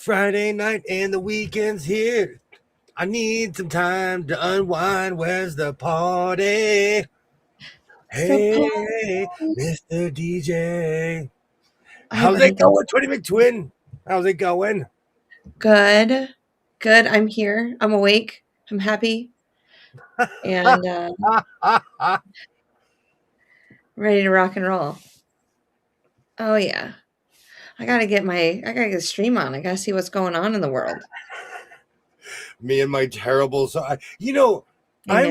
Friday night and the weekend's here. I need some time to unwind. Where's the party? Hey, Mr. DJ. How's it going, Twitty McTwin? How's it going? Good. Good. I'm here. I'm awake. I'm happy. And ready to rock and roll. Oh yeah. I gotta get the stream on. I gotta see what's going on in the world. Me and my terrible I'm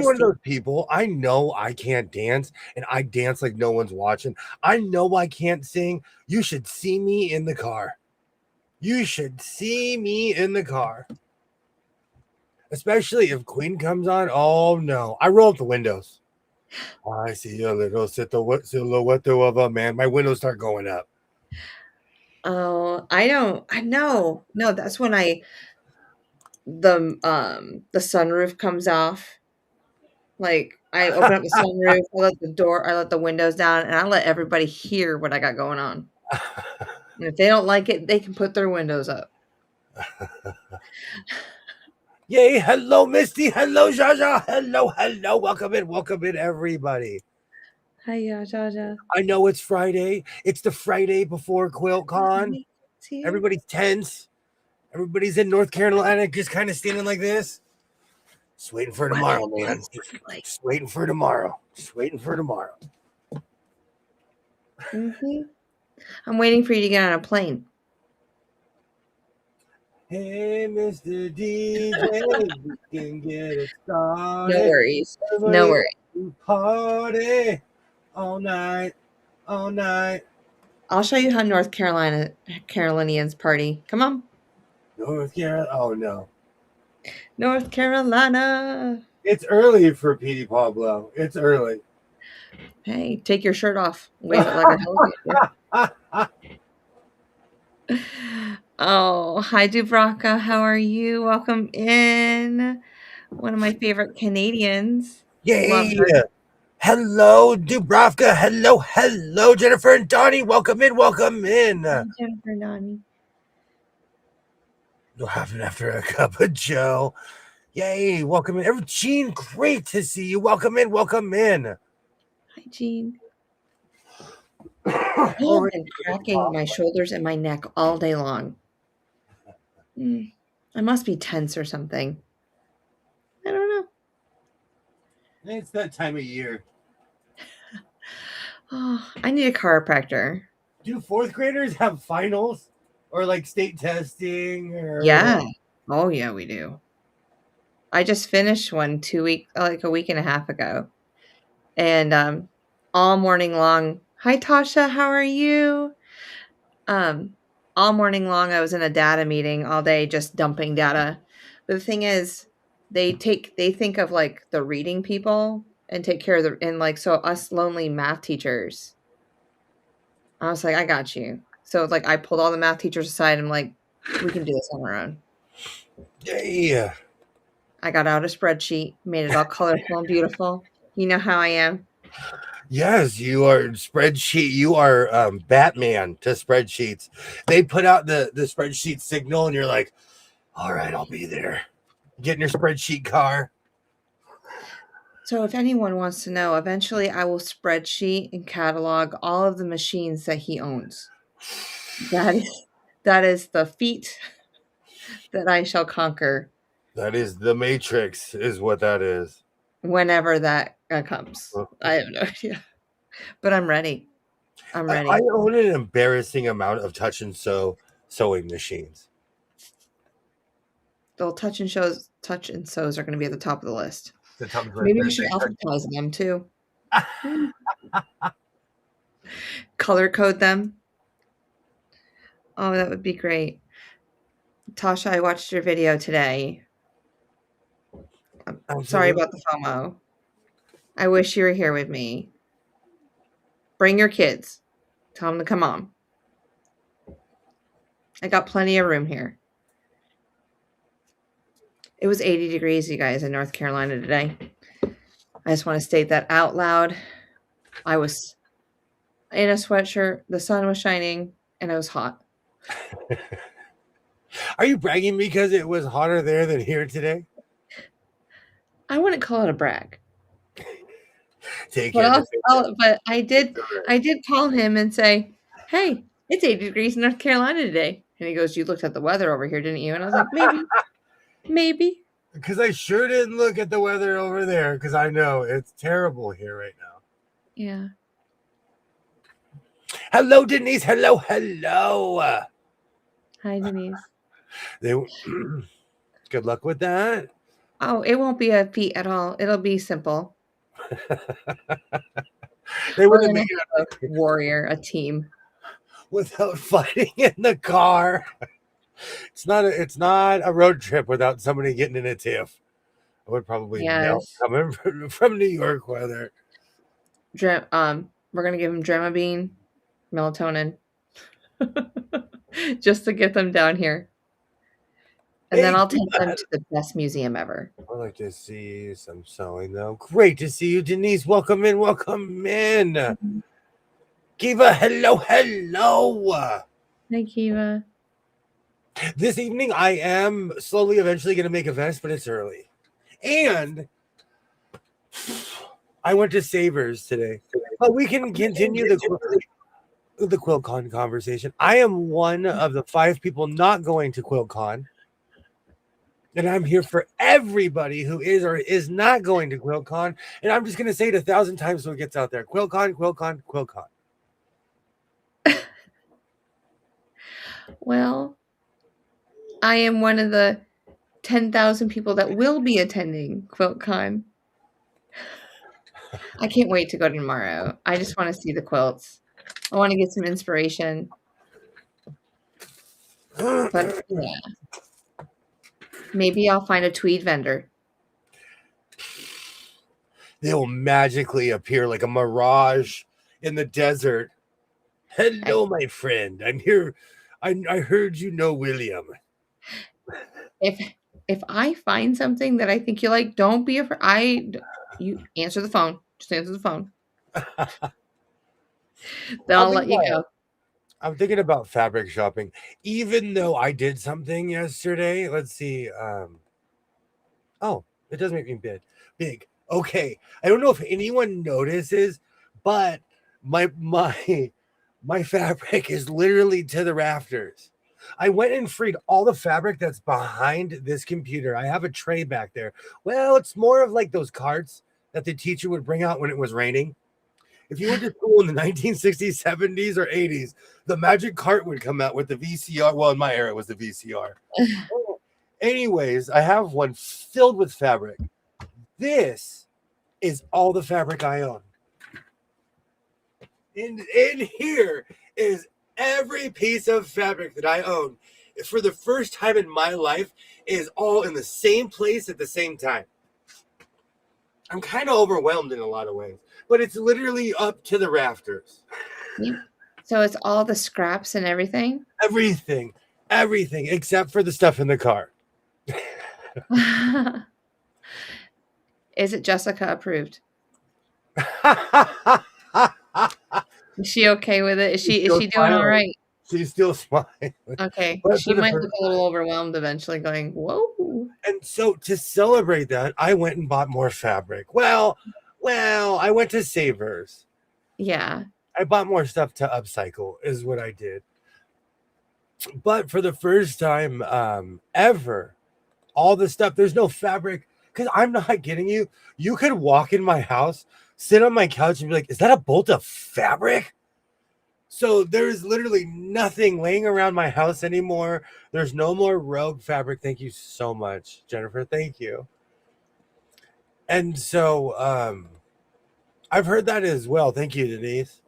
one of those people. I know I can't dance, and I dance like no one's watching. I know I can't sing. You should see me in the car. You should see me in the car. Especially if Queen comes on. Oh no. I roll up the windows. I see a little silhouette of a man. My windows start going up. Oh, I know. No, that's when the sunroof comes off. Like I open up the sunroof, I let the windows down, and I let everybody hear what I got going on. And if they don't like it, they can put their windows up. Yay, hello, Misty. Hello, Jaja. Hello. Welcome in, everybody. Hi, Jaja. I know it's Friday. It's the Friday before QuiltCon. Everybody's tense. Everybody's in North Carolina just kind of standing like this. Just waiting for tomorrow, man. Just waiting for tomorrow. Mm-hmm. I'm waiting for you to get on a plane. Hey, Mr. DJ, we can get it started. No worries. No worries. Party all night. I'll show you how Carolinians party. Come on. North Carolina. Oh, no. North Carolina. It's early for Petey Pablo. It's early. Hey, take your shirt off. Wave it like a helicopter. Oh, hi, Dubravka. How are you? Welcome in. One of my favorite Canadians. Yay. Hello, Dubravka. Hello, Jennifer and Donnie. Welcome in. Hi, Jennifer and Donnie. You'll have it after a cup of Joe. Yay. Welcome in. Jean, great to see you. Welcome in. Hi, Jean. I've been cracking my shoulders and my neck all day long. I must be tense or something. I don't know. It's that time of year. Oh, I need a chiropractor. Do fourth graders have finals or like state testing? Yeah. Oh, yeah, we do. I just finished one a week and a half ago. And all morning long. Hi, Tasha. How are you? All morning long, I was in a data meeting all day, just dumping data. But the thing is, they think of like the reading people and take care of so us lonely math teachers. I was like, I got you. So like I pulled all the math teachers aside and I'm like, we can do this on our own. Yeah. I got out a spreadsheet, made it all colorful and beautiful. You know how I am. Yes, you are spreadsheet. You are Batman to spreadsheets. They put out the spreadsheet signal, and you're like, all right, I'll be there. Get in your spreadsheet car. So if anyone wants to know, eventually I will spreadsheet and catalog all of the machines that he owns. That is the feat that I shall conquer. That is the Matrix, is what that is. Whenever that comes. I have no idea. But I'm ready. I own an embarrassing amount of touch and sew sewing machines. The touch and sews are going to be at the top of the list. Maybe we should alphabetize them too. Color code them. Oh, that would be great. Tasha, I watched your video today. I'm sorry about the FOMO. I wish you were here with me. Bring your kids. Tell them to come on. I got plenty of room here. It was 80 degrees, you guys, in North Carolina today. I just want to state that out loud. I was in a sweatshirt. The sun was shining, and it was hot. Are you bragging because it was hotter there than here today? I wouldn't call it a brag. Take But care. I did call him and say, "Hey, it's 80 degrees in North Carolina today." And he goes, "You looked at the weather over here, didn't you?" And I was like, "Maybe, maybe." Because I sure didn't look at the weather over there because I know it's terrible here right now. Yeah. Hello, Denise. Hello, hello. Hi, Denise. They good luck with that. Oh, it won't be a feat at all. It'll be simple. They would We're have gonna made have a it warrior, a team. without fighting in the car. It's not a road trip without somebody getting in a tiff. I would probably melt Yes. coming from New York weather. We're gonna give him Dramamine, melatonin, just to get them down here. And then Hey, I'll take them to the best museum ever. I'd like to see some sewing though. Great to see you, Denise. Welcome in. Welcome in. Kiva, hello, hello. Hi, Kiva. This evening, I am slowly, eventually going to make a vest, but it's early. And I went to Savers today. But we can continue the QuiltCon conversation. I am one of the 5 people not going to QuiltCon. And I'm here for everybody who is or is not going to QuiltCon. And I'm just going to say it 1,000 times so it gets out there. QuiltCon, QuiltCon, QuiltCon. Well, I am one of the 10,000 people that will be attending QuiltCon. I can't wait to go tomorrow. I just want to see the quilts. I want to get some inspiration. But yeah, maybe I'll find a tweed vendor. They'll magically appear like a mirage in the desert. Hello, my friend. I'm here. I heard you know William. If I find something that I think you like, don't be afraid. You answer the phone. Just answer the phone. Then I'll let you go. I'm thinking about fabric shopping, even though I did something yesterday. Let's see. Oh, it does make me big. Okay. I don't know if anyone notices, but my fabric is literally to the rafters. I went and freed all the fabric that's behind this computer. I have a tray back there. Well, it's more of like those carts that the teacher would bring out when it was raining. If you went to school in the 1960s, 70s, or 80s, the magic cart would come out with the VCR. Well, in my era, it was the VCR. Anyways, I have one filled with fabric. This is all the fabric I own. In here is every piece of fabric that I own. For the first time in my life, is all in the same place at the same time. I'm kind of overwhelmed in a lot of ways, but it's literally up to the rafters. So it's all the scraps and everything? Everything except for the stuff in the car. Is it Jessica approved? Is she okay with it? Is she doing all right? She's still smiling. Okay. She might look a little overwhelmed eventually, going, whoa. And so to celebrate that, I went and bought more fabric. Well, I went to Savers. Yeah. I bought more stuff to upcycle is what I did. But for the first time ever, all the stuff, there's no fabric. Because I'm not kidding you. You could walk in my house, sit on my couch and be like, is that a bolt of fabric? So there's literally nothing laying around my house anymore. There's no more rogue fabric. Thank you so much, Jennifer. Thank you. And so I've heard that as well. Thank you, Denise.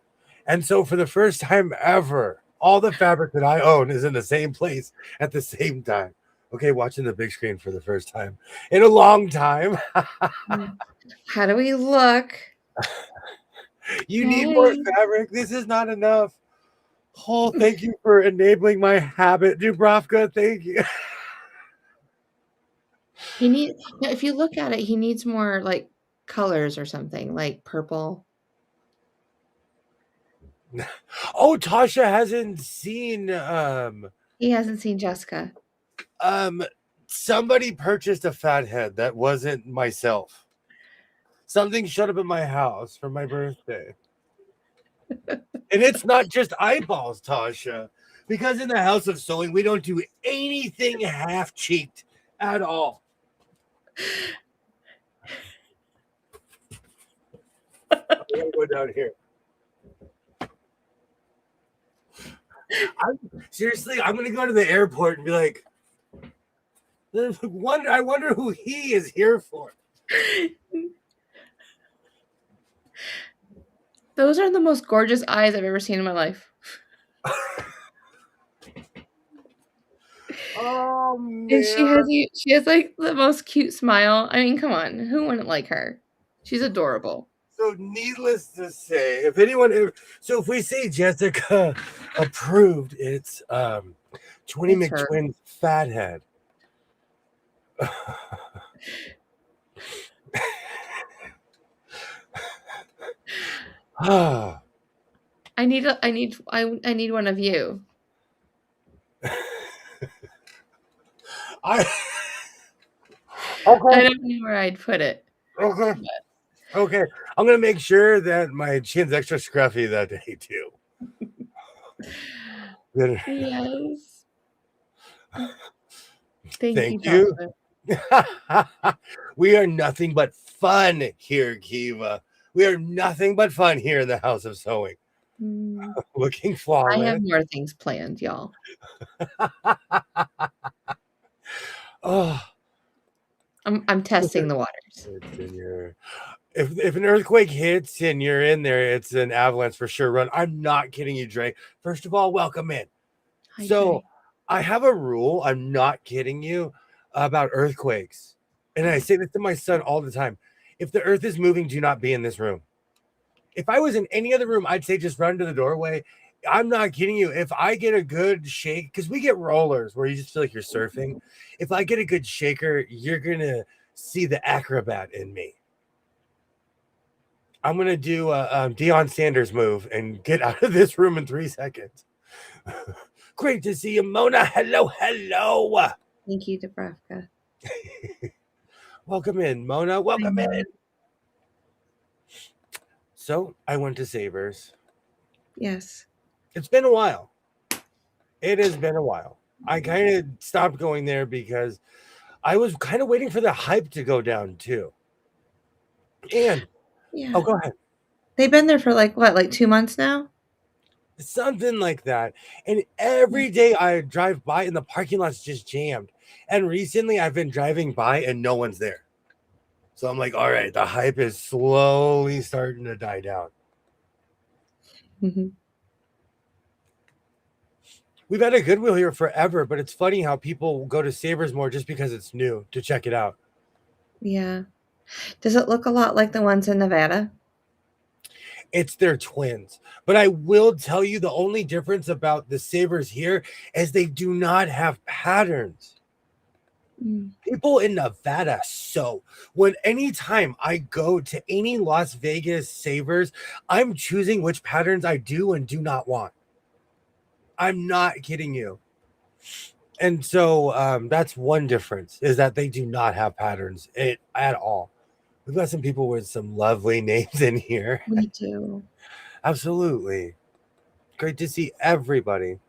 And so for the first time ever, all the fabric that I own is in the same place at the same time. Okay, watching the big screen for the first time in a long time. How do we look? You need more fabric. This is not enough. Oh, thank you for enabling my habit, Dubravka. Thank you. If you look at it, he needs more like colors or something, like purple. Oh, Tasha hasn't seen He hasn't seen Jessica. Somebody purchased a fathead that wasn't myself. Something showed up at my house for my birthday. And it's not just eyeballs, Tasha, because in the House of Sewing, we don't do anything half-cheeked at all. I'm gonna go down here. Seriously, I'm gonna go to the airport and be like, I wonder who he is here for. Those are the most gorgeous eyes I've ever seen in my life. Oh man. And she has like the most cute smile. I mean, come on, who wouldn't like her? She's adorable. So needless to say, if we say Jessica approved, it's 20 It's her. McTwins fathead. I need one of you. I don't know where I'd put it. Okay. Okay. I'm gonna make sure that my chin's extra scruffy that day too. Yes. Thank you. We are nothing but fun here, Kiva. We are nothing but fun here in the House of Sewing. Looking flawless. I have more things planned, y'all. Oh, I'm testing the waters. If an earthquake hits and you're in there, it's an avalanche for sure. Run. I'm not kidding you, Dre. First of all, welcome in. Hi, So Dre. I have a rule. I'm not kidding you about earthquakes. And I say this to my son all the time. If the earth is moving, do not be in this room. If I was in any other room, I'd say just run to the doorway. I'm not kidding you. If I get a good shake, because we get rollers where you just feel like you're surfing. If I get a good shaker, you're going to see the acrobat in me. I'm going to do a Deion Sanders move and get out of this room in 3 seconds. Great to see you, Mona. Hello, hello. Thank you, Dubravka. Welcome in, Mona. Welcome in. So I went to Savers. Yes. It's been a while. It has been a while. I kind of stopped going there because I was kind of waiting for the hype to go down too. And oh, go ahead. They've been there for like 2 months now? Something like that. And every day I drive by and the parking lot's just jammed. And recently I've been driving by and no one's there. So I'm like, all right, the hype is slowly starting to die down. Mm-hmm. We've had a Goodwill here forever, but it's funny how people go to Savers more just because it's new to check it out. Yeah. Does it look a lot like the ones in Nevada? It's their twins. But I will tell you the only difference about the Savers here is they do not have patterns. People in Nevada sew. Anytime I go to any Las Vegas Savers, I'm choosing which patterns I do and do not want. I'm not kidding you. And so that's one difference, is that they do not have patterns at all. We've got some people with some lovely names in here. Me too. Absolutely. Great to see everybody.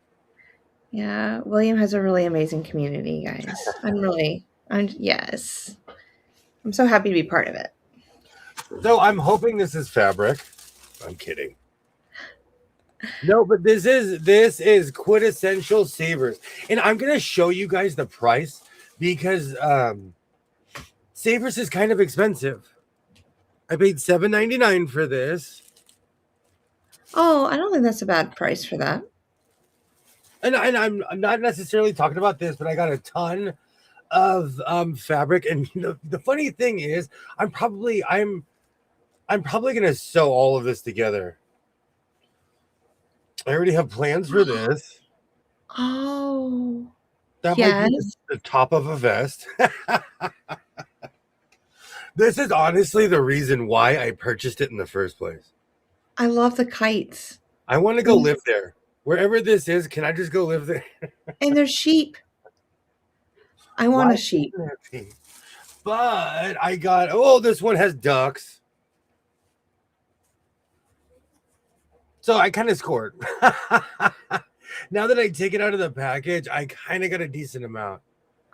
Yeah, William has a really amazing community, guys. Yes. I'm so happy to be part of it. So I'm hoping this is fabric. I'm kidding. No, but this is quintessential Savers. And I'm going to show you guys the price because Savers is kind of expensive. I paid $7.99 for this. Oh, I don't think that's a bad price for that. And I'm not necessarily talking about this, but I got a ton of fabric. And the funny thing is, I'm probably gonna sew all of this together. I already have plans for this. Oh, that might be the top of a vest. This is honestly the reason why I purchased it in the first place. I love the kites. I want to go live there. Wherever this is, can I just go live there? And there's sheep. I want a sheep. But I got, this one has ducks. So I kind of scored. Now that I take it out of the package, I kind of got a decent amount.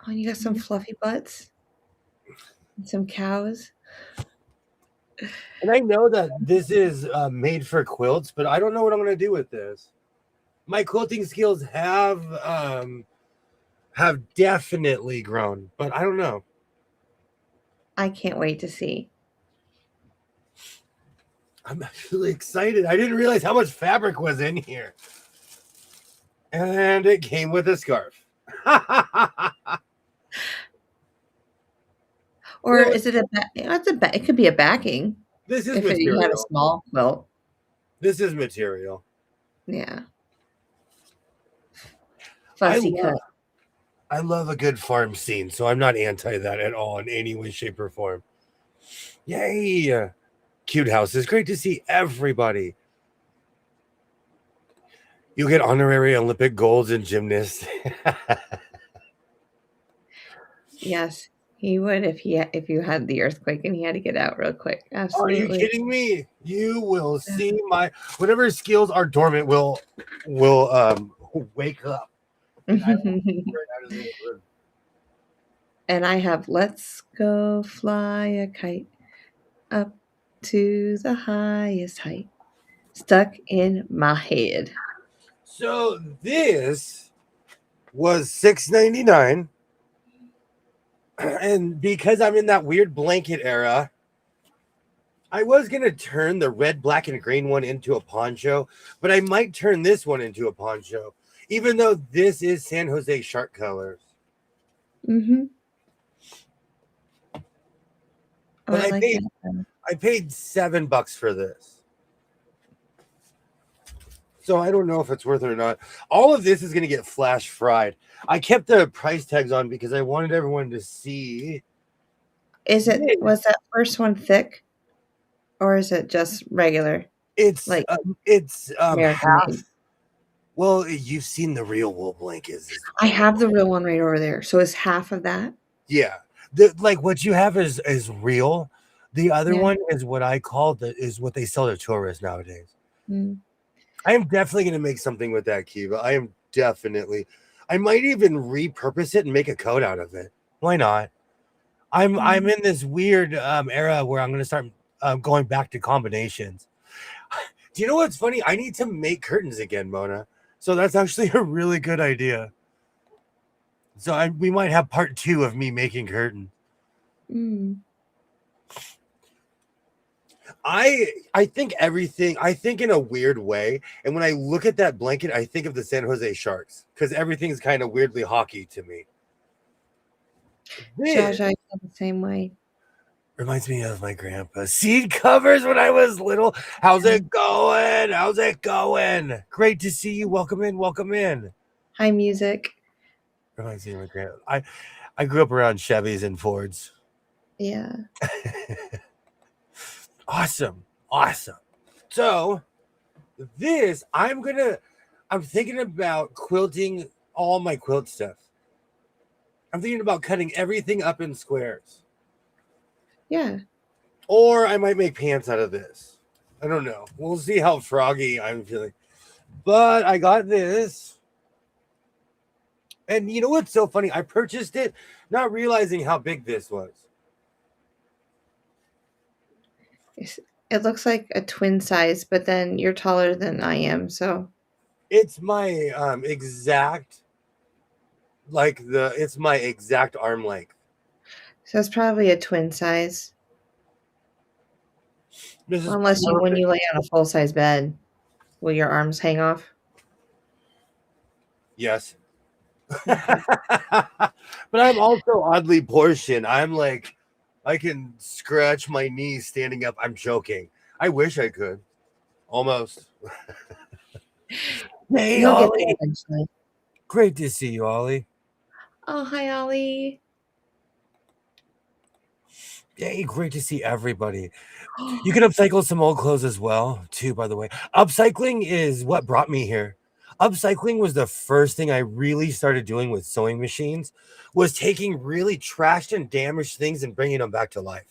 Oh, and you got some fluffy butts and some cows. And I know that this is made for quilts, but I don't know what I'm going to do with this. My quilting skills have definitely grown, but I don't know. I can't wait to see. I'm actually excited. I didn't realize how much fabric was in here. And it came with a scarf. Or is it it could be a backing. This is If material. you had a small quilt. This is material. Yeah. Fussy cut. I love a good farm scene, so I'm not anti that at all in any way, shape, or form. Yay! Cute house. It's great to see everybody. You get honorary Olympic golds in gymnasts. Yes, he would if you had the earthquake and he had to get out real quick. Absolutely. Are you kidding me? You will see my whatever skills are dormant will wake up. And I have let's go fly a kite up to the highest height stuck in my head. So this was $6.99. And because I'm in that weird blanket era, I was going to turn the red, black, and green one into a poncho, but I might turn this one into a poncho, even though this is San Jose shark colors. Mm-hmm. But I paid $7 for this. So I don't know if it's worth it or not. All of this is going to get flash fried. I kept the price tags on because I wanted everyone to see. Was that first one thick? Or is it just regular? It's like half. Well, you've seen the real wool blankets. I have the real one right over there. So is half of that? Yeah. Like what you have is real. The other one is what I call is what they sell to tourists nowadays. Mm. I am definitely going to make something with that, Kiva. I might even repurpose it and make a coat out of it. Why not? I'm in this weird era where I'm going to start going back to combinations. Do you know what's funny? I need to make curtains again, Mona. So that's actually a really good idea. So we might have part 2 of me making curtains. Mm. I think in a weird way. And when I look at that blanket, I think of the San Jose Sharks because everything's kind of weirdly hockey to me. Josh, I feel the same way. Reminds me of my grandpa. Seed covers when I was little. How's it going? How's it going? Great to see you. Welcome in. Welcome in. Hi, music. Reminds me of my grandpa. I grew up around Chevys and Fords. Yeah. Awesome. So this, I'm thinking about quilting all my quilt stuff. I'm thinking about cutting everything up in squares. Yeah. Or I might make pants out of this. I don't know. We'll see how froggy I'm feeling. But I got this. And you know what's so funny? I purchased it not realizing how big this was. It looks like a twin size, but then you're taller than I am, so. It's my exact, it's my exact arm length. So it's probably a twin size. Unless when you lay on a full-size bed, will your arms hang off? Yes. But I'm also oddly portioned. I'm like, I can scratch my knees standing up. I'm joking. I wish I could. Almost. Hey, Ollie. Great to see you, Ollie. Oh, hi, Ollie. Yay, great to see everybody. You can upcycle some old clothes as well, too, by the way. Upcycling is what brought me here. Upcycling was the first thing I really started doing with sewing machines, was taking really trashed and damaged things and bringing them back to life.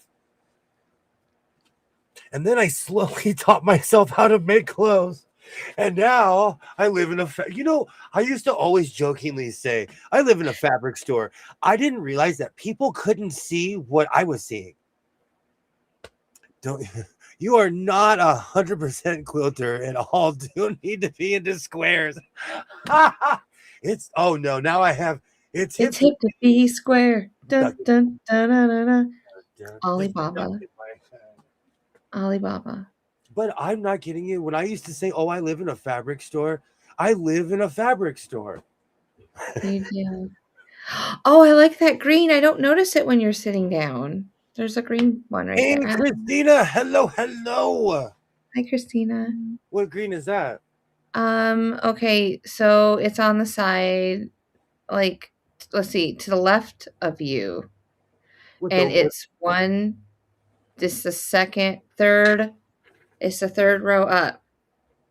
And then I slowly taught myself how to make clothes. And now I live in I used to always jokingly say, I live in a fabric store. I didn't realize that people couldn't see what I was seeing. Don't You are not 100% quilter at all. Do need to be into squares. It's oh no, now I have it's hip It's hip to be square. Dun, duck, dun, dun, dun, dun, dun. there's a duck Alibaba. in my head. Alibaba. But I'm not kidding you. When I used to say, "Oh, I live in a fabric store," I live in a fabric store. You do. Oh, I like that green. I don't notice it when you're sitting down. There's a green one right there. Hey, Christina, hello, hello. Hi, Christina. What green is that? Okay, so it's on the side, like, let's see, to the left of you. What And the it's this the second, third, it's the third row up.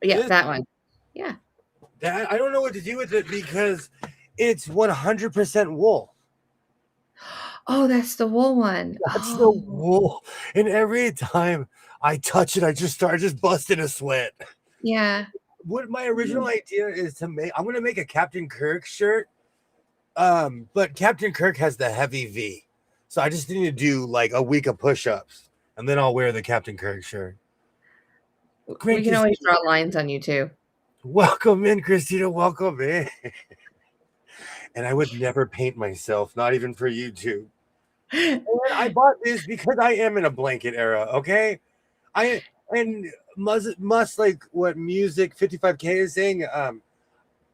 Yeah, this that one. Yeah. that I don't know what to do with it because it's 100% wool. Oh, that's the wool one. That's the Oh, wool. And every time I touch it, I just bust in a sweat. yeah. What my original idea is I'm gonna make a Captain Kirk shirt. But Captain Kirk has the heavy V. So I just need to do like a week of push-ups and then I'll wear the Captain Kirk shirt. We Great can to always see. draw lines on you too. Welcome in, Christina. Welcome in. And I would never paint myself, not even for YouTube. And I bought this because I am in a blanket era, okay? I and must like what music 55K is saying.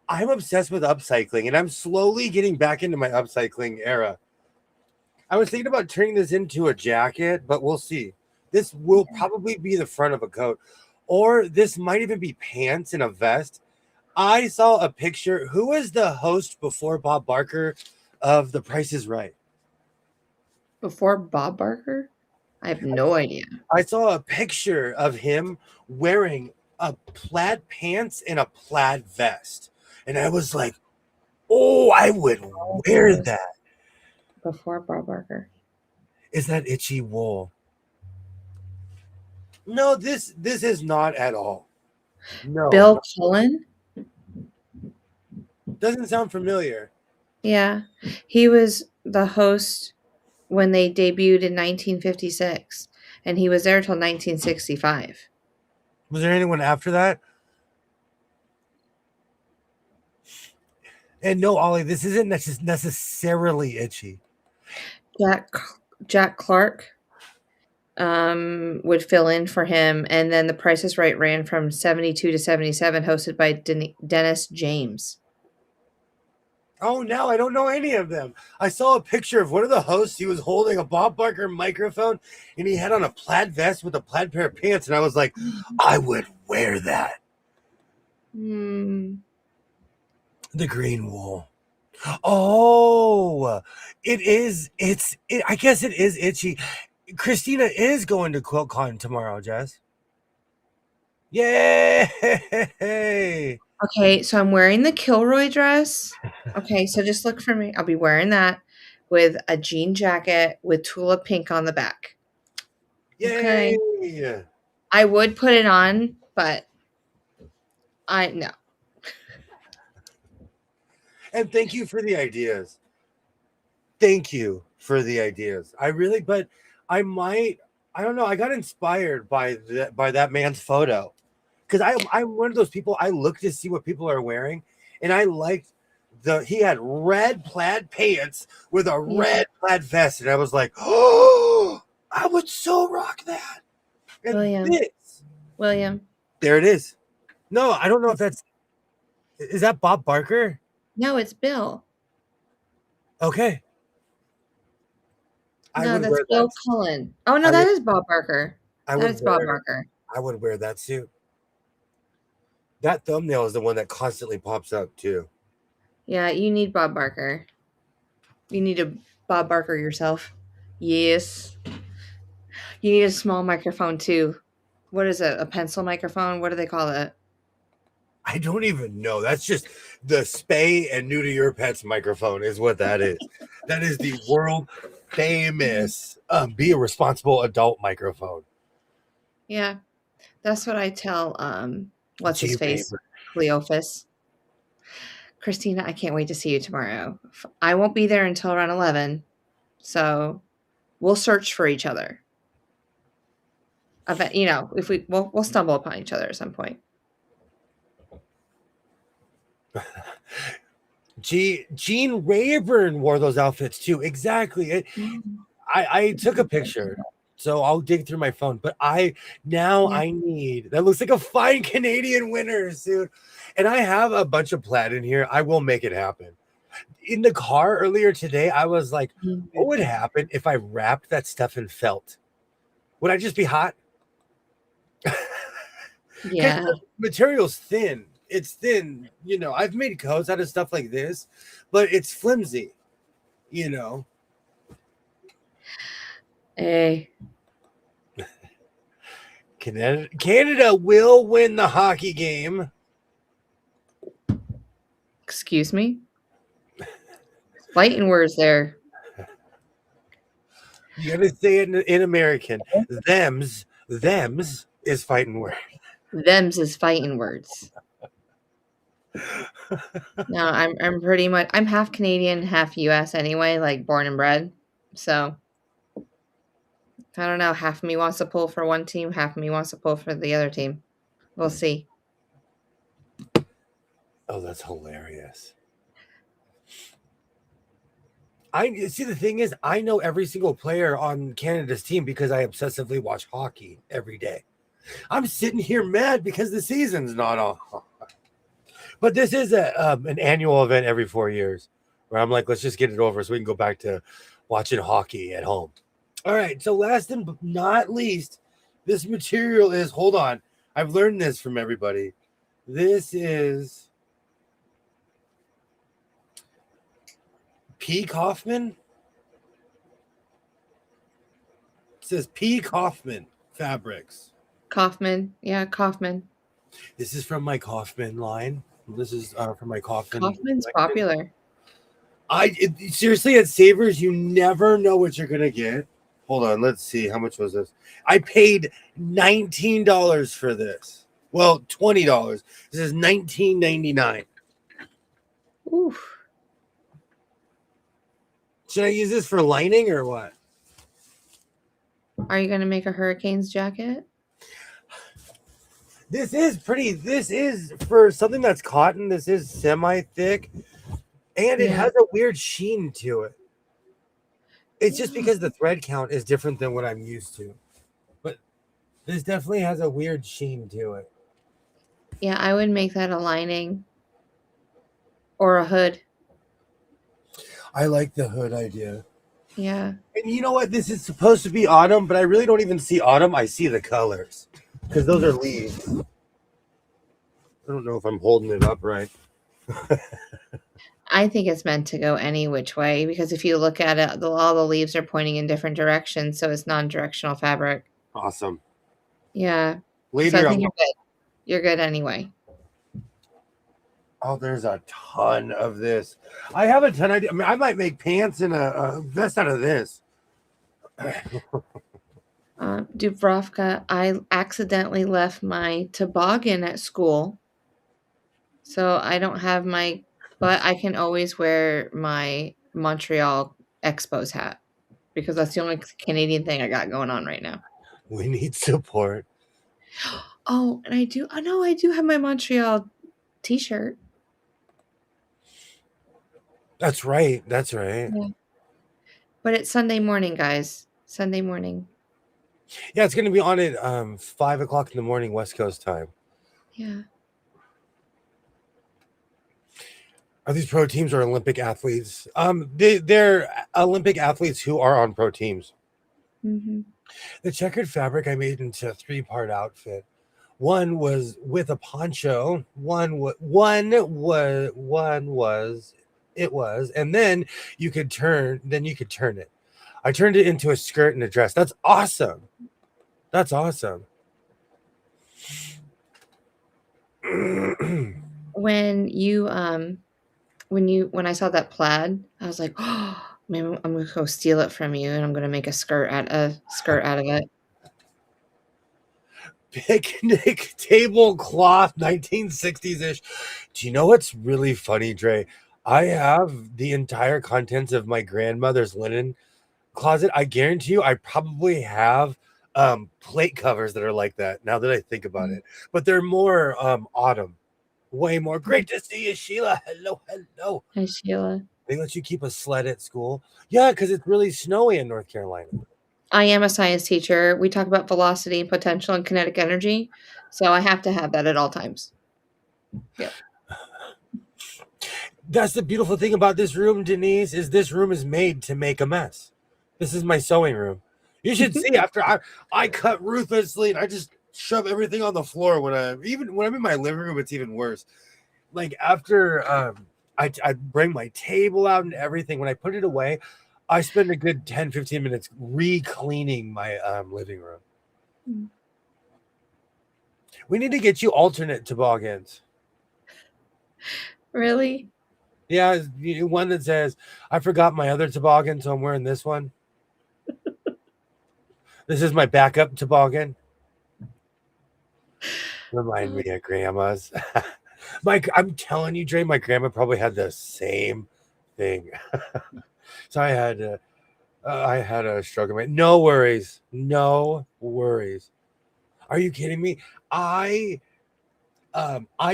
I'm obsessed with upcycling and I'm slowly getting back into my upcycling era. I was thinking about turning this into a jacket, but we'll see. This will probably be the front of a coat, or this might even be pants and a vest. I saw a picture. Who was the host before Bob Barker of The Price is Right? Before Bob Barker? I have no idea. I saw a picture of him wearing a plaid pants and a plaid vest. And I was like, oh, I would Oh, it wear was that. before Bob Barker. Is that itchy wool? No, this is not at all. No, Bill Cullen? doesn't sound familiar. Yeah. He was the host when they debuted in 1956, and he was there till 1965. Was there anyone after that? And no, Ollie, this isn't necessarily itchy. Jack Jack Clark would fill in for him, and then The Price is Right ran from 72 to 77, hosted by Dennis James. Oh, now I don't know any of them. I saw a picture of one of the hosts. He was holding a Bob Barker microphone and he had on a plaid vest with a plaid pair of pants. And I was like, I would wear that. Hmm. The green wool. Oh, I guess it is itchy. Christina is going to QuiltCon tomorrow, Jess. Yay! Okay, so I'm wearing the Kilroy dress. Okay, so just look for me. I'll be wearing that with a jean jacket with tulip pink on the back. Yay! Okay. I would put it on, but no. And thank you for the ideas. Thank you for the ideas. But I might, I don't know. I got inspired by that man's photo because I'm one of those people. I look to see what people are wearing, and I liked he had red plaid pants with a red plaid vest, and I was like, oh, I would so rock that. And William. There it is. No, I don't know if is that Bob Barker? No, it's Bill. Okay. No, that's Bill Cullen. Oh no, that is Bob Barker. That is Bob Barker. I would wear that suit. That thumbnail is the one that constantly pops up too. Yeah, you need Bob Barker. You need to Bob Barker yourself. Yes. You need a small microphone too. What is it? A pencil microphone? What do they call it? I don't even know. That's just the spay and new to your pets microphone is what that is. That is the world famous be a responsible adult microphone. Yeah, that's what I tell what's his Gee, face, Cleophas. Christina, I can't wait to see you tomorrow. I won't be there until around 11, so we'll search for each other. I bet if we'll stumble upon each other at some point. Gene Rayburn wore those outfits too. Exactly. I took a picture, so I'll dig through my phone. But I need that looks like a fine Canadian winter suit, and I have a bunch of plaid in here. I will make it happen. In the car earlier today, I was like, "What would happen if I wrapped that stuff in felt? Would I just be hot?" Yeah. The material's thin. It's thin. I've made coats out of stuff like this, but it's flimsy. Hey. Canada will win the hockey game. Excuse me? Fighting words there. You gotta say it in American. Thems is fighting word. Thems is fighting words. No, I'm pretty much I'm half Canadian, half US anyway, like born and bred. So I don't know. Half of me wants to pull for one team, half of me wants to pull for the other team. We'll see. Oh, that's hilarious. I see. The thing is, I know every single player on Canada's team because I obsessively watch hockey every day. I'm sitting here mad because the season's not on. But this is an annual event every 4 years where I'm like, let's just get it over so we can go back to watching hockey at home. All right. So last and not least, this material is, hold on. I've learned this from everybody. This is P. Kaufman. It says P. Kaufman Fabrics. Kaufman. Yeah, Kaufman. This is from my Kaufman line. This is from my Kaufman. Kaufman's popular. Seriously, at Savers, you never know what you're going to get. Hold on. Let's see. How much was this? I paid $19 for this. Well, $20. This is $19.99. Oof. Should I use this for lining or what? Are you going to make a Hurricanes jacket? This is for something that's cotton. This is semi-thick. And it has a weird sheen to it. It's just because the thread count is different than what I'm used to. But this definitely has a weird sheen to it. Yeah, I would make that a lining or a hood. I like the hood idea. Yeah. And you know what? This is supposed to be autumn, but I really don't even see autumn. I see the colors because those are leaves. I don't know if I'm holding it up right. I think it's meant to go any which way because if you look at it, all the leaves are pointing in different directions, so it's non-directional fabric. Awesome. Yeah. Later, so I think you're good. You're good anyway. Oh, there's a ton of this. I have a ton. I might make pants and a vest out of this. Dubrovka, I accidentally left my toboggan at school, so I don't have my. But I can always wear my Montreal Expos hat because that's the only Canadian thing I got going on right now. We need support. Oh, and I do. I know I do have my Montreal T-shirt. That's right. That's right. Yeah. But it's Sunday morning, guys. Sunday morning. Yeah, it's going to be on at 5 o'clock in the morning, West Coast time. Yeah. Are these pro teams or Olympic athletes? They're Olympic athletes who are on pro teams. Mm-hmm. The checkered fabric I made into a 3-part outfit. One was with a poncho. One was, and then you could turn it. I turned it into a skirt and a dress. That's awesome. That's awesome. When I saw that plaid, I was like, "Oh, maybe I'm gonna go steal it from you, and I'm gonna make a skirt out of it." Picnic tablecloth, 1960s ish. Do you know what's really funny, Dre? I have the entire contents of my grandmother's linen closet. I guarantee you, I probably have plate covers that are like that now that I think about Mm, it, but they're more autumn, way more. Great to see you, Sheila. Hello, hello. Hi, Sheila. They let you keep a sled at school. Yeah, because it's really snowy in North Carolina. I am a science teacher. We talk about velocity, potential, and kinetic energy, so I have to have that at all times. Yep. That's the beautiful thing about this room, Denise, is this room is made to make a mess. This is my sewing room. You should see after I cut ruthlessly and I just shove everything on the floor even when I'm in my living room, it's even worse. Like after I bring my table out and everything, when I put it away, I spend a good 10-15 minutes re-cleaning my living room. Mm. We need to get you alternate toboggans. Really? Yeah, one that says, I forgot my other toboggan, so I'm wearing this one. This is my backup toboggan. Remind me of grandma's. I'm telling you, Dre, my grandma probably had the same thing. So I had a struggle. No worries. No worries. Are you kidding me? I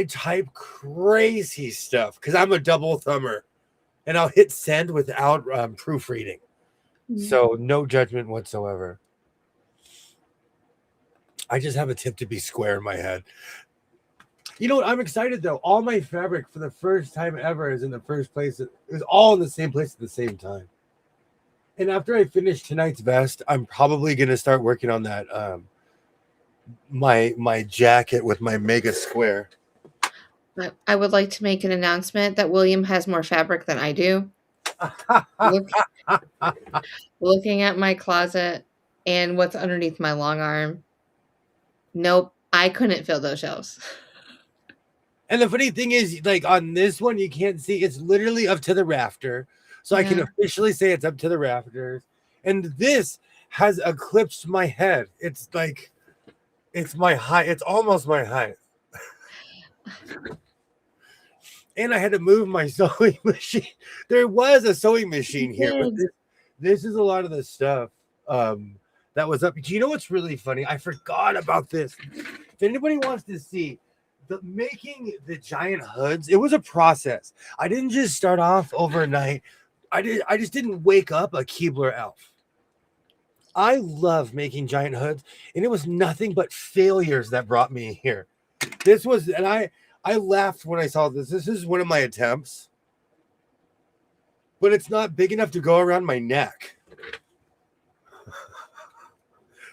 type crazy stuff because I'm a double thumber and I'll hit send without proofreading. Mm. So no judgment whatsoever. I just have a tip to be square in my head. You know what? I'm excited though. All my fabric for the first time ever is in the first place. It was all in the same place at the same time. And after I finish tonight's vest, I'm probably gonna start working on that my jacket with my mega square. I would like to make an announcement that William has more fabric than I do. Look, looking at my closet and what's underneath my long arm. Nope, I couldn't fill those shelves. And the funny thing is, like on this one, you can't see it's literally up to the rafter. So I can Yeah. officially say it's up to the rafters. And this has eclipsed my head. It's like it's my height, it's almost my height. And I had to move my sewing machine. There was a sewing You machine here, but did. this is a lot of the stuff that was up. Do you know what's really funny? I forgot about this. If anybody wants to see the making the giant hoods, it was a process. I didn't just start off overnight. I just didn't wake up a Keebler elf. I love making giant hoods, and it was nothing but failures that brought me here. This was, and I laughed when I saw this. This is one of my attempts, but it's not big enough to go around my neck.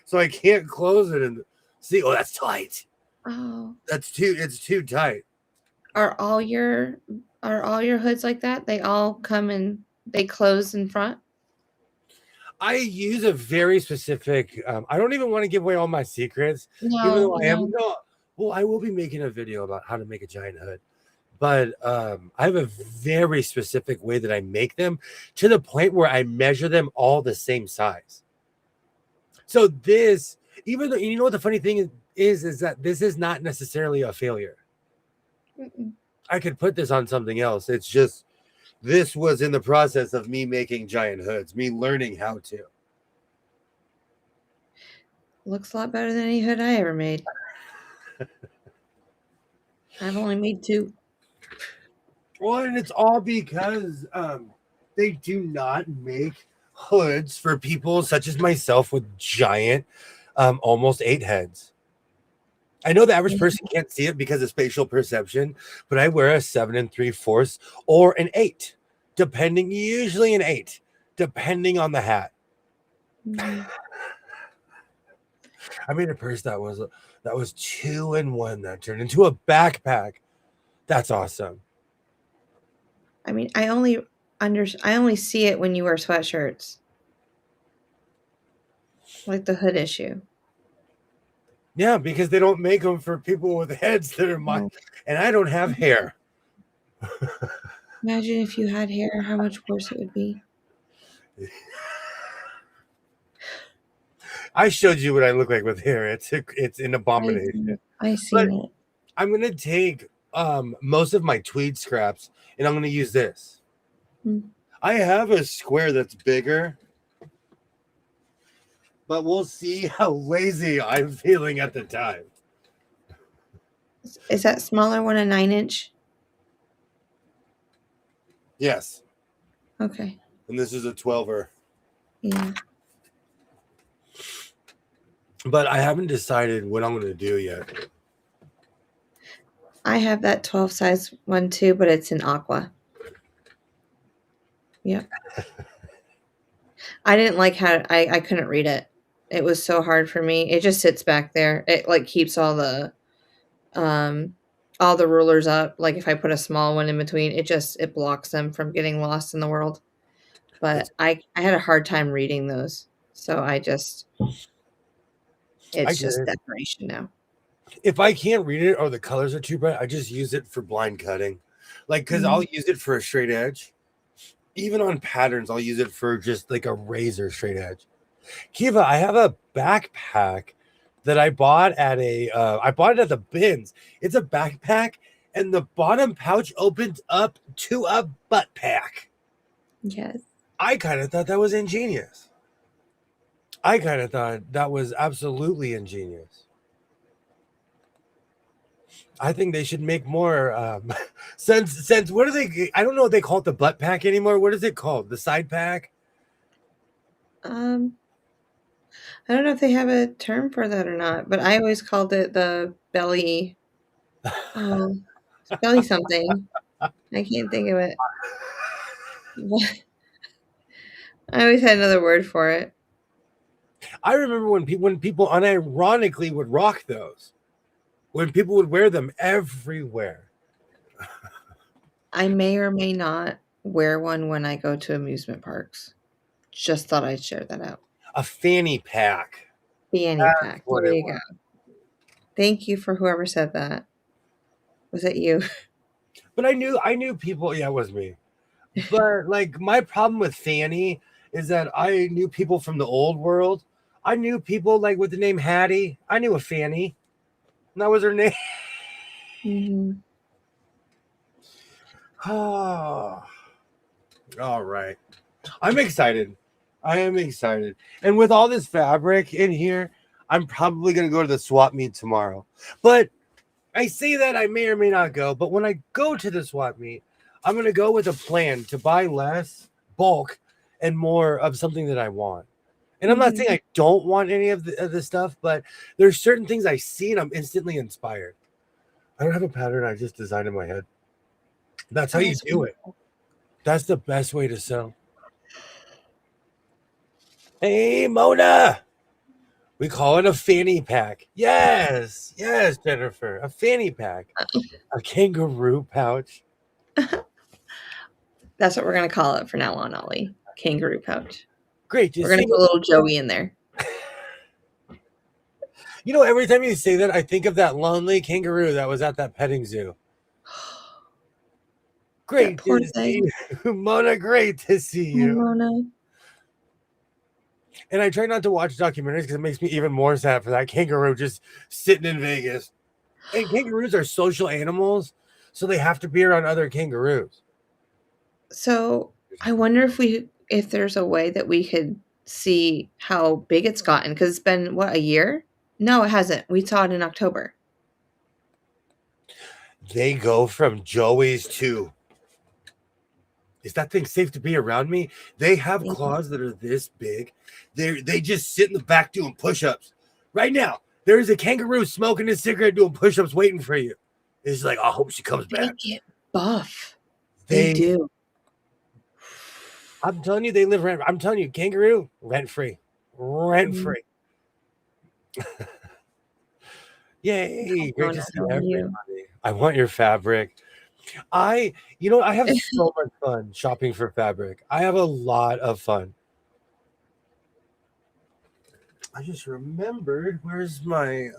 So I can't close it and see. Oh, that's tight. Oh. It's too tight. Are all your hoods like that? They all come and they close in front? I use a very specific. I don't even want to give away all my secrets, even No, though I am. no. No, well, I will be making a video about how to make a giant hood, but I have a very specific way that I make them to the point where I measure them all the same size. So this, even though you know what the funny thing is that this is not necessarily a failure. Mm-mm. I could put this on something else. It's just this was in the process of me making giant hoods, me learning how to. Looks a lot better than any hood I ever made. I've only made 2. Well, and it's all because they do not make hoods for people such as myself with giant, almost 8 heads. I know the average person can't see it because of spatial perception, but I wear a 7 3/4 or an 8, usually an 8, depending on the hat. Mhm. I made a purse that was 2-in-1 that turned into a backpack. That's awesome. I mean, I only see it when you wear sweatshirts. Like the hood issue. Yeah, because they don't make them for people with heads that are No. and I don't have hair. Imagine if you had hair, how much worse it would be. I showed you what I look like with hair. It's an abomination. I But seen it. I'm gonna take most of my tweed scraps and I'm gonna use this. I have a square that's bigger, but we'll see how lazy I'm feeling at the time. Is that smaller one a 9-inch? Yes. Okay. And this is a 12er. Yeah. But I haven't decided what I'm going to do yet. I have that 12 size one too, but it's in aqua. Yep. I didn't like how I couldn't read it. It was so hard for me. It just sits back there. It like keeps all the rulers up. Like if I put a small one in between, it blocks them from getting lost in the world. But I had a hard time reading those. So it's just decoration now. If I can't read it or the colors are too bright, I just use it for blind cutting. Like, because I'll use it for a straight edge. Even on patterns, I'll use it for just like a razor straight edge. Kiva, I have a backpack that I bought at I bought it at the bins. It's a backpack, and the bottom pouch opens up to a butt pack. Yes. I kind of thought that was ingenious. I kind of thought that was absolutely ingenious. I think they should make more since what do they, I don't know if they call it the butt pack anymore. What is it called? The side pack? I don't know if they have a term for that or not, but I always called it the belly belly something. I can't think of it. I always had another word for it. I remember when people unironically would rock those. When people would wear them everywhere. I may or may not wear one when I go to amusement parks. Just thought I'd share that out. A fanny pack. Fanny pack. There you go. Thank you for whoever said that. Was it you? But I knew people. Yeah, it was me. But like my problem with Fanny is that I knew people from the old world. I knew people like with the name Hattie. I knew a Fanny. And that was her name. Mm-hmm. Oh. All right. I'm excited. I am excited. And with all this fabric in here, I'm probably going to go to the swap meet tomorrow. But I say that I may or may not go. But when I go to the swap meet, I'm going to go with a plan to buy less bulk and more of something that I want. And I'm not saying I don't want any of the stuff, but there's certain things I see and I'm instantly inspired. I don't have a pattern. I just designed in my head. That's how you do it. That's the best way to sew. Hey, Mona. We call it a fanny pack. Yes, Jennifer. A fanny pack. A kangaroo pouch. That's what we're going to call it from now on, Ollie. Kangaroo pouch. Great. We're going to put a little Joey in there. You know, every time you say that, I think of that lonely kangaroo that was at that petting zoo. Great to see you, Mona. Great to see you, Mona. And I try not to watch documentaries because it makes me even more sad for that kangaroo just sitting in Vegas. And kangaroos are social animals, so they have to be around other kangaroos. So I wonder if there's a way that we could see how big it's gotten, because it's been a year? No, it hasn't. We saw it in October. They go from Joey's to, is that thing safe to be around me? They have claws that are this big. They just sit in the back doing push-ups. Right now, there is a kangaroo smoking a cigarette doing push-ups waiting for you. It's like, I hope she comes back. They get buff. They do. I'm telling you, they live rent. I'm telling you, kangaroo, rent-free. Rent-free. Yay. Great to see everybody. I want your fabric. I have so much fun shopping for fabric. I have a lot of fun. I just remembered. Where's my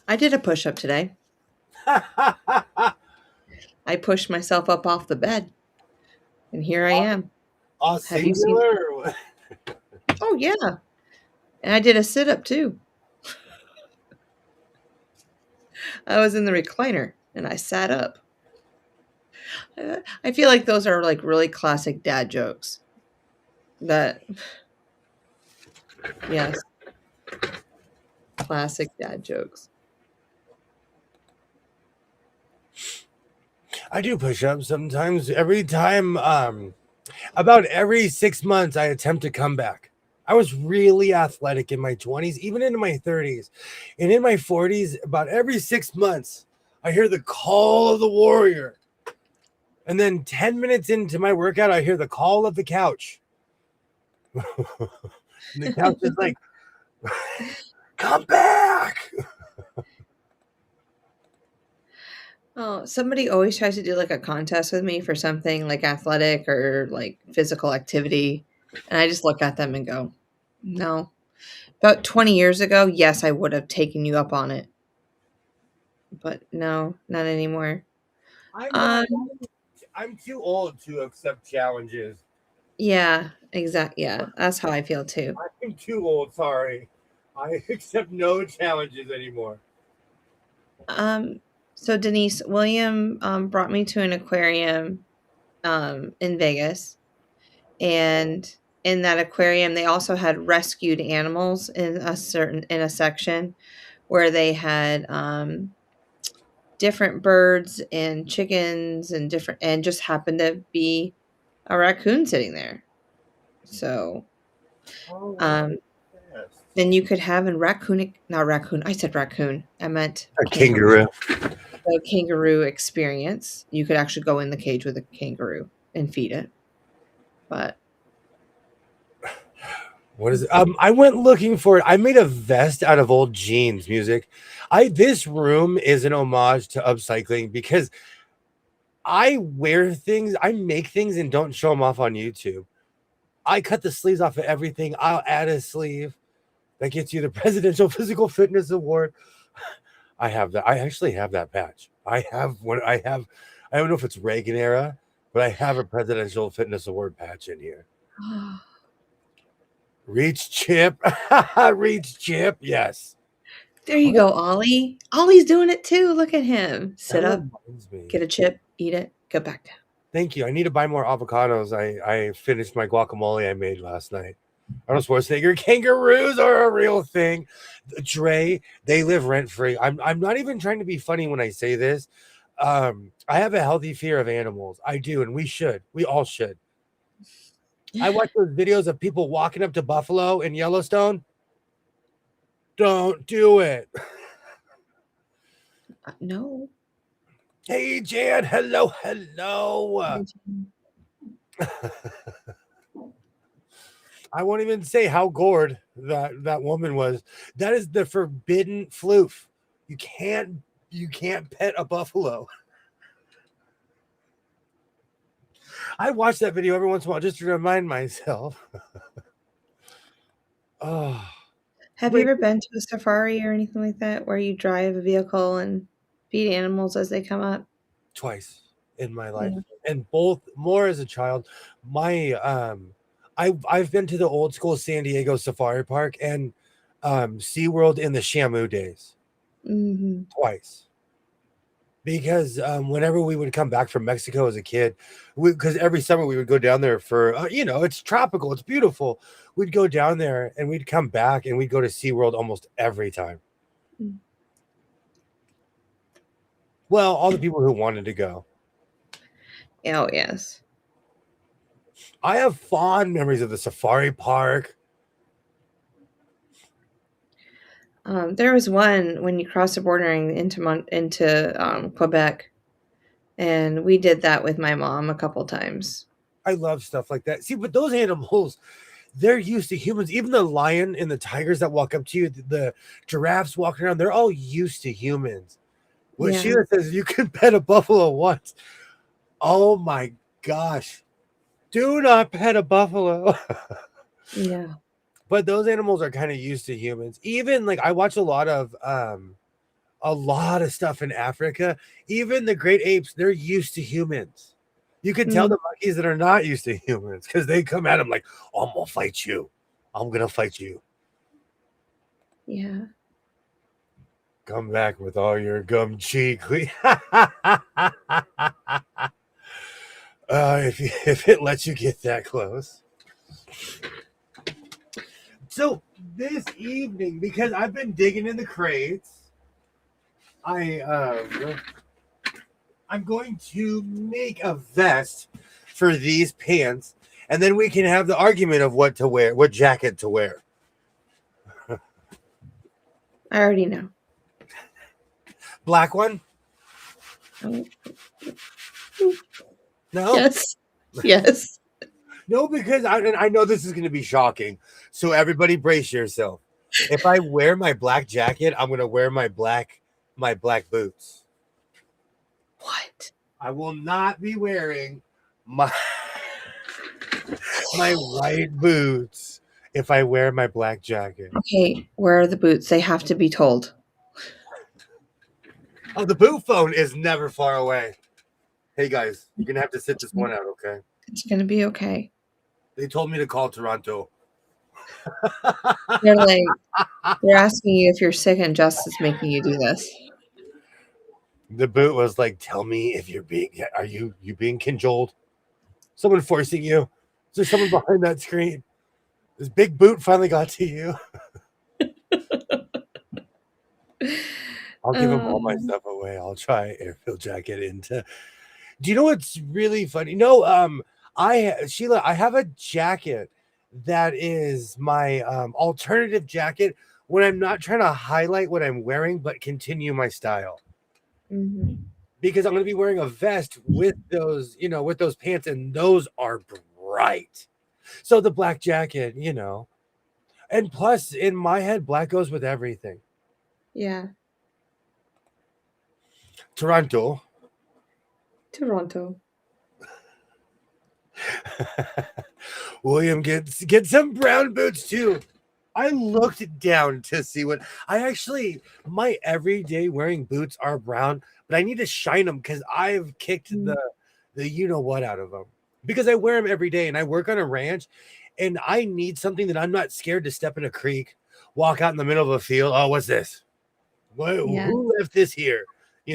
I did a push-up today. I pushed myself up off the bed, and here I am. Have you seen? singular? Oh, yeah. And I did a sit-up too. I was in the recliner, and I sat up. I feel like those are, like, really classic dad jokes. That yes, classic dad jokes. I do push-ups sometimes. Every time, about every 6 months, I attempt to come back. I was really athletic in my 20s, even into my 30s. And in my 40s, about every 6 months, I hear the call of the warrior. And then 10 minutes into my workout, I hear the call of the couch. And the couch is like, come back. Oh, somebody always tries to do, like, a contest with me for something, like, athletic or, like, physical activity, and I just look at them and go, "No." About 20 years ago, yes, I would have taken you up on it. But no, not anymore. I'm not, Um, I'm too old to accept challenges. yeah, yeah, that's how I feel too. I'm too old, sorry. I accept no challenges anymore. Um, so Denise, William, brought me to an aquarium, in Vegas, and in that aquarium, they also had rescued animals in a section where they had, different birds and chickens and just happened to be a raccoon sitting there. So, Oh, um, yes. then you could have not raccoon, I said raccoon, I meant A kangaroo. the kangaroo experience. You could actually go in the cage with a kangaroo and feed it. But What is it? I went looking for it. I made a vest out of old jeans music. This room is an homage to upcycling because I wear things, I make things and don't show them off on YouTube. I cut the sleeves off of everything. I'll add a sleeve that gets you the Presidential Physical Fitness Award. I have that. I actually have that patch. I have one. I don't know if it's Reagan era, but I have a Presidential Fitness Award patch in here. Reach Chip. Reach Chip. Yes. there you go, Ollie. Ollie's doing it too. Look at him. That Sit up, reminds me. get a chip, eat it, go back down. Thank you. I need to buy more avocados. I finished my guacamole I made last night. Arnold Schwarzenegger, kangaroos are a real thing. Dre, they live rent free. I'm not even trying to be funny when I say this. I have a healthy fear of animals. I do, and we should. We all should. I watch those videos of people walking up to buffalo in Yellowstone. Don't do it. No. Hey, Jan. Hello, hello. I won't even say how gored that woman was. That is the forbidden floof. You can't pet a buffalo. I watch that video every once in a while just to remind myself. Oh, Have you ever been to a safari or anything like that where you drive a vehicle and feed animals as they come up? twice in my life, Yeah. and both more as a child. My I've been to the old school San Diego Safari Park and SeaWorld in the Shamu days Mhm. twice. Because whenever we would come back from Mexico as a kid, because every summer we would go down there for, it's tropical, it's beautiful. We'd go down there and we'd come back and we'd go to SeaWorld almost every time. Mm. Well, all the people who wanted to go. Oh, yes. I have fond memories of the safari park. There was one when you cross the border into Quebec, and we did that with my mom a couple times. I love stuff like that. See, but those animals, they're used to humans. Even the lion and the tigers that walk up to you, the giraffes walking around, they're all used to humans. What Yeah. Sheila says, you can pet a buffalo once. Oh my gosh. Do not pet a buffalo. Yeah. But those animals are kind of used to humans. Even like I watch a lot of stuff in Africa. Even the great apes, they're used to humans. You can tell Mm. the monkeys that are not used to humans because they come at them like, oh, I'm gonna fight you. I'm gonna fight you. Yeah. Come back with all your gum cheek. If it lets you get that close. So this evening, because I've been digging in the crates, I'm going to make a vest for these pants, and then we can have the argument of what to wear, what jacket to wear. I already know. Black one? Oh. No. Yes. Yes. No, because I know this is going to be shocking. So everybody brace yourself. If I wear my black jacket, I'm going to wear my black boots. What? I will not be wearing my white boots if I wear my black jacket. Okay, where are the boots? They have to be told. Oh, the boot phone is never far away. Hey guys, you're going to have to sit this one out, okay? It's gonna be okay. They told me to call Toronto. They're asking you if you're sick and justice making you do this. The boot was like, tell me if you're you being cajoled? Someone forcing you? Is there someone behind that screen? This big boot finally got to you. I'll give him all my stuff away. I'll try airfield jacket into. Do you know what's really funny? No, Sheila, I have a jacket that is my alternative jacket when I'm not trying to highlight what I'm wearing, but continue my style. Mm-hmm. Because I'm going to be wearing a vest with those, with those pants, and those are bright. So the black jacket, and plus in my head, black goes with everything. Yeah. Toronto. William, get some brown boots too. I looked down to see what my everyday wearing boots are brown, but I need to shine them because I've kicked the what out of them because I wear them every day and I work on a ranch and I need something that I'm not scared to step in a creek, walk out in the middle of a field. Oh, what's this? Who left this here?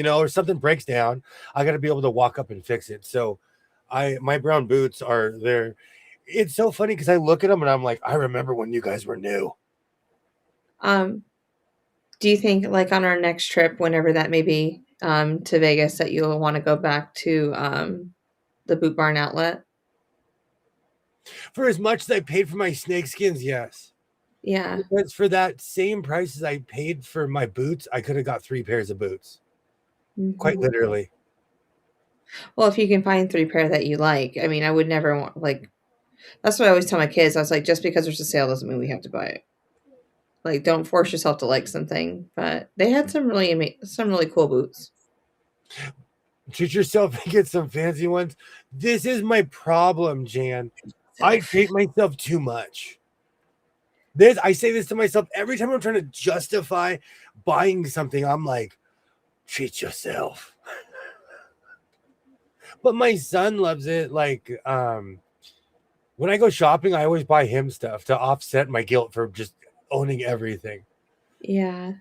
Or something breaks down. I got to be able to walk up and fix it. So my brown boots are there. It's so funny because I look at them and I'm like, I remember when you guys were new. Do you think like on our next trip, whenever that may be, to Vegas, that you'll want to go back to the Boot Barn outlet? For as much as I paid for my snake skins, yes. Yeah. Because for that same price as I paid for my boots, I could have got 3 pairs of boots. Mm-hmm. Quite literally. Well, if you can find 3 pair that you like, I mean, I would never want that's what I always tell my kids. I was like, just because there's a sale doesn't mean we have to buy it. Like, don't force yourself to like something. But they had some really cool boots. Treat yourself and get some fancy ones. This is my problem, Jan. I treat myself too much. I say this to myself every time I'm trying to justify buying something. I'm like, treat yourself. But my son loves it. Like, when I go shopping, I always buy him stuff to offset my guilt for just owning everything. Yeah.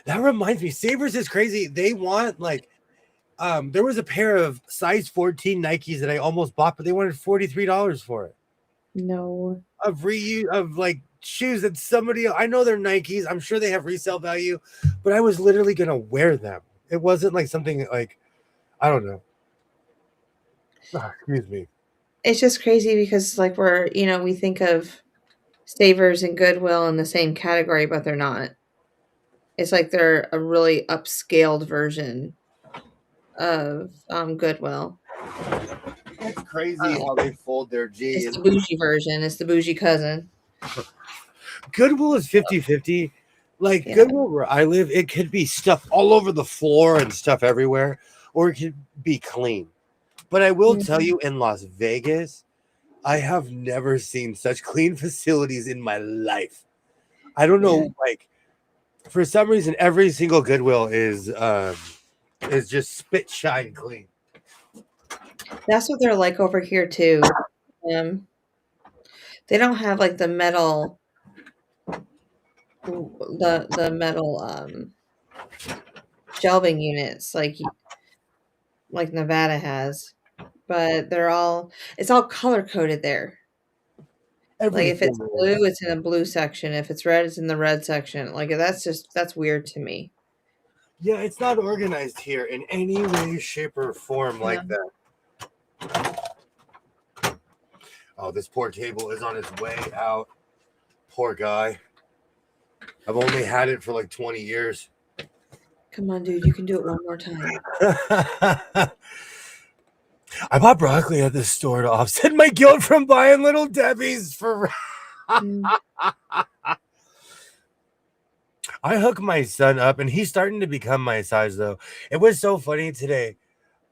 That reminds me, Savers is crazy. They want there was a pair of size 14 Nikes that I almost bought, but they wanted $43 for it. No. Of reuse of shoes that somebody, I know they're Nikes. I'm sure they have resale value, but I was literally gonna wear them. It wasn't like something like, I don't know. Excuse me. It's just crazy because we're, we think of Savers and Goodwill in the same category, but they're not. It's like they're a really upscaled version of Goodwill. It's crazy how they fold their G. It's the bougie version. It's the bougie cousin. Goodwill is 50-50. Goodwill where I live, it could be stuff all over the floor and stuff everywhere, or it could be clean. But I will tell Mhm. you, in Las Vegas, I have never seen such clean facilities in my life. I don't Yeah. know, like for some reason, every single Goodwill is just spit shine clean. That's what they're like over here too. Um, they don't have like the metal the metal shelving units like Nevada has, but it's all color coded there. Like if Everything it's is. blue, it's in a blue section. If it's red, it's in the red section. Like that's weird to me. Yeah, it's not organized here in any way, shape, or form Yeah. like that. Oh, this poor table is on its way out. Poor guy. I've only had it for like 20 years. Come on, dude, you can do it one more time. I bought broccoli at the store to offset my guilt from buying Little Debbie's for. Mm. I hook my son up, and he's starting to become my size. Though it was so funny today.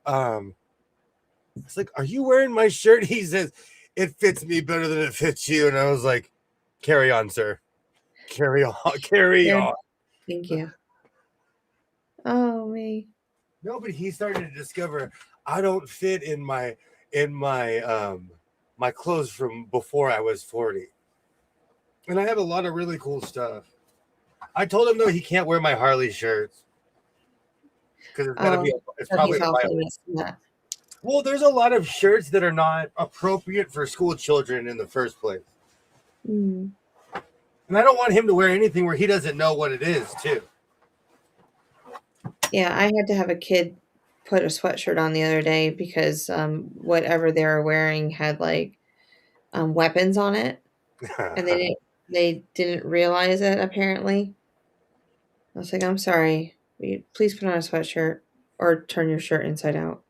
Um, it's like, "Are you wearing my shirt?" He says, "It fits me better than it fits you," and I was like, "Carry on, sir. Carry on. Carry Here, on." thank you. Oh me. No, but he's starting to discover I don't fit in my clothes from before I was 40. And I have a lot of really cool stuff. I told him though he can't wear my Harley shirts because Oh, it's so probably he's a all violation. famous in that. Well, there's a lot of shirts that are not appropriate for school children in the first place. Mm. And I don't want him to wear anything where he doesn't know what it is, too. Yeah, I had to have a kid put a sweatshirt on the other day because whatever they were wearing had like weapons on it, and they didn't realize it apparently. I was like, I'm sorry. Will you please put on a sweatshirt or turn your shirt inside out.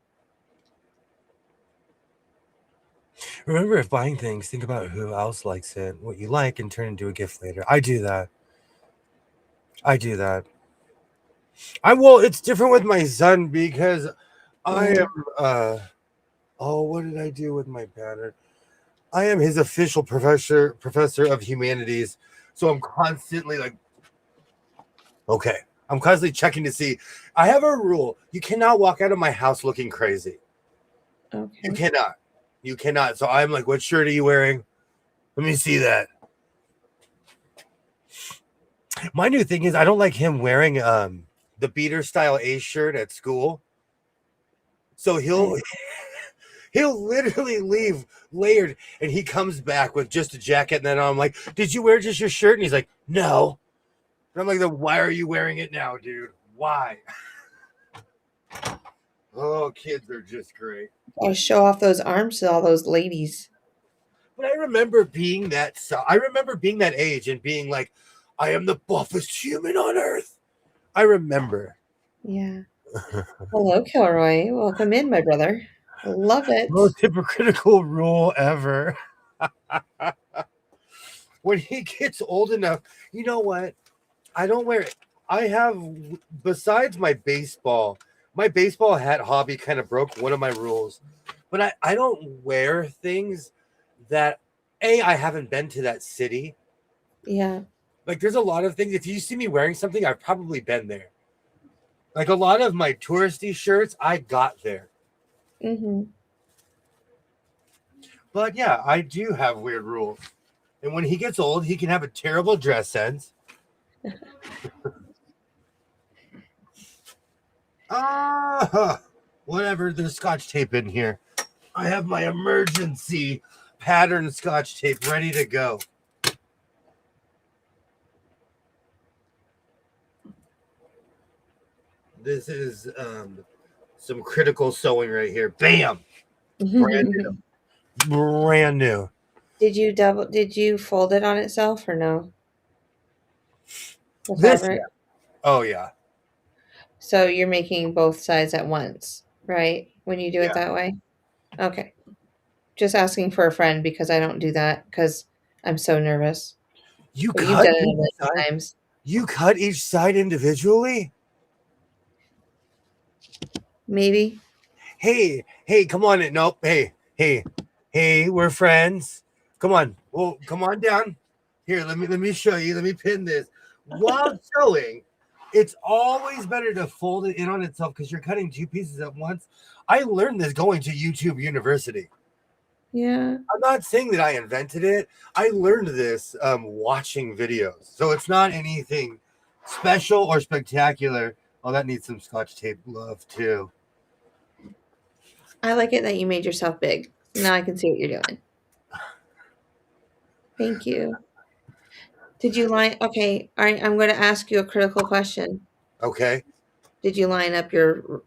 Remember, if buying things, think about who else likes it, what you like, and turn it into a gift later. I do that. I do that. It's different with my son because I Mm. am oh, what did I do with my banner? I am his official professor of humanities. So I'm constantly like, okay. I'm constantly checking to see. I have a rule. You cannot walk out of my house looking crazy. You Okay. cannot. You cannot. So I'm like, what shirt are you wearing? Let me see that. My new thing is I don't like him wearing the beater style A shirt at school. So I, he'll literally leave layered and he comes back with just a jacket. And then I'm like, did you wear just your shirt? And he's like, no. And I'm like, then why are you wearing it now, dude? Why? Oh, kids are just great. Gotta show off those arms to all those ladies. But I remember being I remember being that age and being like, I am the buffest human on earth. I remember. Yeah. Hello, Kilroy. Welcome in, my brother. Love it. Most hypocritical rule ever. When he gets old enough, you know what? I don't wear it. I have, besides my baseball hat hobby kind of broke one of my rules, but I don't wear things that, I haven't been to that city. Yeah. Like, there's a lot of things. If you see me wearing something, I've probably been there. Like, a lot of my touristy shirts, I got there. Mm-hmm. But yeah, I do have weird rules. And when he gets old, he can have a terrible dress sense. Whatever. There's scotch tape in here. I have my emergency pattern scotch tape ready to go. This is some critical sewing right here. Bam! Brand new. Brand new. Did you fold it on itself or no? The This, fabric? yeah. Oh, yeah. So you're making both sides at once, right? When you do it Yeah. that way? Okay. Just asking for a friend because I don't do that because I'm so nervous. You But you've cut done it a each million side? times. You cut each side individually? Maybe. Hey, come on in. Nope. Hey, we're friends. Come on. Well, come on down. Here, let me show you. Let me pin this. While sewing, it's always better to fold it in on itself because you're cutting two pieces at once. I learned this going to YouTube University. Yeah. I'm not saying that I invented it. I learned this watching videos. So it's not anything special or spectacular. Oh, that needs some scotch tape love too. I like it that you made yourself big. Now I can see what you're doing. Thank you. Did you line okay, alright, I'm gonna ask you a critical question. Okay. Did you line up you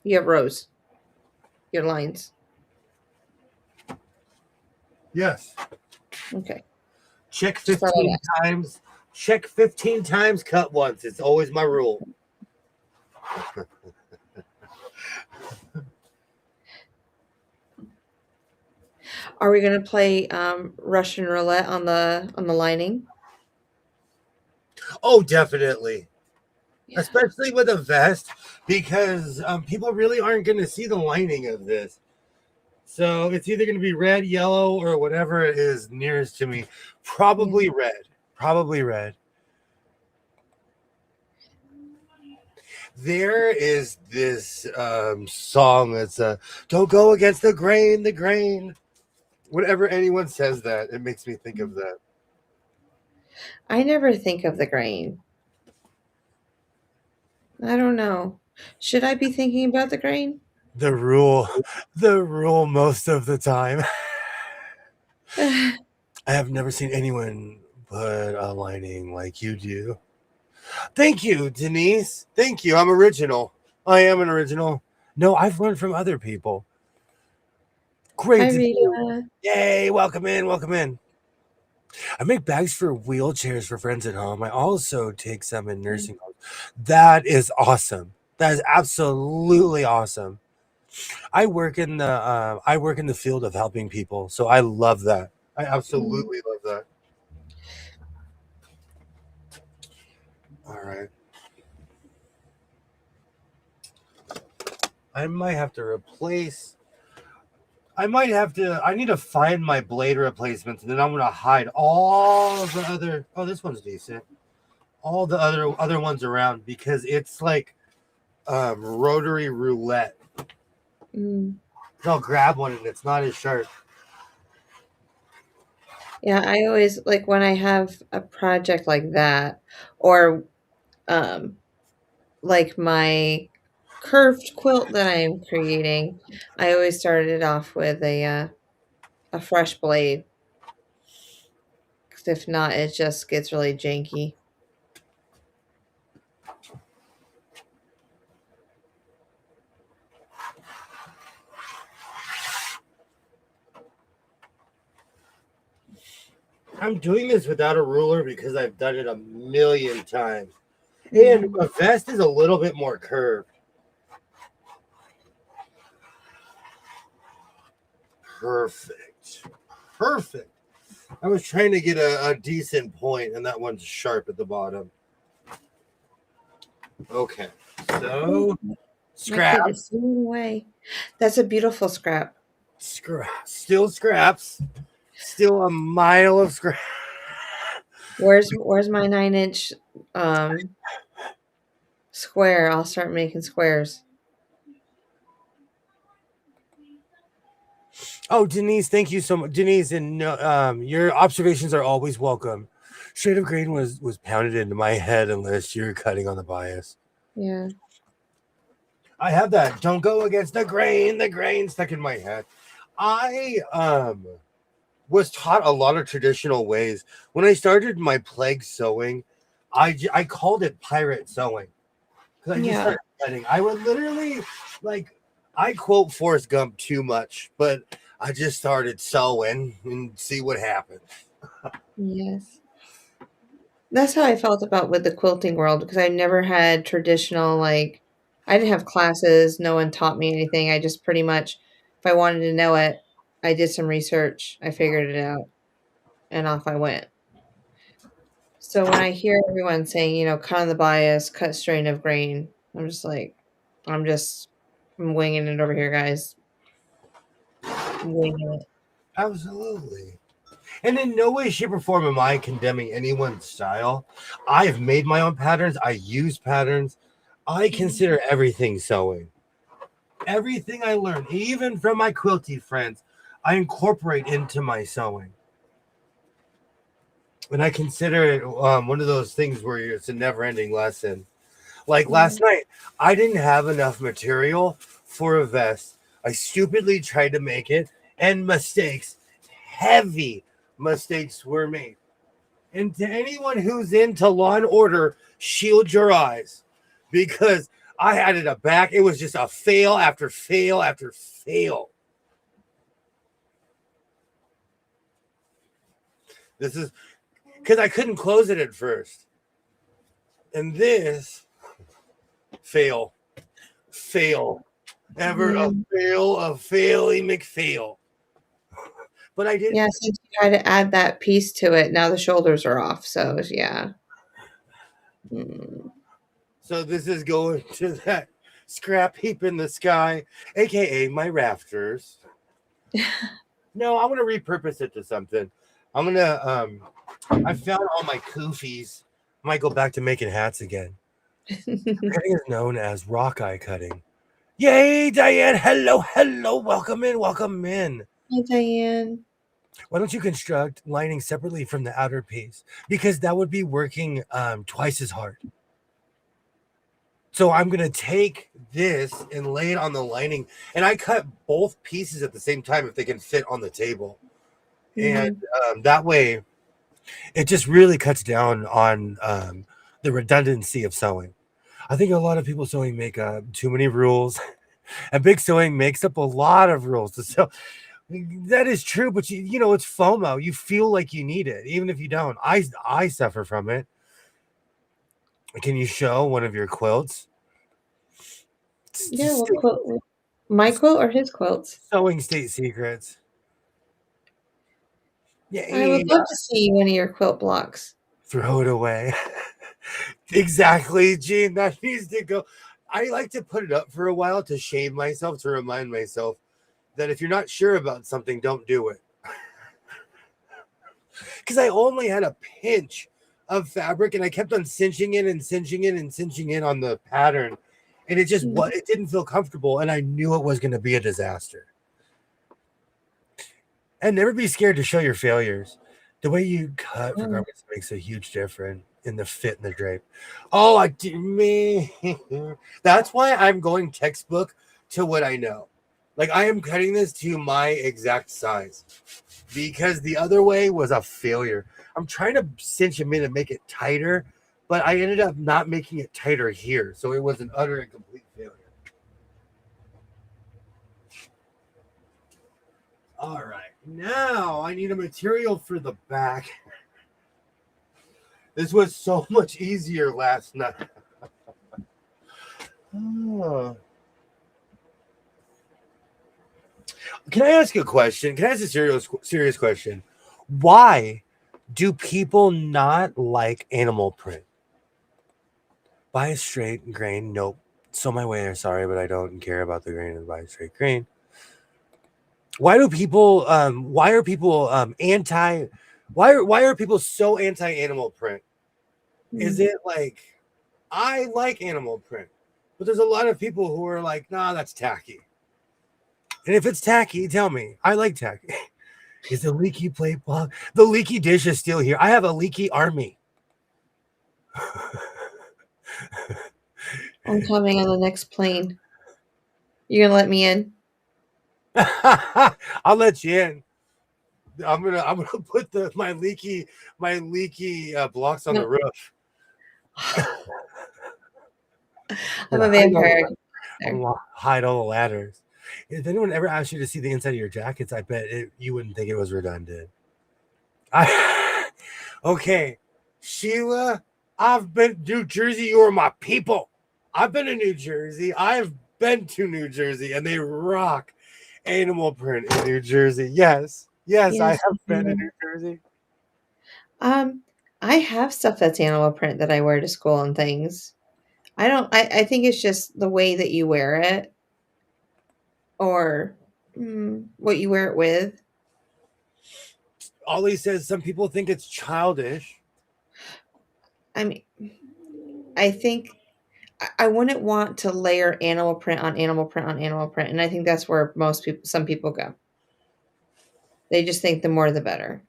have rows, your lines? Yes. Okay. Check Just thought I'd 15 ask. times. Check 15 times, cut once. It's always my rule. Are we gonna play Russian roulette on the lining? Oh, definitely. Yeah. Especially with a vest, because people really aren't going to see the lining of this. So it's either going to be red, yellow, or whatever is nearest to me. Probably Yeah. red. Probably red. There is this song that's don't go against the grain, the grain. Whenever anyone says that, it makes me think of that. I never think of the grain. I don't know. Should I be thinking about the grain? The rule, the rule most of the time. I have never seen anyone put a lining like you do. Thank you, Denise. Thank you. I'm original. I am an original. No, I've learned from other people. Great Hi, to see you. Rita. Yay, welcome in, welcome in. I make bags for wheelchairs for friends at home. I also take some in nursing homes. That is awesome. That is absolutely awesome. I work in the field of helping people, so I love that. I absolutely love that. All right. I might have to replace. I need to find my blade replacements, and then I'm gonna hide all the other. Oh, this one's decent. All the other ones around because it's like rotary roulette. Mm. I'll grab one and it's not as sharp. Yeah, I always like when I have a project like that or um like my curved quilt that I am creating, I always started off with a fresh blade. 'Cause if not, it just gets really janky. I'm doing this without a ruler because I've done it a million times. And Mm. a vest is a little bit more curved. Perfect. Perfect. I was trying to get a decent point, and that one's sharp at the bottom. Okay. So, My kid scrap. is swimming away. That's a beautiful scrap. Scrap. Still scraps. Still a mile of scrap. Where's my 9-inch square? I'll start making squares. Oh, Denise, thank you so much. Denise, and your observations are always welcome. Shade of Green was pounded into my head unless you're cutting on the bias. Yeah. I have that. Don't go against the grain stuck in my head. I was taught a lot of traditional ways. When I started my plague sewing, I called it pirate sewing because I just Yeah. started cutting. I would literally like I quote Forrest Gump too much, but I just started sewing and see what happened. Yes. That's how I felt about with the quilting world because I never had traditional like I didn't have classes, no one taught me anything. I just pretty much if I wanted to know it, I did some research, I figured it out, and off I went. So when I hear everyone saying, cut on the bias, cut strain of grain, I'm just like I'm just I'm winging it over here, guys. Winging it. Absolutely. And in no way, shape, or form am I condemning anyone's style. I've made my own patterns. I use patterns. I consider everything sewing. Everything I learn, even from my quilty friends, I incorporate into my sewing. And I consider it one of those things where it's a never ending lesson. Like last night, I didn't have enough material for a vest. I stupidly tried to make it, and mistakes, heavy mistakes were made. And to anyone who's into Law and Order, shield your eyes because I had it a back. It was just a fail after fail after fail. This is because I couldn't close it at first. And this fail, ever a faily McFail. But I didn't. Yeah, since you had to add that piece to it, now the shoulders are off. So yeah. So this is going to that scrap heap in the sky, aka my rafters. No, I want to repurpose it to something. I'm gonna I found all my koofies. I might go back to making hats again. Cutting is known as rock eye cutting. Yay, Diane! Hello, welcome in. Hi, Diane. Why don't you construct lining separately from the outer piece? Because that would be working twice as hard. So I'm gonna take this and lay it on the lining, and I cut both pieces at the same time if they can fit on the table, and that way, it just really cuts down on the redundancy of sewing. I think a lot of people sewing make too many rules, and big sewing makes up a lot of rules to sew. That is true, but you know it's FOMO. You feel like you need it, even if you don't. I suffer from it. Can you show one of your quilts? Yeah, what quilt? My quilt or his quilts? Sewing state secrets. Yeah, I would love to see one of your quilt blocks. Throw it away. Exactly, Gene. That needs to go. I like to put it up for a while to shame myself, to remind myself that if you're not sure about something, don't do it. Because I only had a pinch of fabric and I kept on cinching in and cinching in and cinching in on the pattern. And it just it didn't feel comfortable. And I knew it was going to be a disaster. And never be scared to show your failures. The way you cut for garments makes a huge difference in the fit and the drape. Oh, I did me. That's why I'm going textbook to what I know. Like I am cutting this to my exact size because the other way was a failure. I'm trying to cinch them in and make it tighter, but I ended up not making it tighter here. So it was an utter and complete failure. All right, now I need a material for the back. This was so much easier last night. Oh. Can I ask a question? Can I ask a serious question? Why do people not like animal print? Buy a straight grain. Nope. Sew my way there. Sorry, but I don't care about the grain and buy a straight grain. Why are people anti? Why are people so anti animal print? Is it like I like animal print, but there's a lot of people who are like, nah, that's tacky. And if it's tacky, tell me. I like tacky. Is the leaky plate block? The leaky dish is still here. I have a leaky army. I'm coming on the next plane. You gonna let me in? I'll let you in. I'm gonna put my leaky blocks on the roof. I'm a vampire. Hide all the ladders. If anyone ever asked you to see the inside of your jackets, I bet you wouldn't think it was redundant. Okay, Sheila, I've been to New Jersey. You are my people. I've been to New Jersey. I've been to New Jersey, and they rock animal print in New Jersey. Yes, I have been to New Jersey. I have stuff that's animal print that I wear to school and things. I think it's just the way that you wear it. or what you wear it with. Ollie says some people think it's childish. I mean, I think I wouldn't want to layer animal print on animal print on animal print, and I think that's where some people go. They just think the more the better.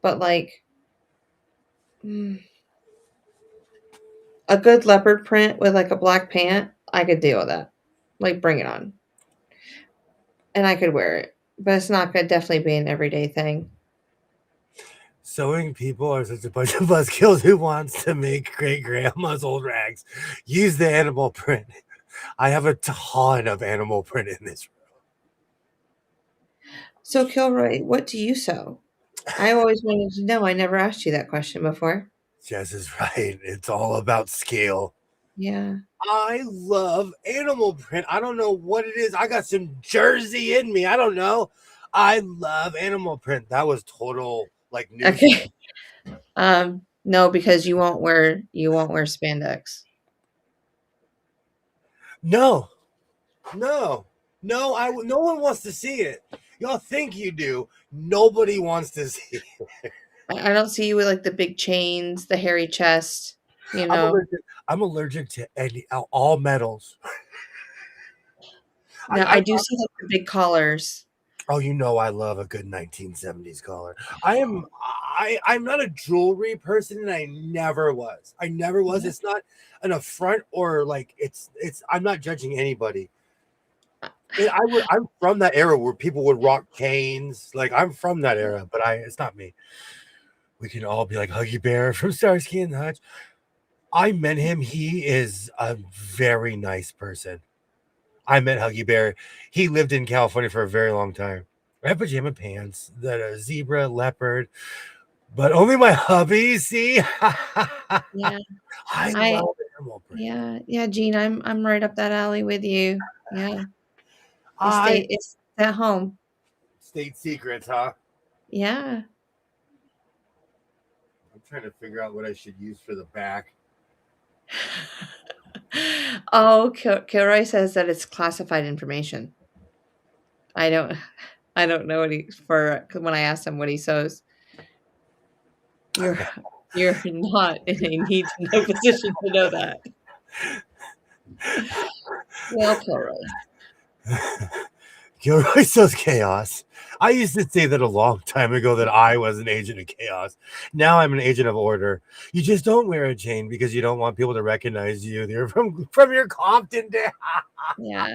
But like a good leopard print with like a black pant, I could deal with that. Like bring it on. And I could wear it. But it's not gonna definitely be an everyday thing. Sewing people are such a bunch of buzzkills who wants to make great grandma's old rags. Use the animal print. I have a ton of animal print in this room. So Kilroy, what do you sew? I always wanted to know. I never asked you that question before. Jess is right. It's all about scale. Yeah. I love animal print. I don't know what it is. I got some Jersey in me. I don't know. I love animal print. That was total like news. Okay. No, because you won't wear spandex. No, no, no one wants to see it. Y'all think you do. Nobody wants to see it. I don't see you with like the big chains, the hairy chest, you know. I'm allergic to all metals. No, I do see like the big collars. Oh, you know I love a good 1970s collar. I'm not a jewelry person, and I never was. Yeah. It's not an affront or like it's. I'm not judging anybody. I'm from that era where people would rock chains. Like I'm from that era, but it's not me. We can all be like Huggy Bear from Starsky and Hutch. I met him. He is a very nice person. I met Huggy Bear. He lived in California for a very long time. I have pajama pants that are zebra, leopard, but only my hubby. See, Yeah. I love animal print. Yeah, Gene, I'm right up that alley with you. Yeah. It's at home. State secrets, huh? Yeah. I'm trying to figure out what I should use for the back. Oh, Kilroy says that it's classified information. I don't know when I asked him what he sews. You're not in a need to know position to know that. Well, Kilroy. Kilroy sells chaos. I used to say that a long time ago that I was an agent of chaos. Now I'm an agent of order. You just don't wear a chain because you don't want people to recognize you. They're from your Compton day. Yeah.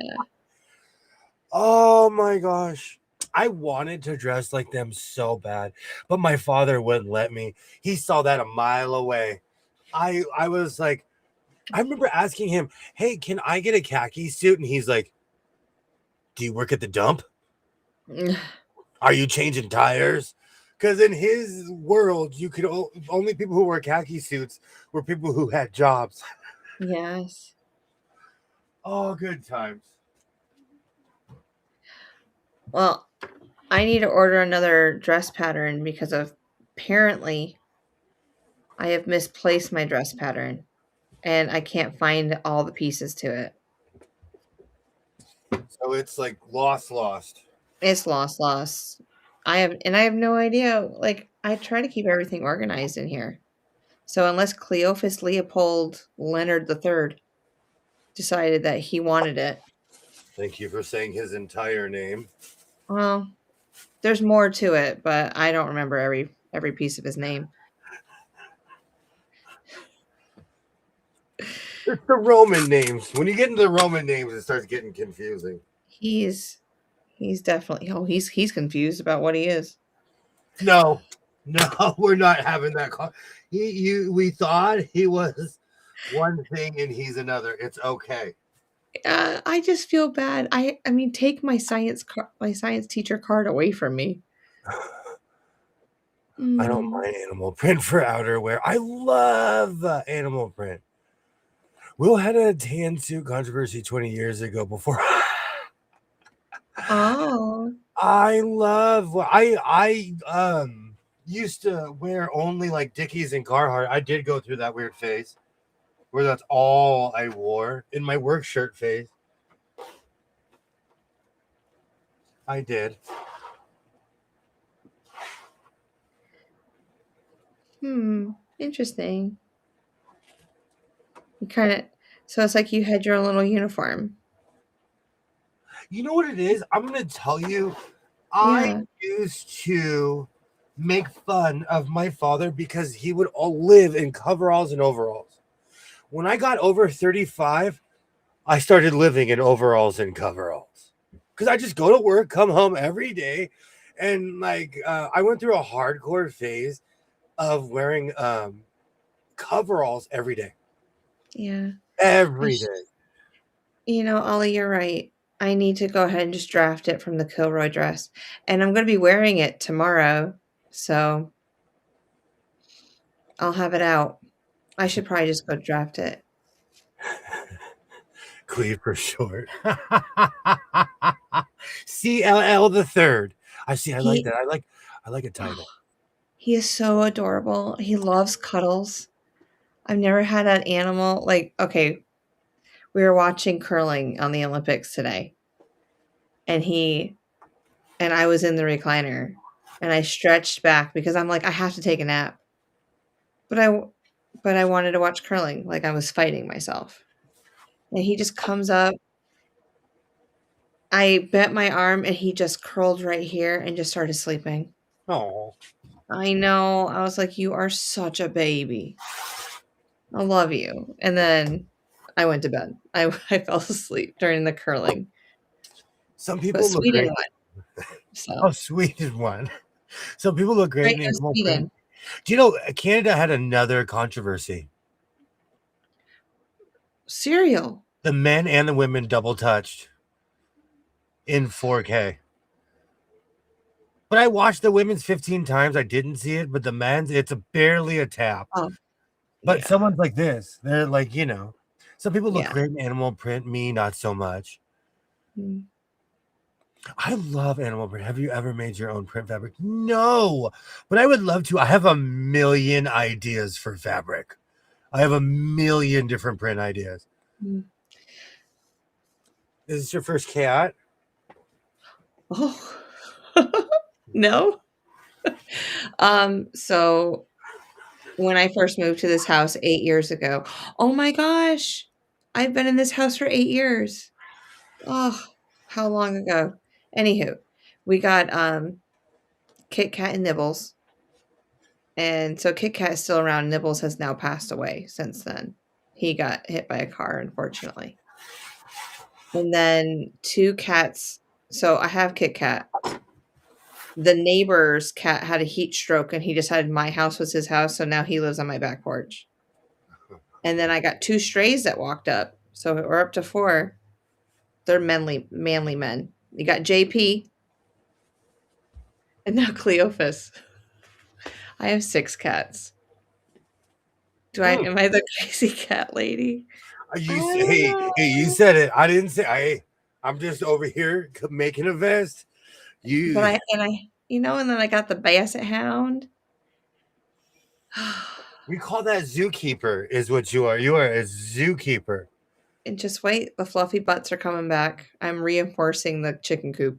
Oh my gosh. I wanted to dress like them so bad, but my father wouldn't let me. He saw that a mile away. I was like, I remember asking him, "Hey, can I get a khaki suit?" And he's like, "Do you work at the dump? Are you changing tires?" Because in his world, you could only people who wore khaki suits were people who had jobs. Yes. Oh, good times. Well, I need to order another dress pattern because apparently I have misplaced my dress pattern and I can't find all the pieces to it. So it's like lost. It's lost. I have no idea. Like I try to keep everything organized in here. So unless Cleophas Leopold Leonard III decided that he wanted it. Thank you for saying his entire name. Well, there's more to it, but I don't remember every piece of his name. It's the Roman names. When you get into the Roman names, it starts getting confusing. He's definitely he's confused about what he is. No, we're not having that call. We thought he was one thing and he's another. It's okay. I just feel bad. I mean, take my science teacher card away from me. I don't mind animal print for outerwear. I love animal print. Will had a tan suit controversy 20 years ago before. Oh. I used to wear only like Dickies and Carhartt. I did go through that weird phase where that's all I wore in my work shirt phase. I did. Interesting. You kind of, so it's like you had your own little uniform. You know what it is? I'm going to tell you, I Yeah. used to make fun of my father because he would all live in coveralls and overalls. When I got over 35, I started living in overalls and coveralls because I just go to work, come home every day. And I went through a hardcore phase of wearing coveralls every day. Yeah. Every day. Ollie, you're right. I need to go ahead and just draft it from the Kilroy dress. And I'm going to be wearing it tomorrow. So I'll have it out. I should probably just go draft it. Cleve for short. CLL the third. I see. I like He that. I like a title. he is so adorable. He loves cuddles. I've never had an animal like, okay, we were watching curling on the Olympics today. And I was in the recliner and I stretched back because I'm like, I have to take a nap. But I wanted to watch curling like I was fighting myself. And he just comes up. I bent my arm and he just curled right here and just started sleeping. Oh, I know. I was like, "You are such a baby. I love you." And then I went to bed. I fell asleep during the curling, some but people look Sweden great. won. So, Oh, Sweden won. Some people look great right in now, animal print. Sweden. Do you know Canada had another controversy? Cereal. The men and the women double touched in 4K. But I watched the women's 15 times. I didn't see it, but the men's, it's barely a tap. Oh, But yeah. someone's like this. They're like, some people look Yeah. great in animal print, me, not so much. Mm. I love animal print. Have you ever made your own print fabric? No, but I would love to. I have a million ideas for fabric. I have a million different print ideas. Mm. Is this your first cat? Oh. No? So when I first moved to this house 8 years ago, oh my gosh, I've been in this house for 8 years. Oh, how long ago? Anywho, we got, Kit Kat and Nibbles, and so Kit Kat is still around, Nibbles has now passed away since then. He got hit by a car, unfortunately. And then 2 cats, so I have Kit Kat. The neighbor's cat had a heat stroke, and he decided my house was his house, so now he lives on my back porch. And then I got 2 strays that walked up, so we're up to 4. They're manly men. You got JP and now Cleophas. I have 6 cats. Am I the crazy cat lady? I don't Hey, know. you said it. I didn't say. I'm just over here making a vest. But You, and then I got the basset hound. we call that zookeeper. Is what you are. You are a zookeeper. And just wait, the fluffy butts are coming back. I'm reinforcing the chicken coop.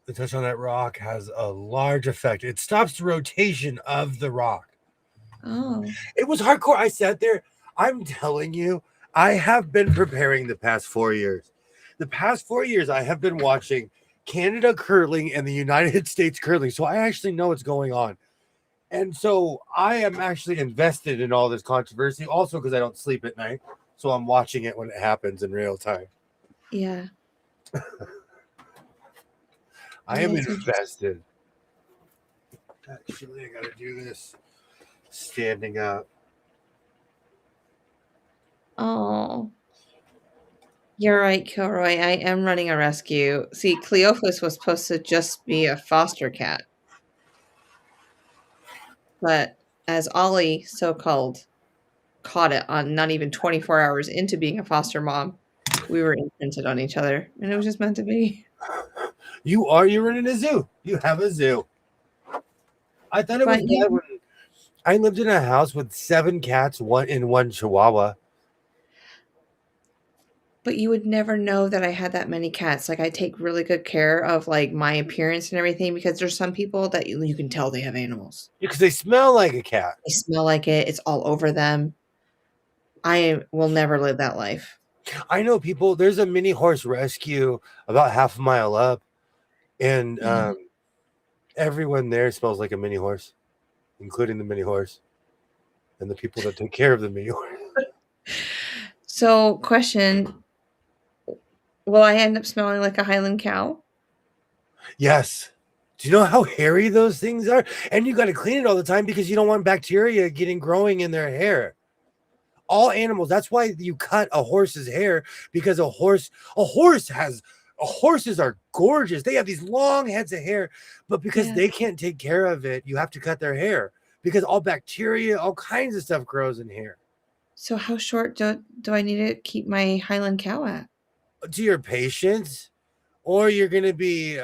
The touch on that rock has a large effect. It stops the rotation of the rock. Oh. It was hardcore. I sat there. I'm telling you, I have been preparing the past 4 years. The past 4 years, I have been watching Canada curling and the United States curling. So I actually know what's going on. And so I am actually invested in all this controversy, also because I don't sleep at night. So I'm watching it when it happens in real time. Yeah. I Yeah, am it's interesting. invested. Actually, I got to do this standing up. Oh. You're right, Kilroy. I am running a rescue. See, Cleophas was supposed to just be a foster cat. But as Ollie, so-called, caught it on not even 24 hours into being a foster mom, we were imprinted on each other, and it was just meant to be. You're running a zoo. You have a zoo. I thought it was But bad when I lived in a house with 7 cats, one chihuahua. But you would never know that I had that many cats. Like, I take really good care of, like, my appearance and everything because there's some people that you can tell they have animals. Because they smell like a cat. They smell like it. It's all over them. I will never live that life. I know people. There's a mini horse rescue about half a mile up, and Yeah. everyone there smells like a mini horse, including the mini horse and the people that take care of the mini horse. So, question, will I end up smelling like a Highland cow? Yes. Do you know how hairy those things are? And you got to clean it all the time because you don't want bacteria growing in their hair. All animals. That's why you cut a horse's hair, because horses are gorgeous. They have these long heads of hair, but because they can't take care of it, you have to cut their hair because all bacteria, all kinds of stuff grows in hair. So how short do I need to keep my Highland cow at? To your patience, or you're going to be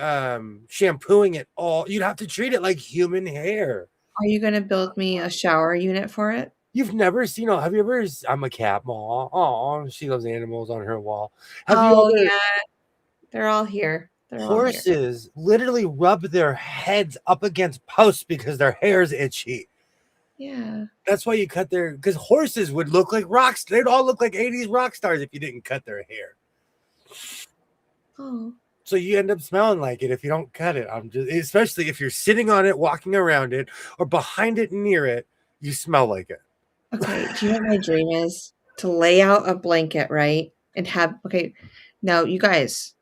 shampooing it all. You'd have to treat it like human hair. Are you going to build me a shower unit for it? You've never seen, have you ever, I'm a cat mom. Oh, she loves animals on her wall. Yeah. They're all here. Horses literally rub their heads up against posts because their hair is itchy. Yeah. That's why you cut because horses would look like rocks. They'd all look like 80s rock stars if you didn't cut their hair. Oh. So you end up smelling like it if you don't cut it. Especially if you're sitting on it, walking around it, or behind it, near it, you smell like it. Okay. Do you know what my dream is? To lay out a blanket, right? And now you guys,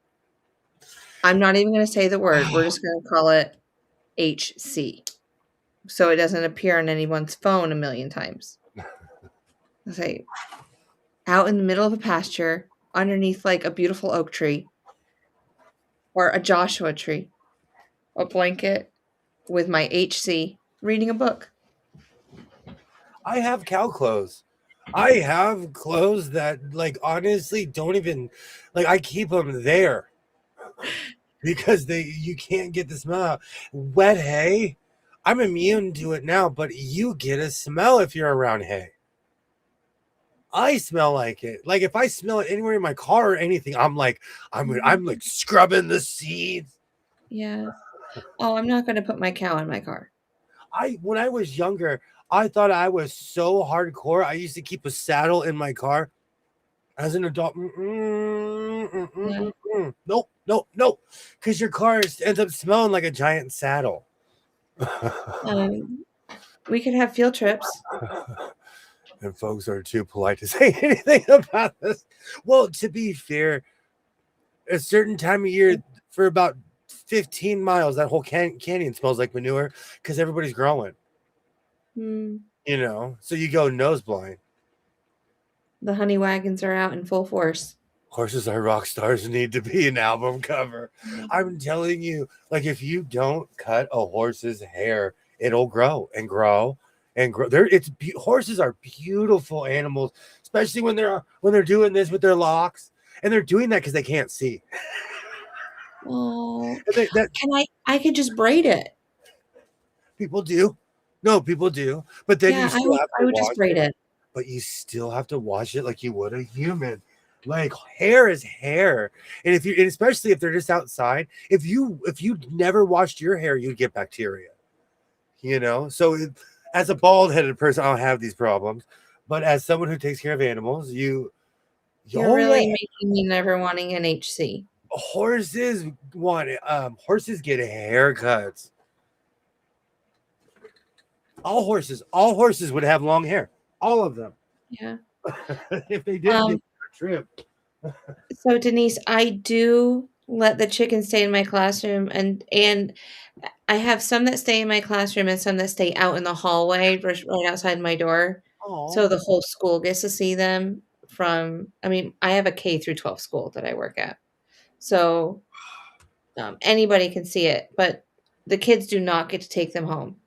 I'm not even going to say the word. We're just going to call it HC. So it doesn't appear on anyone's phone a million times. I'll say, out in the middle of a pasture, underneath like a beautiful oak tree or a Joshua tree, a blanket with my HC reading a book. I have cow clothes. I have clothes that, like, honestly don't even, like, I keep them there because you can't get the smell out. Wet hay, I'm immune to it now, but you get a smell if you're around hay. I smell like it. Like, if I smell it anywhere in my car or anything, I'm like scrubbing the seats. Yeah. Oh, I'm not going to put my cow in my car. When I was younger, I thought I was so hardcore. I used to keep a saddle in my car. As an adult, nope. Because your car ends up smelling like a giant saddle. We could have field trips. And folks are too polite to say anything about this. Well, to be fair, a certain time of year for about 15 miles, that whole canyon smells like manure because everybody's growing. So you go nose blind. The honey wagons are out in full force. Horses Are Rock Stars need to be an album cover. I'm telling you, like, if you don't cut a horse's hair, it'll grow and grow and grow. Horses are beautiful animals, especially when they're doing this with their locks, and they're doing that because they can't see. Oh, I could just braid it. People do. No, people do. But then I would just braid it. But you still have to wash it like you would a human. Like, hair is hair. And especially if they're just outside, if you never washed your hair, you'd get bacteria. So as a bald-headed person, I don't have these problems. But as someone who takes care of animals, you're really making me never wanting an HC. Horses get haircuts. All horses would have long hair. All of them. Yeah. If they didn't trim. So Denise, I do let the chickens stay in my classroom, and I have some that stay in my classroom and some that stay out in the hallway right outside my door. Aww. So the whole school gets to see them I have a K through 12 school that I work at. So anybody can see it, but the kids do not get to take them home.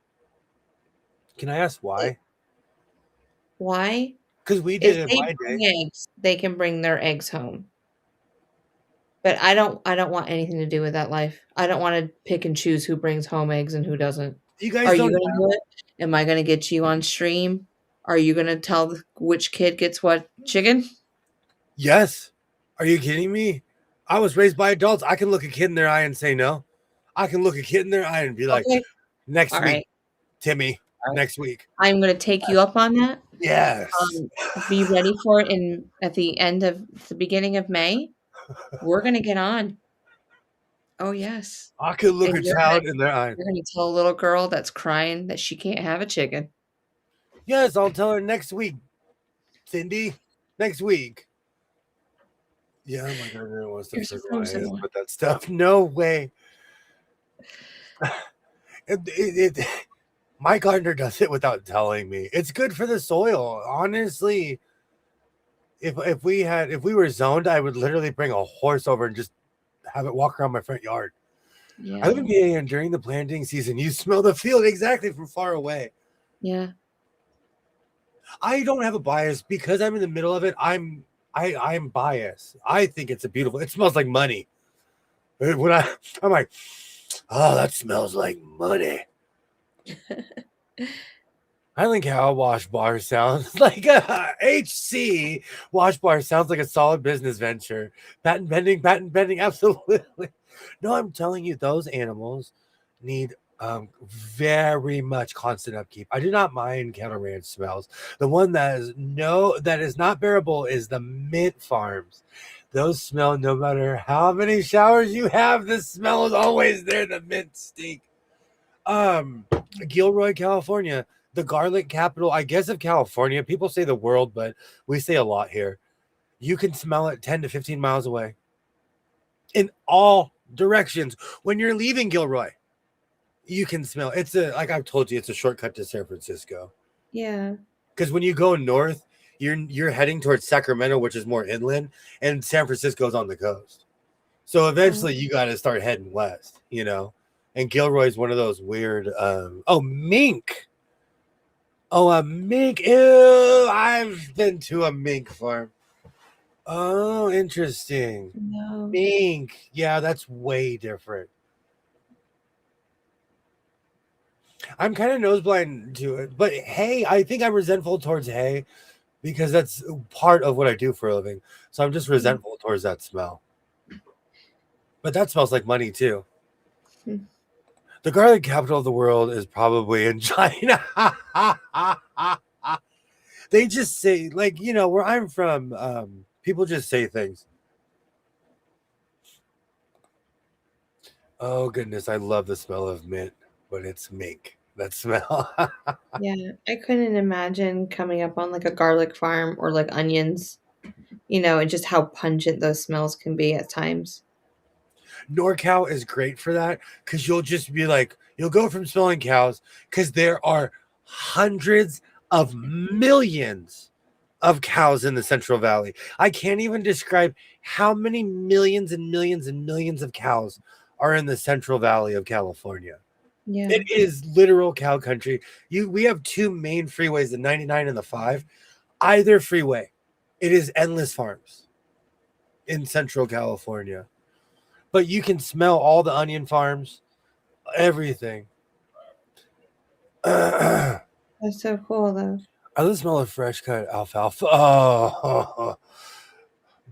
Can I ask why? Why? Because we did it my day. Eggs, they can bring their eggs home. But I don't want anything to do with that life. I don't want to pick and choose who brings home eggs and who doesn't. You guys Are you going to do it? Am I going to get you on stream? Are you going to tell which kid gets what chicken? Yes. Are you kidding me? I was raised by adults. I can look a kid in their eye and say no. I can look a kid in their eye and be like, Okay. next All week, right. Timmy, All right. next week. I'm gonna take you up on that. Yes. Be ready for it at the beginning of May. We're gonna get on. Oh yes. I could look And a child in their eye. you're gonna tell a little girl that's crying that she can't have a chicken. Yes, I'll tell her next week, Cindy. Next week. Yeah, my gardener wants to You're figure so out his someone. with that stuff. No way. My gardener does it without telling me. It's good for the soil. Honestly, if we were zoned, I would literally bring a horse over and just have it walk around my front yard. Yeah. I live in PA, and during the planting season, you smell the field exactly from far away. Yeah. I don't have a bias because I'm in the middle of it. I'm biased. I think it's it smells like money. When I'm like, oh, that smells like money. Highland Cow Wash Bar sounds like a HC Wash Bar sounds like a solid business venture. Patent pending, absolutely. No, I'm telling you, those animals need very much constant upkeep. I do not mind cattle ranch smells. The one that is not bearable is the mint farms. Those smell no matter how many showers you have, the smell is always there. The mint stink. Gilroy, California, the garlic capital, I guess, of California. People say the world, but we say a lot here. You can smell it 10 to 15 miles away in all directions. When you're leaving Gilroy, you can smell like I've told you, it's a shortcut to San Francisco. Yeah. Because when you go north, you're heading towards Sacramento, which is more inland, and San Francisco's on the coast. So eventually you got to start heading west, And Gilroy's one of those weird mink. Oh, a mink. Ew, I've been to a mink farm. Oh, interesting. No. Mink. Yeah, that's way different. I'm kind of noseblind to it, but hay, I think I'm resentful towards hay because that's part of what I do for a living. So I'm just resentful towards that smell. But that smells like money too. The garlic capital of the world is probably in China. They just say, like, where I'm from, people just say things. Oh, goodness. I love the smell of mint, but it's mink. That smell. Yeah. I couldn't imagine coming up on like a garlic farm or like onions, and just how pungent those smells can be at times. NorCal is great for that because you'll just be like, you'll go from smelling cows because there are hundreds of millions of cows in the Central Valley. I can't even describe how many millions and millions and millions of cows are in the Central Valley of California. Yeah. It is literal cow country. We have two main freeways, the 99 and the 5. Either freeway, it is endless farms in Central California. But you can smell all the onion farms, everything. That's so cool, though. I love the smell of fresh cut alfalfa. Oh,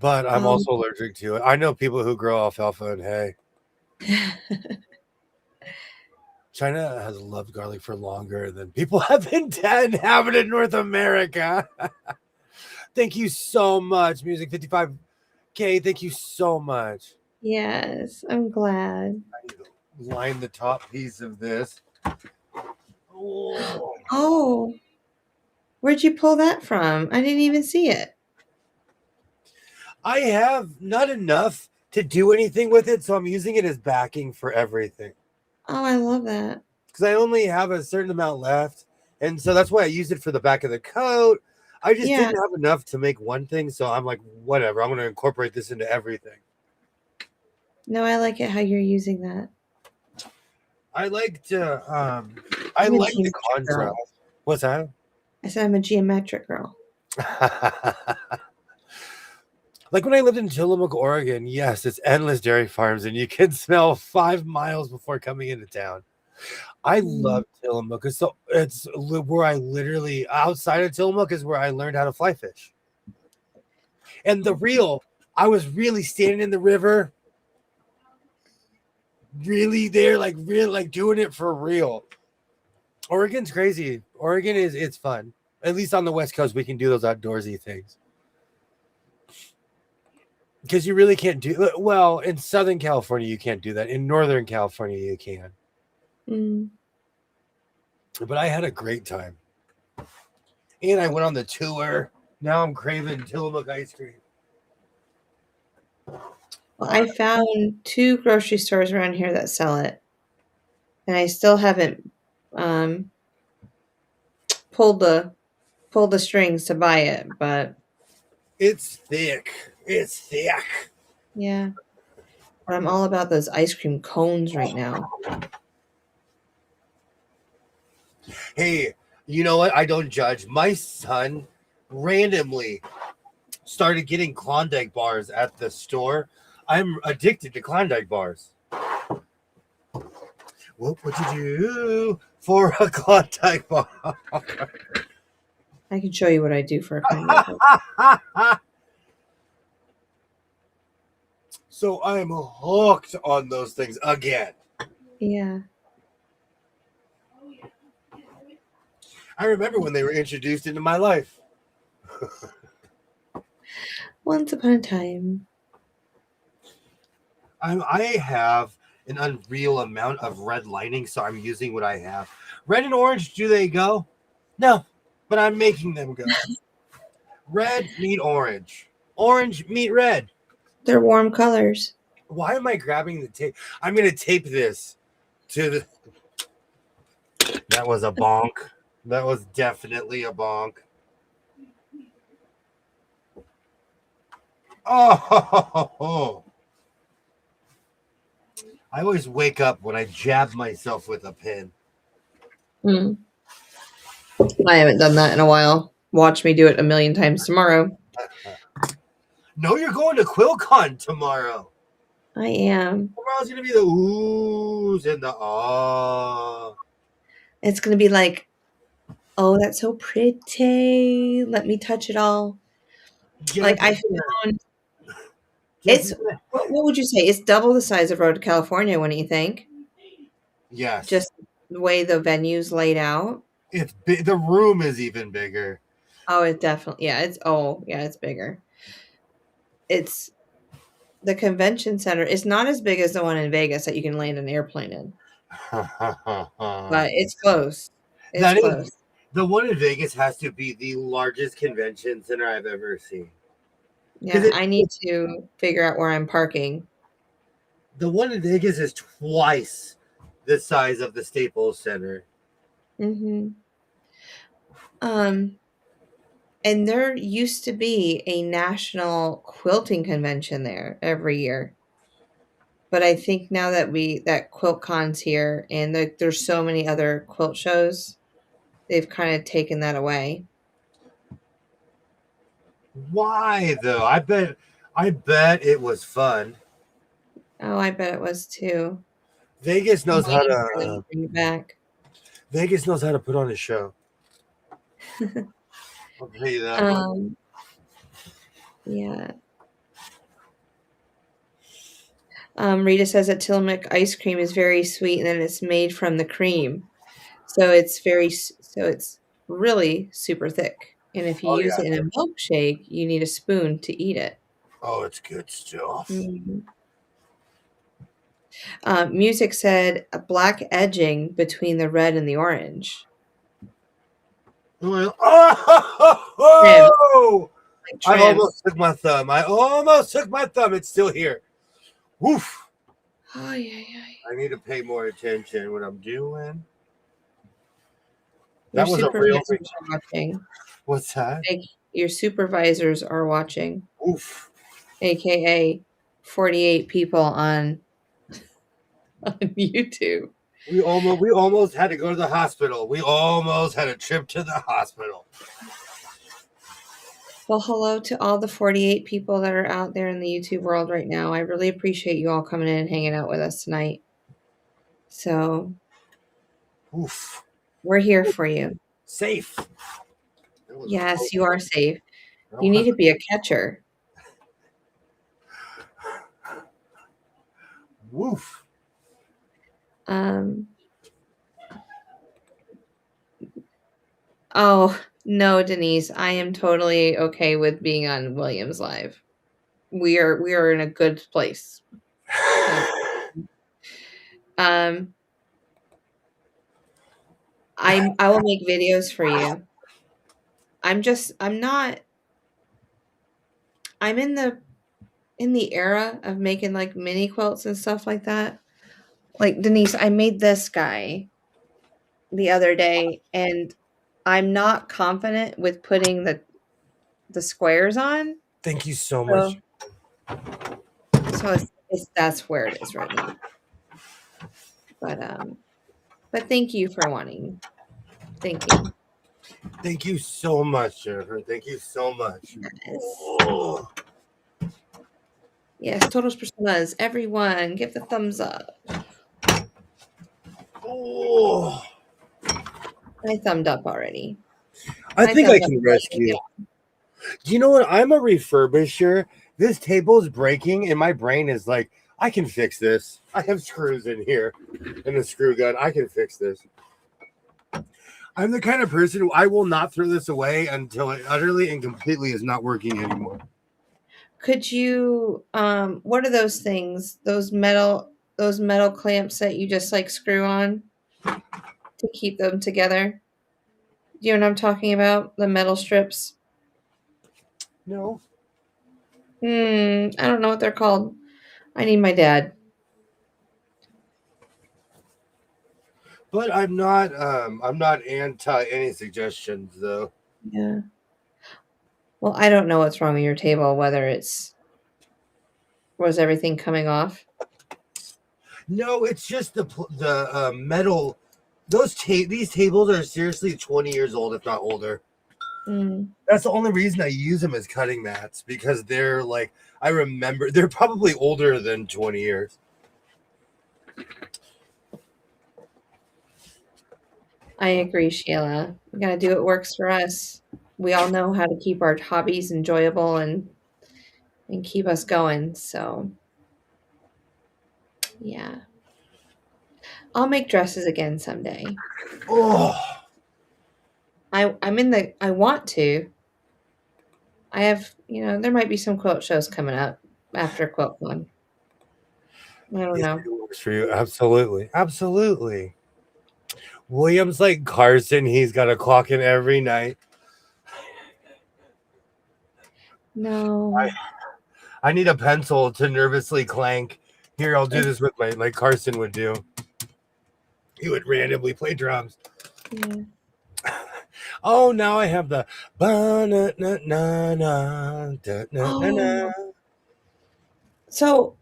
but I'm also allergic to it. I know people who grow alfalfa and hay. China has loved garlic for longer than people have inhabited North America. Thank you so much, Music 55K. Thank you so much. Yes, I'm glad. I need to line the top piece of this. Oh, where'd you pull that from? I didn't even see it. I have not enough to do anything with it, so I'm using it as backing for everything. Oh, I love that. Because I only have a certain amount left, and so that's why I used it for the back of the coat. I just didn't have enough to make one thing, so I'm like, whatever. I'm going to incorporate this into everything. No, I like it how you're using that. I like to, I like the contrast. Girl. What's that? I said I'm a geometric girl. Like when I lived in Tillamook, Oregon, yes, it's endless dairy farms, and you can smell 5 miles before coming into town. I love Tillamook. So it's where I literally, outside of Tillamook is where I learned how to fly fish. And the reel I was really standing in the river, really there, like real, like doing it for real. Oregon's crazy. Oregon is it's fun. At least on the West Coast, we can do those outdoorsy things. Because you really can't do well in Southern California, you can't do that. In Northern California, you can. Mm. But I had a great time. And I went on the tour. Now I'm craving Tillamook ice cream. Well, I found 2 grocery stores around here that sell it, and I still haven't pulled the strings to buy it, but It's thick. It's thick. yeah. But I'm all about those ice cream cones right now. Hey, you know what? I don't judge. My son randomly started getting Klondike bars at the store. I'm addicted to Klondike bars. What would you do for a Klondike bar? I can show you what I do for a Klondike bar. So I am hooked on those things again. Yeah. I remember when they were introduced into my life. Once upon a time. I have an unreal amount of red lining, so I'm using what I have. Red and orange, do they go? No, but I'm making them go. Red meet orange. Orange meet red. They're warm colors. Why am I grabbing the tape? I'm going to tape this to the... That was a bonk. That was definitely a bonk. Oh, I always wake up when I jab myself with a pin. Mm. I haven't done that in a while. Watch me do it a million times tomorrow. No, you're going to QuilCon tomorrow. I am. Tomorrow's going to be the oohs and the ah. It's going to be like, oh, that's so pretty. Let me touch it all. Like I found it's what would you say? It's double the size of Road to California, wouldn't you think? Yes. Just the way the venue's laid out. It's the room is even bigger. Oh, it definitely it's bigger. It's the convention center is not as big as the one in Vegas that you can land an airplane in. But it's close. It's close. The one in Vegas has to be the largest convention center I've ever seen. Yeah, I need to figure out where I'm parking. The one in Vegas is twice the size of the Staples Center. Mm-hmm. And there used to be a national quilting convention there every year. But I think now that QuiltCon's here and there's so many other quilt shows, they've kind of taken that away. Why though? I bet it was fun. Oh, I bet it was too. Vegas knows how to bring it back. Vegas knows how to put on a show. I'll tell you that. Yeah. Rita says that Tillamook ice cream is very sweet and then it's made from the cream. So it's really super thick. And if you use it in a milkshake, you need a spoon to eat it. Oh, it's good stuff. Mm-hmm. Music said a black edging between the red and the orange. Oh! Like I almost took my thumb. It's still here. Woof. I need to pay more attention what I'm doing. That was a real watching. What's that? Your supervisors are watching. Oof. AKA 48 people on YouTube. We almost had to go to the hospital. We almost had a trip to the hospital. Well, hello to all the 48 people that are out there in the YouTube world right now. I really appreciate you all coming in and hanging out with us tonight. So, oof. We're here for you. Safe. Yes, you are safe. You need to be a catcher. Woof. Oh, no, Denise, I am totally okay with being on Williams Live. We are in a good place. Um, I will make videos for you. I'm in the era of making like mini quilts and stuff like that. Like Denise, I made this guy the other day and I'm not confident with putting the squares on. Thank you so much. So it's that's where it is right now. But thank you for wanting. Thank you. Thank you so much, Jennifer. Thank you so much. Yes. Oh. Yes, Total's Personas. Everyone, give the thumbs up. Oh. I thumbed up already. I think I can rescue. Do you know what? I'm a refurbisher. This table is breaking, and my brain is like, I can fix this. I have screws in here and a screw gun. I can fix this. I'm the kind of person who I will not throw this away until it utterly and completely is not working anymore. Could you what are those things? Those metal clamps that you just like screw on to keep them together? Do you know what I'm talking about? The metal strips? No. I don't know what they're called. I need my dad. But I'm not anti any suggestions though. Yeah. Well, I don't know what's wrong with your table, whether was everything coming off? No, it's just the metal. These tables are seriously 20 years old, if not older. That's the only reason I use them as cutting mats, because they're like, I remember they're probably older than 20 years. I agree, Sheila. We gotta do what works for us. We all know how to keep our hobbies enjoyable and keep us going. So yeah. I'll make dresses again someday. Oh, I want to. I have, there might be some quilt shows coming up after QuiltCon. I don't know. it works for you. Absolutely. Absolutely. William's like Carson. He's got to clock in every night. No. I need a pencil to nervously clank. Here, I'll do this with like Carson would do. He would randomly play drums. Yeah. Oh, now I have the So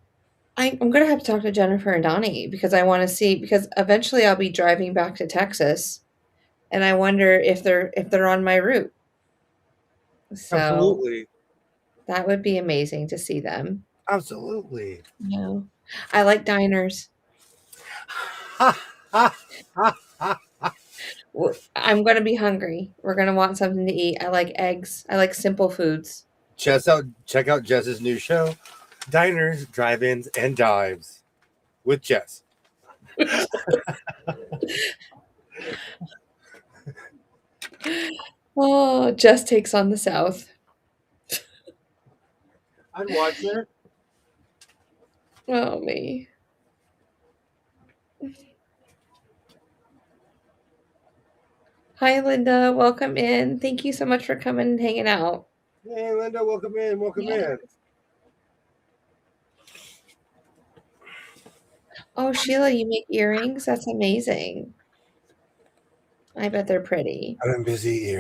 I'm gonna have to talk to Jennifer and Donnie because I want to see, because eventually I'll be driving back to Texas, and I wonder if they're on my route. So Absolutely. that would be amazing to see them. Absolutely. No, I like diners. I'm gonna be hungry. We're gonna want something to eat. I like eggs. I like simple foods. Check out Jess's new show, Diners, Drive-Ins, and Dives with Jess. Oh, Jess takes on the South. I'd watch it. Oh, me. Hi, Linda. Welcome in. Thank you so much for coming and hanging out. Hey, Linda, welcome in. Welcome in. Oh, Sheila, you make earrings? That's amazing. I bet they're pretty. I've been busy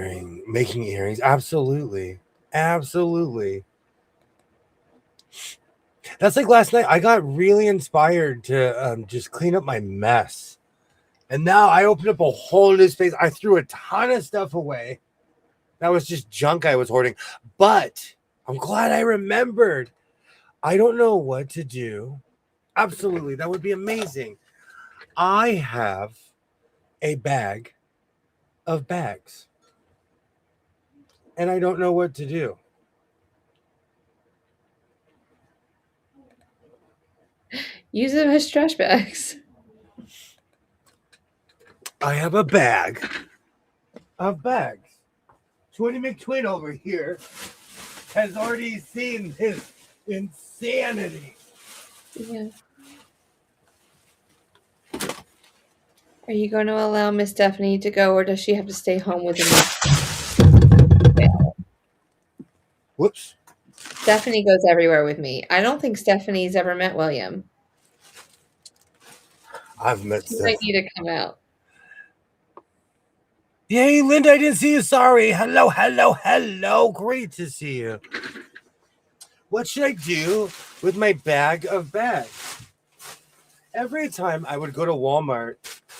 making earrings. Absolutely. Absolutely. That's like last night. I got really inspired to just clean up my mess. And now I opened up a whole new space. I threw a ton of stuff away. That was just junk I was hoarding. But I'm glad I remembered. I don't know what to do. Absolutely. That would be amazing. I have a bag of bags. And I don't know what to do. Use them as trash bags. I have a bag of bags. Twinny McTwin over here has already seen his insanity. Yeah. Are you going to allow Miss Stephanie to go, or does she have to stay home with me? Whoops. Stephanie goes everywhere with me. I don't think Stephanie's ever met William. I've met She might Steph. need to come out. Yay, Linda, I didn't see you. Sorry. Hello, hello, hello. Great to see you. What should I do with my bag of bags? Every time I would go to Walmart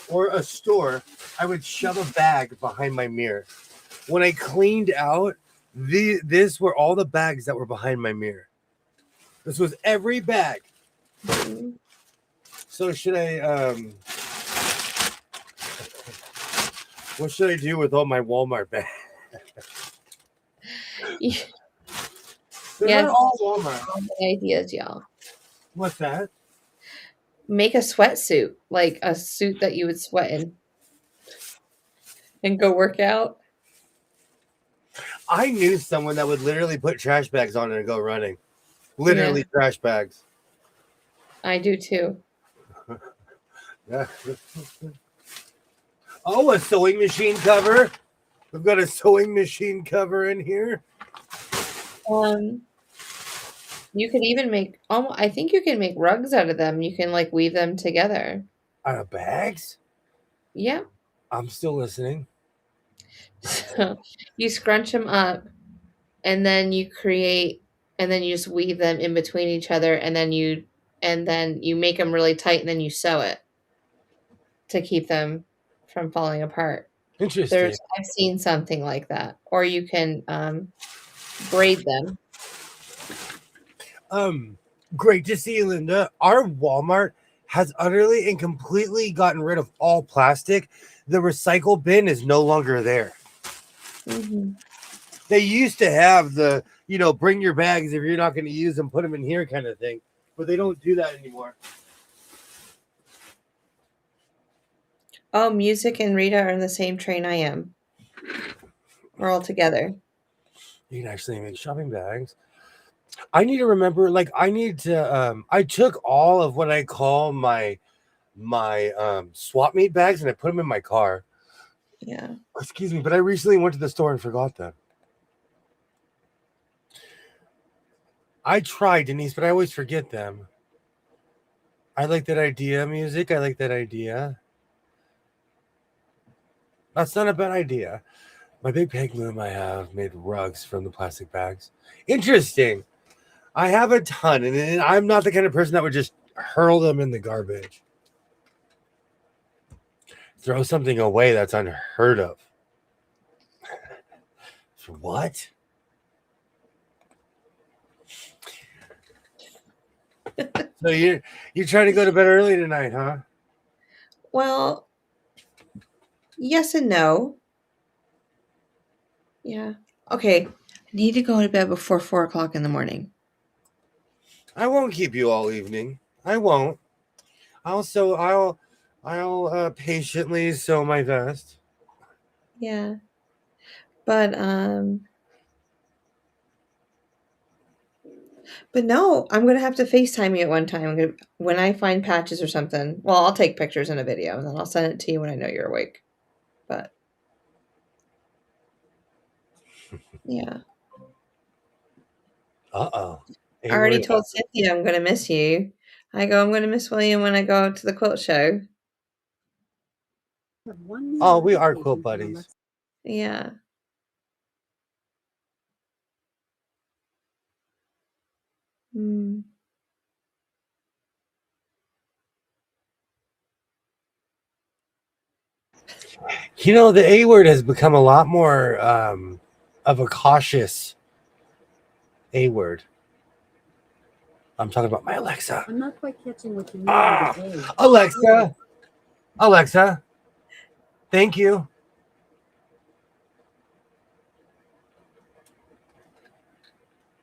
or a store, I would shove a bag behind my mirror. When I cleaned out, this were all the bags that were behind my mirror. This was every bag. Mm-hmm. So should I what should I do with all my Walmart bags? They're not all Walmart. All the ideas, y'all. What's that? Make a sweatsuit, like a suit that you would sweat in, and go work out. I knew someone that would literally put trash bags on it and go running. Literally trash bags. I do too. Yeah. Oh, a sewing machine cover. We've got a sewing machine cover in here. You could even make, I think you can make rugs out of them. You can like weave them together. Out of bags? Yeah. I'm still listening. So you scrunch them up, and then you just weave them in between each other, and then you make them really tight, and then you sew it to keep them from falling apart. Interesting. I've seen something like that. Or you can braid them. Great to see you, Linda. Our Walmart has utterly and completely gotten rid of all plastic. The recycle bin is no longer there. Mm-hmm. They used to have the, bring your bags if you're not going to use them, put them in here kind of thing. But they don't do that anymore. Oh, Music and Rita are in the same train I am. We're all together. You can actually make shopping bags. I need to remember, I took all of what I call my swap meet bags and I put them in my car. Yeah. Excuse me, but I recently went to the store and forgot them. I tried, Denise, but I always forget them. I like that idea, music. I like that idea. That's not a bad idea. My big peg loom I have made rugs from the plastic bags. Interesting. I have a ton, and I'm not the kind of person that would just hurl them in the garbage. Throw something away that's unheard of. What? So you're trying to go to bed early tonight, huh? Well, yes and no. Yeah. Okay. I need to go to bed before 4 o'clock in the morning. I won't keep you all evening. I won't. I'll patiently sew my vest. Yeah. But no, I'm gonna have to FaceTime you at one time. When I find patches or something. Well, I'll take pictures and a video, and then I'll send it to you when I know you're awake. But yeah. Uh-oh. I already told Cynthia I'm gonna miss you. I'm gonna miss William when I go to the quilt show. Oh, we are quilt buddies. Yeah. Mm. The A word has become a lot more of a cautious A word. I'm talking about my Alexa. I'm not quite catching what you mean. Alexa, thank you.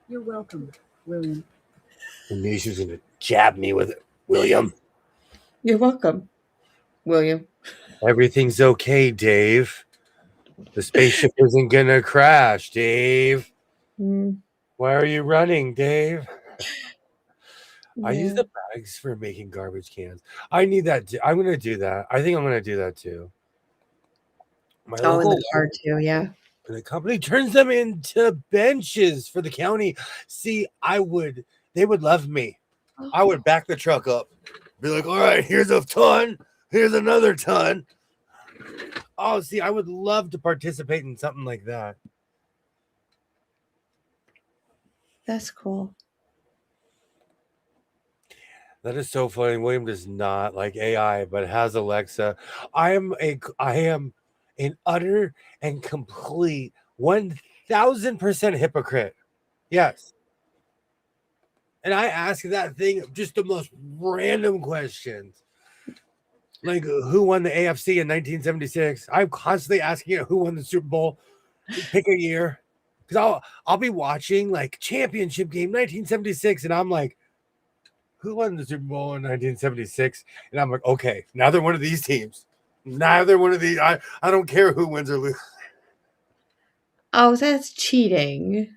You're welcome, William. I knew she was going to jab me with it. William. You're welcome, William. Everything's okay, Dave. The spaceship isn't gonna crash, Dave. Mm, Why are you running, Dave? I use yeah. the bags for making garbage cans. I need that. I'm gonna do that. I think I'm gonna do that too. My Oh, in local the car too, yeah. the company turns them into benches for the county. See, they would love me. I would back the truck up, be like, all right, here's a ton, here's another ton. Oh, see, I would love to participate in something like that. That's cool. That is so funny. William does not like AI, but has Alexa. I am an utter and complete 1000% hypocrite. Yes. And I ask that thing just the most random questions. Like who won the AFC in 1976? I'm constantly asking it who won the Super Bowl. Pick a year. Because I'll be watching like championship game 1976, and I'm like, who won the Super Bowl in 1976? And I'm like, okay, now they're one of these teams. Now they're one of these. I don't care who wins or loses. Oh, that's cheating.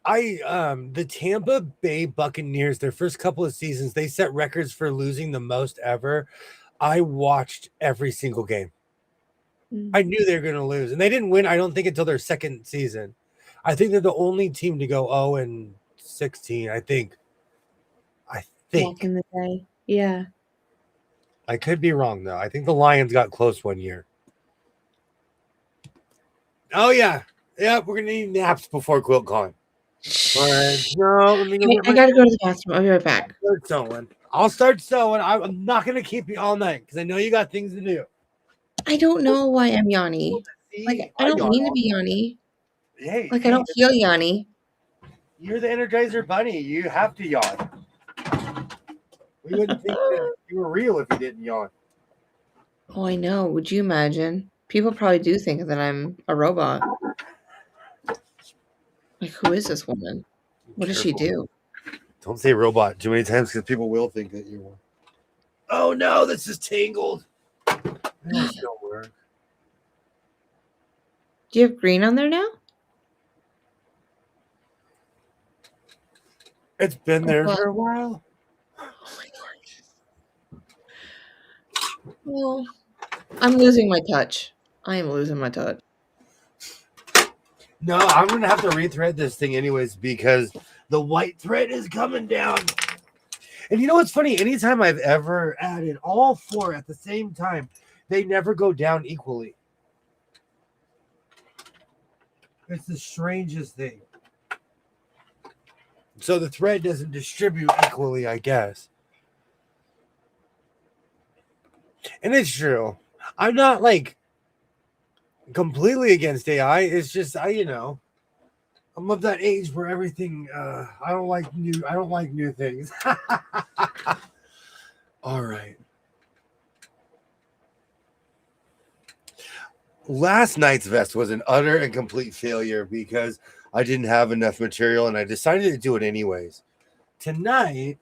The Tampa Bay Buccaneers, their first couple of seasons, they set records for losing the most ever. I watched every single game. I knew they were going to lose, and they didn't win, I don't think, until their second season. I think they're the only team to go 0-16, I think. Back in the day. Yeah. I could be wrong, though. I think the Lions got close one year. Oh, yeah. Yeah, we're going to need naps before quilt calling. All right. No, let me go I got to go to the bathroom. I'll be right back. I'll start sewing. I'm not going to keep you all night because I know you got things to do. I don't know why I'm yawny. Like, I don't mean to be yawny. Hey, like, I don't feel yawny. You're the Energizer Bunny. You have to yawn. We wouldn't think that you were real if you didn't yawn. Oh, I know. Would you imagine? People probably do think that I'm a robot. Like, who is this woman? What does she do? Don't say robot too many times because people will think that you are. Oh no, this is tangled. That'll still work. Do you have green on there now? It's been there for a while. Oh my God. Well, I'm losing my touch. I am losing my touch. No, I'm going to have to rethread this thing anyways because the white thread is coming down. And you know what's funny? Anytime I've ever added all four at the same time, they never go down equally. It's the strangest thing. So the thread doesn't distribute equally, I guess. And it's true. I'm not like completely against AI. It's just I'm of that age where everything I don't like new things. All right. Last night's vest was an utter and complete failure because I didn't have enough material and I decided to do it anyways. Tonight,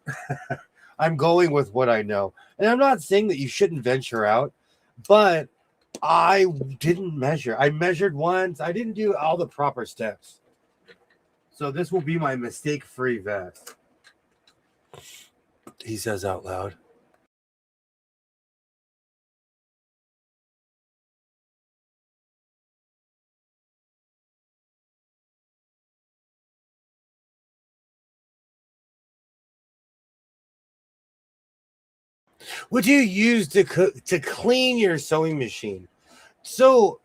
I'm going with what I know. And I'm not saying that you shouldn't venture out, but I didn't measure. I measured once. I didn't do all the proper steps. So this will be my mistake-free vest. He says out loud. What do you use to clean your sewing machine? So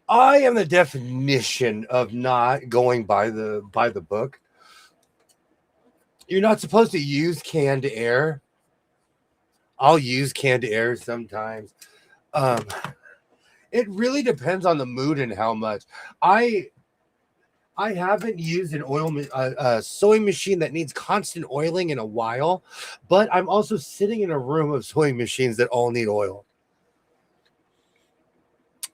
I am the definition of not going by the book. You're not supposed to use canned air. I'll use canned air sometimes. It really depends on the mood and how much. I haven't used a sewing machine that needs constant oiling in a while, but I'm also sitting in a room of sewing machines that all need oil.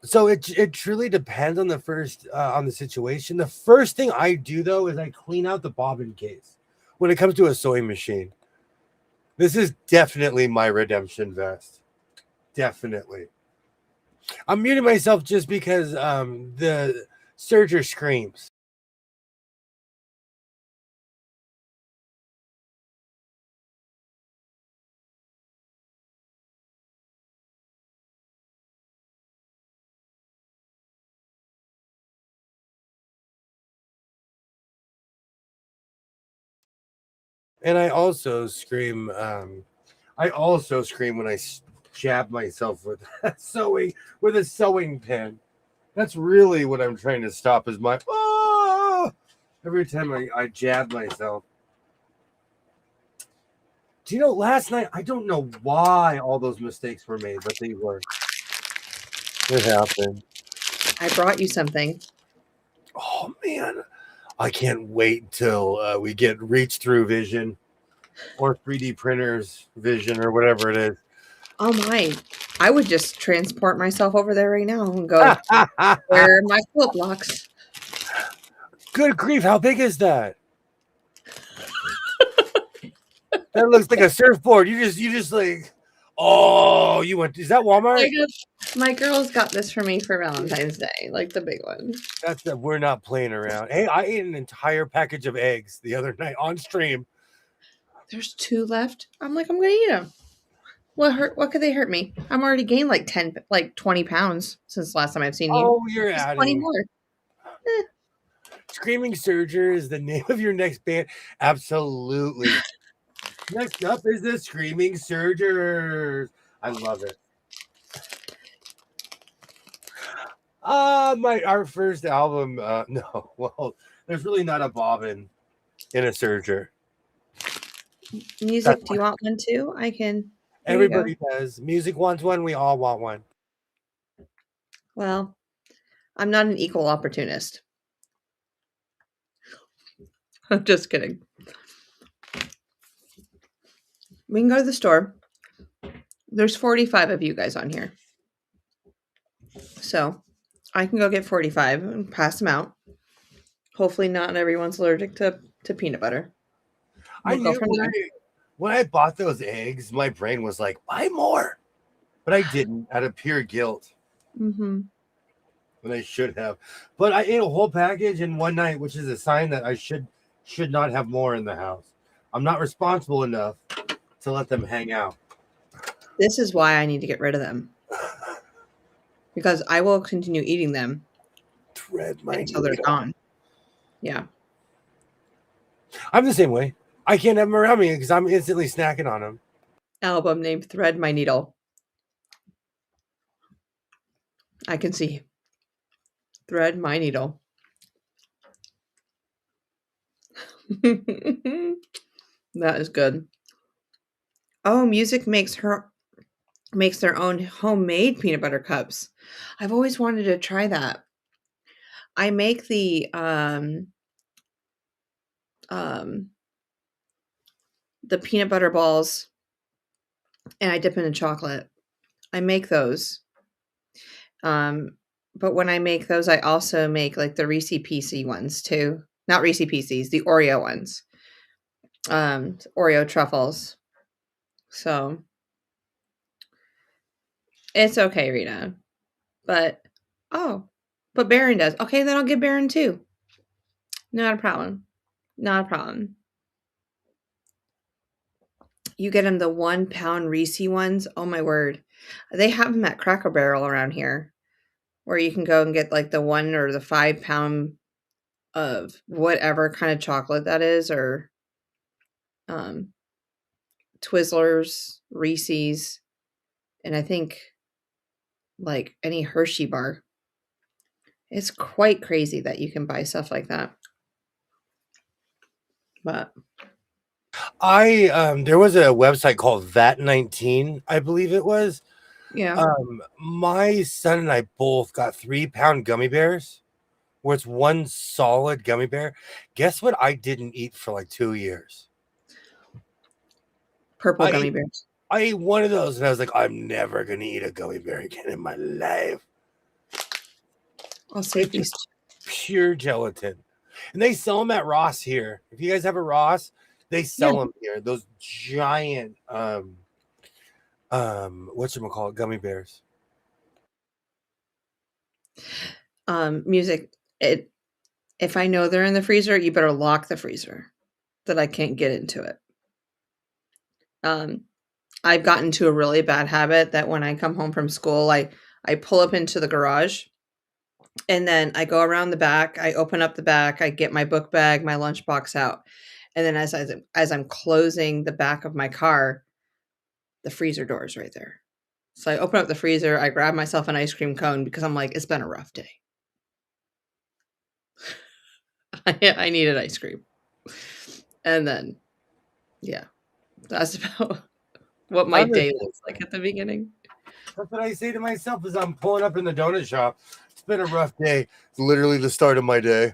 So it truly depends on on the situation. The first thing I do though is I clean out the bobbin case when it comes to a sewing machine. This is definitely my redemption vest. Definitely. I'm muting myself just because the Surger screams. And I also scream. I also scream when I jab myself with a sewing pin. That's really what I'm trying to stop. Is my every time I jab myself. Do you know? Last night I don't know why all those mistakes were made, but they were. It happened. I brought you something. Oh man, I can't wait till we get reach through vision or 3D printers vision or whatever it is. Oh my. I would just transport myself over there right now and go, where are my quilt blocks? Good grief, how big is that? That looks like a surfboard. You just like, oh, you went, is that Walmart? My girls got this for me for Valentine's Day, like the big one. We're not playing around. Hey, I ate an entire package of eggs the other night on stream. There's 2 left. I'm like, I'm gonna eat them. What could they hurt me? I'm already gained like 20 pounds since the last time I've seen you. Oh, you're Just adding 20 more. Screaming Surger is the name of your next band. Absolutely. Next up is the Screaming Surgers. I love it. Our first album. No, well, there's really not a bobbin in a Surger. Music, do you want one too? I can. Everybody does. Music wants one. We all want one. Well, I'm not an equal opportunist. I'm just kidding. We can go to the store. There's 45 of you guys on here. So I can go get 45 and pass them out. Hopefully not everyone's allergic to peanut butter. We'll go from there. When I bought those eggs, my brain was like, buy more. But I didn't out of pure guilt. Mm-hmm. When I should have. But I ate a whole package in one night, which is a sign that I should not have more in the house. I'm not responsible enough to let them hang out. This is why I need to get rid of them. Because I will continue eating them until they're gone. Yeah. I'm the same way. I can't have them around me because I'm instantly snacking on them. Album named Thread My Needle. I can see. Thread My Needle. That is good. Oh, Music makes their own homemade peanut butter cups. I've always wanted to try that. I make the peanut butter balls and I dip in chocolate. I make those. But when I make those, I also make like the Reese PC ones too. Not Reese PCs, the Oreo ones. Oreo truffles. So it's okay, Rita. But Baron does. Okay, then I'll get Baron too. Not a problem. Not a problem. You get them the 1 pound Reese ones. Oh my word. They have them at Cracker Barrel around here where you can go and get like the 1 or the 5 pound of whatever kind of chocolate that is, or Twizzlers, Reese's, and I think like any Hershey bar. It's quite crazy that you can buy stuff like that. But there was a website called VAT19, I believe it was. Yeah. My son and I both got 3 pound gummy bears where it's one solid gummy bear. Guess what I didn't eat for like 2 years? Purple gummy bears. I ate one of those and I was like, I'm never going to eat a gummy bear again in my life. I'll save these. Pure gelatin. And they sell them at Ross here. If you guys have a Ross, They sell them here. Those giant whatchamacallit, gummy bears. Music. If I know they're in the freezer, you better lock the freezer that I can't get into it. I've gotten to a really bad habit that when I come home from school, I pull up into the garage and then I go around the back, I open up the back, I get my book bag, my lunchbox out. And then as I'm closing the back of my car, the freezer door is right there. So I open up the freezer, I grab myself an ice cream cone because I'm like, it's been a rough day. I needed ice cream. And then, yeah, that's about what my day looks like at the beginning. That's what I say to myself as I'm pulling up in the donut shop. It's been a rough day. It's literally the start of my day.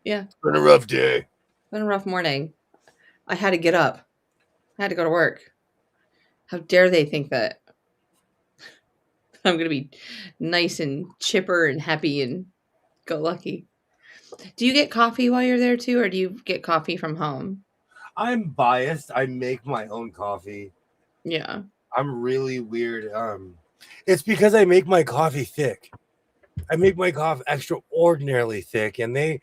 Yeah. It's been a rough day. It's been a rough morning. I had to get up. I had to go to work. How dare they think that I'm going to be nice and chipper and happy and go lucky. Do you get coffee while you're there too, or do you get coffee from home? I'm biased. I make my own coffee. Yeah. I'm really weird. It's because I make my coffee thick. I make my coffee extraordinarily thick, and they,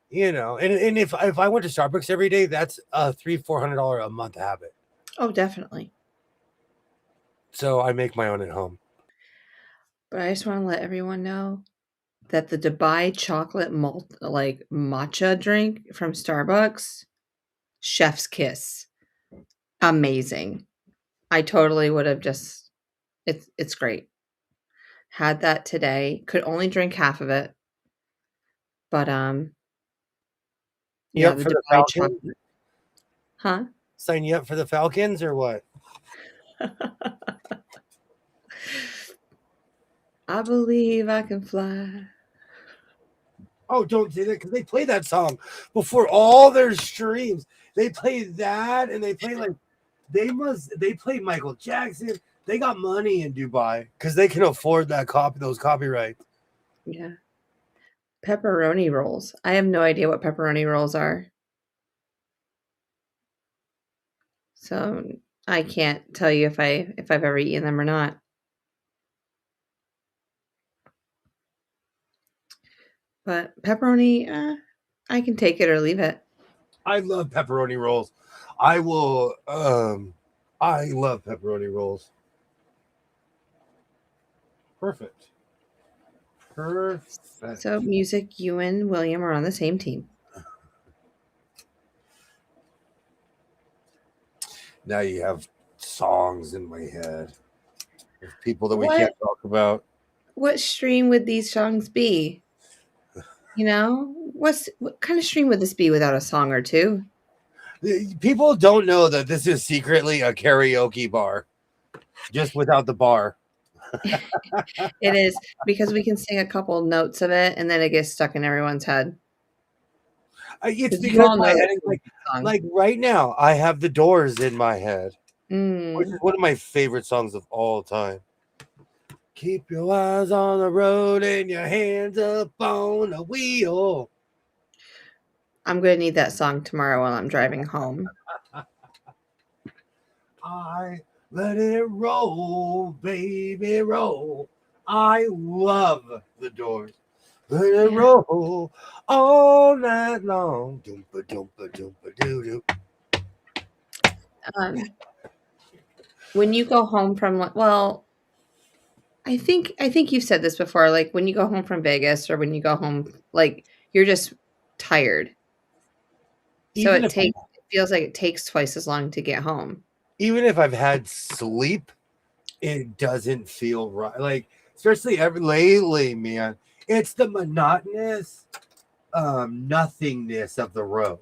you know, and if I went to Starbucks every day, that's a $300-400 a month habit. Oh, definitely. So I make my own at home. But I just want to let everyone know that the Dubai chocolate matcha drink from Starbucks, chef's kiss, amazing. I totally would have just. It's great. Had that today. Could only drink half of it. But yeah, the Dubai chocolate. Huh? Sign you up for the Falcons or what? I believe I can fly. Oh, don't say that because they play that song before all their streams. They play that and they play they play Michael Jackson. They got money in Dubai because they can afford those copyrights. Yeah. Pepperoni rolls. I have no idea what pepperoni rolls are. So I can't tell you if I've ever eaten them or not. But pepperoni, I can take it or leave it. I love pepperoni rolls. I love pepperoni rolls. Perfect. So music, you and William are on the same team. Now you have songs in my head of people that we can't talk about. What stream would these songs be? You know, what kind of stream would this be without a song or two? People don't know that this is secretly a karaoke bar, just without the bar. It is because we can sing a couple notes of it and then it gets stuck in everyone's head. It's because my head is like right now, I have The Doors in my head, which is one of my favorite songs of all time. Keep your eyes on the road and your hands up on the wheel. I'm going to need that song tomorrow while I'm driving home. I let it roll, baby, roll. I love The Doors. Let it roll all night long. Doompa doompa doompa doo doo. When you go home from I think you've said this before. Like when you go home from Vegas or when you go home, like you're just tired. So it feels like it takes twice as long to get home. Even if I've had sleep, it doesn't feel right. Like especially lately, man. It's the monotonous nothingness of the road.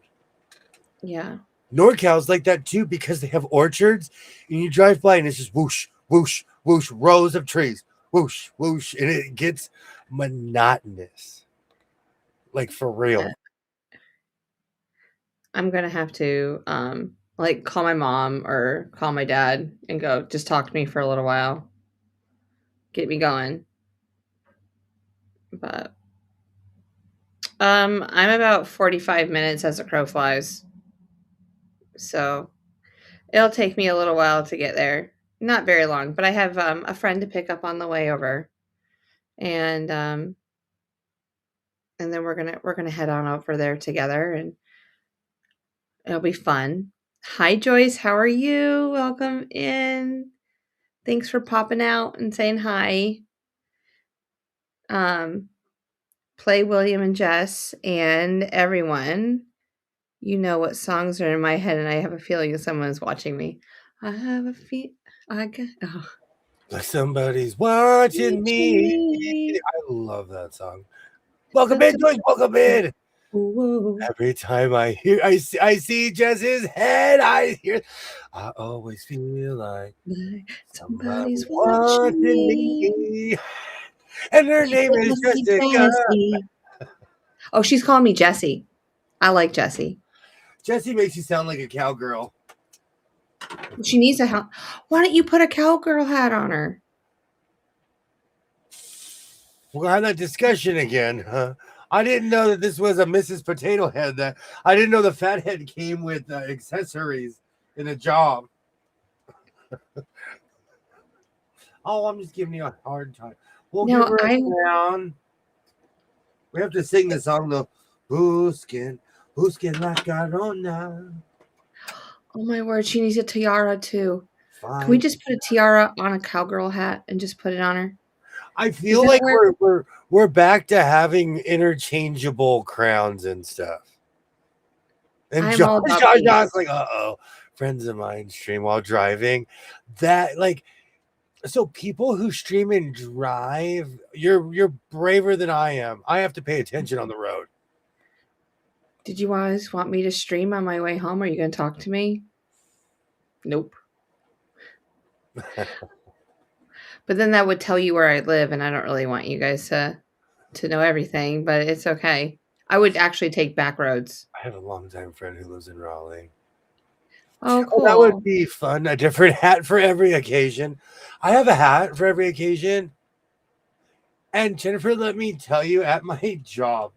Yeah. NorCal's like that too because they have orchards and you drive by and it's just whoosh, whoosh, whoosh, rows of trees, whoosh, whoosh, and it gets monotonous. Like for real. I'm gonna have to like call my mom or call my dad and go, just talk to me for a little while. Get me going. But I'm about 45 minutes as a crow flies So it'll take me a little while to get there. Not very long, but I have a friend to pick up on the way over, and then we're gonna head on over there together, and it'll be fun. Hi Joyce, how are you? Welcome in. Thanks for popping out and saying hi. Play William and Jess and everyone. You know what songs are in my head, and I have a feeling that someone's watching me. I have a feel. Like somebody's watching me. I love that song. Welcome in, Joyce. Welcome in. Whoa. Every time I see Jess's head, I always feel like Somebody's watching me. And her name It is must be Jessica. Jessie. Oh, she's calling me Jessie. I like Jessie. Jessie makes you sound like a cowgirl. She needs a hat. Why don't you put a cowgirl hat on her? We'll have that discussion again, huh? I didn't know that this was a Mrs. Potato Head. That I didn't know the fat head came with accessories in a job. Oh, I'm just giving you a hard time. We'll give her a crown. We have to sing the song though. Busquen la carona. Oh my word, she needs a tiara too. Fine. Can we just put a tiara on a cowgirl hat and just put it on her? I feel like we're back to having interchangeable crowns and stuff. And John's like, friends of mine stream while driving. That like, so people who stream and drive, you're braver than I am. I have to pay attention on the road. Did you guys want me to stream on my way home? Are you going to talk to me? Nope. But then that would tell you where I live, and I don't really want you guys to know everything, but it's okay. I would actually take back roads. I have a longtime friend who lives in Raleigh. Oh, cool. That would be fun. A different hat for every occasion. I have a hat for every occasion. And Jennifer, let me tell you, at my job,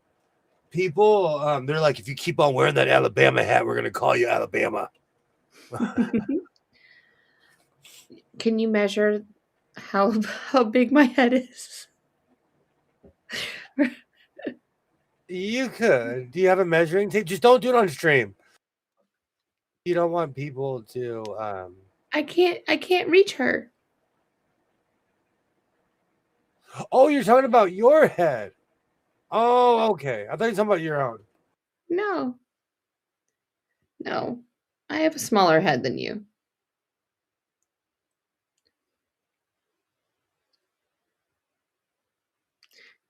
people, they're like, if you keep on wearing that Alabama hat, we're going to call you Alabama. Can you measure how big my head is? You could. Do you have a measuring tape? Just don't do it on stream. You don't want people to I can't reach her. Oh, you're talking about your head. Oh, okay. I thought you were talking about your own. No. I have a smaller head than you.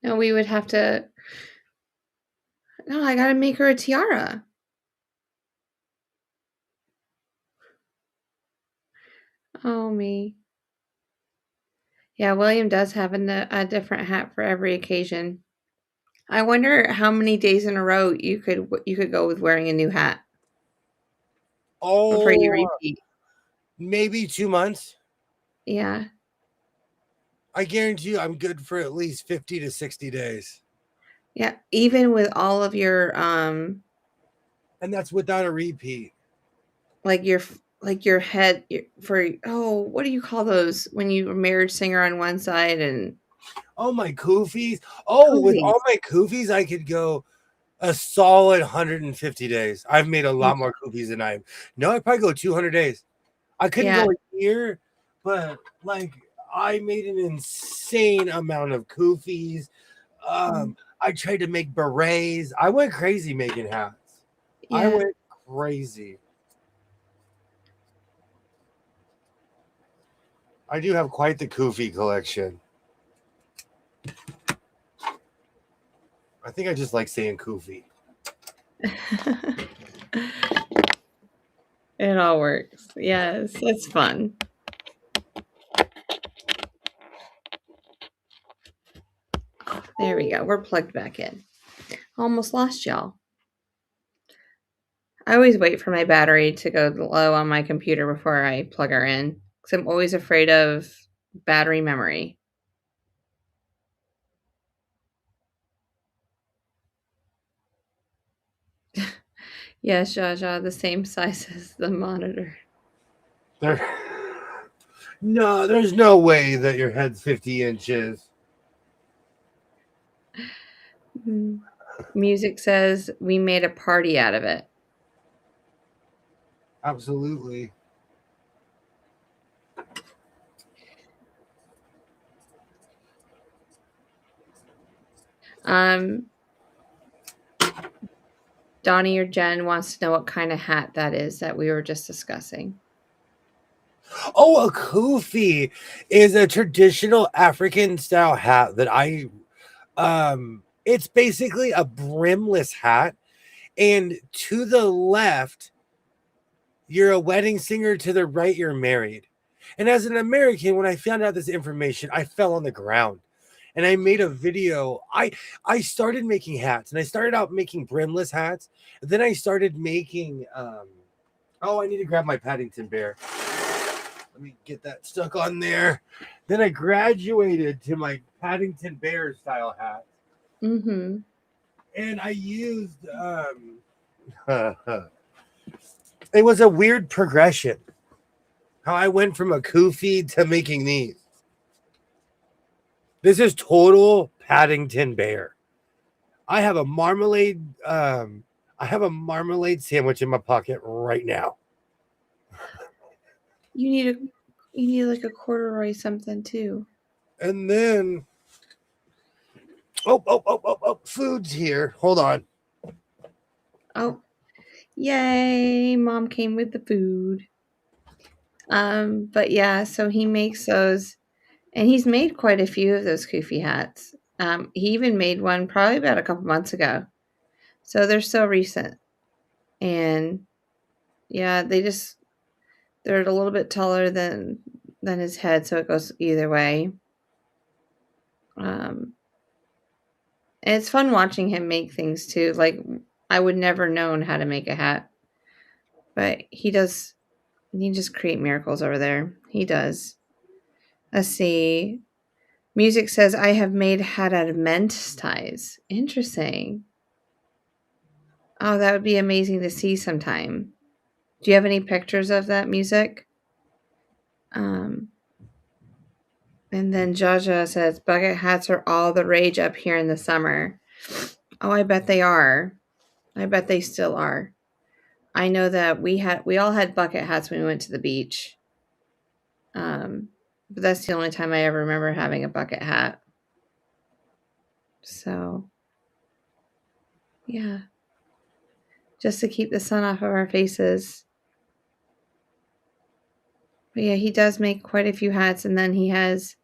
No, we would have to. No, I gotta make her a tiara. Oh, me. Yeah, William does have a different hat for every occasion. I wonder how many days in a row you could go with wearing a new hat. Before you repeat. Maybe 2 months. Yeah. I guarantee you I'm good for at least 50 to 60 days. Yeah, even with all of your and that's without a repeat. Like your head for what do you call those when you marriage singer on one side and my koofies. With all my koofies I could go a solid 150 days. I've made a lot more koofies than I'd probably go 200 days. I couldn't go a year, but like I made an insane amount of koofies. I tried to make berets. I went crazy making hats. Yeah. I went crazy. I do have quite the koofy collection. I think I just like saying koofy. It all works. Yes, it's fun. There we go. We're plugged back in. Almost lost y'all. I always wait for my battery to go low on my computer before I plug her in because I'm always afraid of battery memory. Yes, Jaja, the same size as the monitor. No, there's no way that your head's 50 inches. Music says we made a party out of it. Absolutely. Donnie or Jen wants to know what kind of hat that is that we were just discussing. Oh, a kufi is a traditional African style hat that it's basically a brimless hat, and to the left you're a wedding singer, to the right you're married. And as an American, when I found out this information, I fell on the ground. And I made a video. I started making hats, and I started out making brimless hats. Then I started making I need to grab my Paddington Bear. Let me get that stuck on there. Then I graduated to my Paddington Bear style hat. Mm-hmm. And I used it was a weird progression. How I went from a kufi to making these. This is total Paddington Bear. I have a marmalade sandwich in my pocket right now. You need like a corduroy something too. And then food's here. Hold on. Oh, yay! Mom came with the food. But yeah, so he makes those, and he's made quite a few of those kufi hats. He even made one probably about a couple months ago, so they're so recent. And yeah, they're a little bit taller than his head, so it goes either way. And it's fun watching him make things too. Like, I would never known how to make a hat, but he does. He just create miracles over there. He does. Let's see. Music says I have made a hat out of men's ties. Interesting. Oh, that would be amazing to see sometime. Do you have any pictures of that, Music? And then Jaja says bucket hats are all the rage up here in the summer. Oh, I bet they are. I bet they still are. I know that we all had bucket hats when we went to the beach. But that's the only time I ever remember having a bucket hat. So, yeah. Just to keep the sun off of our faces. But yeah, he does make quite a few hats, and then he has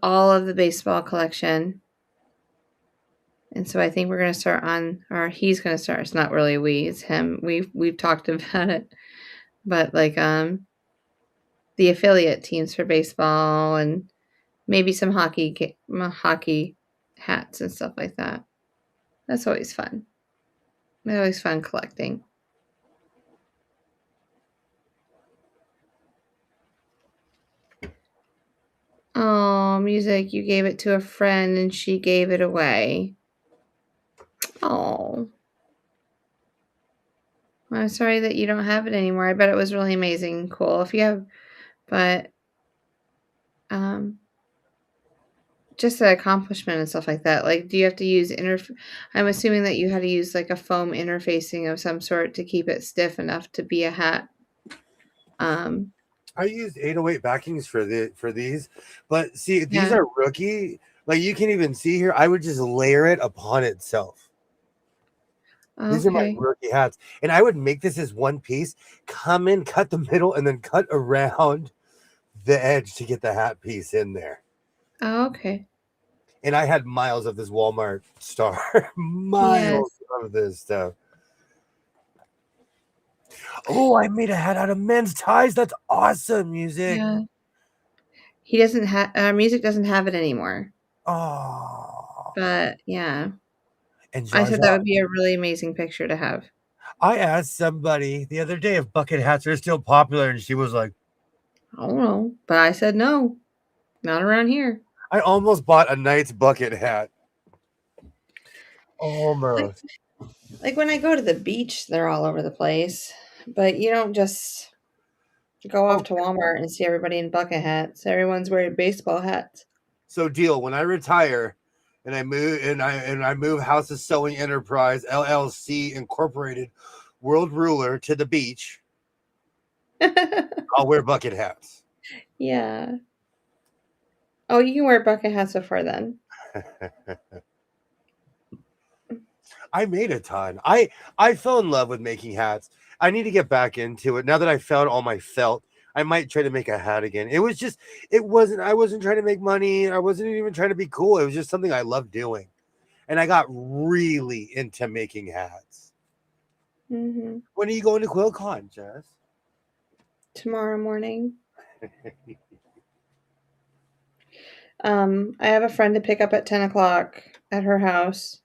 all of the baseball collection. And so I think we're going to start on, or he's going to start. It's not really we, it's him. We've talked about it. But like the affiliate teams for baseball, and maybe some hockey hats and stuff like that. That's always fun. It's always fun collecting. Oh, Music, you gave it to a friend and she gave it away. Oh. I'm sorry that you don't have it anymore. I bet it was really amazing and cool. If you have, but just the accomplishment and stuff like that. Like, do you have to use I'm assuming that you had to use like a foam interfacing of some sort to keep it stiff enough to be a hat. I used 808 backings for these, but see, these are rookie. Like, you can even see here, I would just layer it upon itself. Okay. These are my rookie hats, and I would make this as one piece, come in, cut the middle, and then cut around the edge to get the hat piece in there. Oh, okay. And I had miles of this Walmart star, miles of this stuff. Oh, I made a hat out of men's ties. That's awesome, Music. Yeah. He doesn't have Music doesn't have it anymore. Oh. But yeah. And I said that would be a really amazing picture to have. I asked somebody the other day if bucket hats are still popular, and she was like, I don't know. But I said no. Not around here. I almost bought a Knight's bucket hat. Almost. Like when I go to the beach, they're all over the place. But you don't just go off to Walmart and see everybody in bucket hats. Everyone's wearing baseball hats. So deal, when I retire and I move House of Sewing Enterprise LLC Incorporated World Ruler to the beach, I'll wear bucket hats. Yeah. Oh, you can wear bucket hats before then. I made a ton. I fell in love with making hats. I need to get back into it. Now that I found all my felt, I might try to make a hat again. I wasn't trying to make money. I wasn't even trying to be cool. It was just something I loved doing. And I got really into making hats. Mm-hmm. When are you going to QuiltCon, Jess? Tomorrow morning. I have a friend to pick up at 10 o'clock at her house,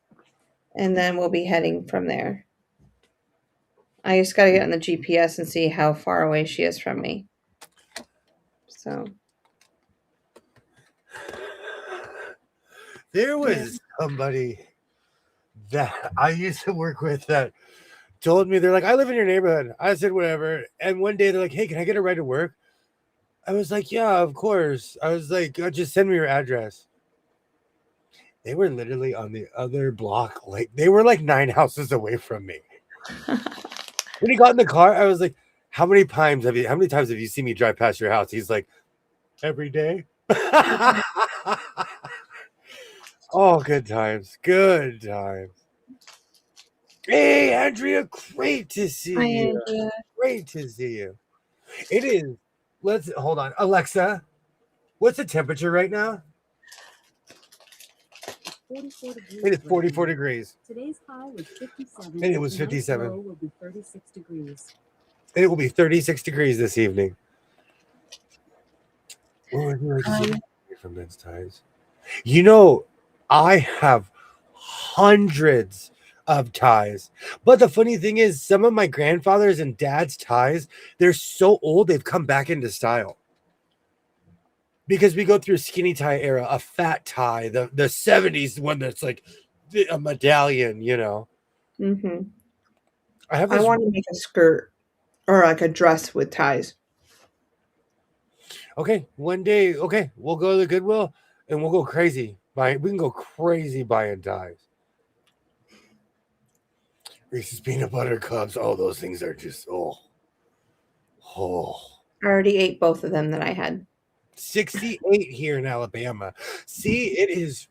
and then we'll be heading from there. I just got to get on the GPS and see how far away she is from me. So. There was somebody that I used to work with that told me, they're like, I live in your neighborhood. I said, whatever. And one day they're like, hey, can I get a ride to work? I was like, yeah, of course. I was like, just send me your address. They were literally on the other block. Like they were like 9 houses away from me. When he got in the car, I was like, how many times have you seen me drive past your house? He's like, every day. Oh, good times. Good times. Hey, Andrea, great to see you. Andrea. Great to see you. It is. Let's hold on. Alexa, what's the temperature right now? 44 degrees. It is 44 degrees. Today's high was 57. And it was 57. Low will be 36 degrees. And it will be 36 degrees this evening. From men's ties. You know, I have hundreds of ties. But the funny thing is, some of my grandfather's and dad's ties, they're so old, they've come back into style. Because we go through a skinny tie era, a fat tie, the 70s one that's like a medallion, you know. Mm-hmm. I want to make a skirt or like a dress with ties. Okay, one day, okay, we'll go to the Goodwill and we'll go crazy. We can go crazy buying ties. Reese's peanut butter cups, all those things are just, oh. I already ate both of them that I had. 68 here in Alabama. See, it is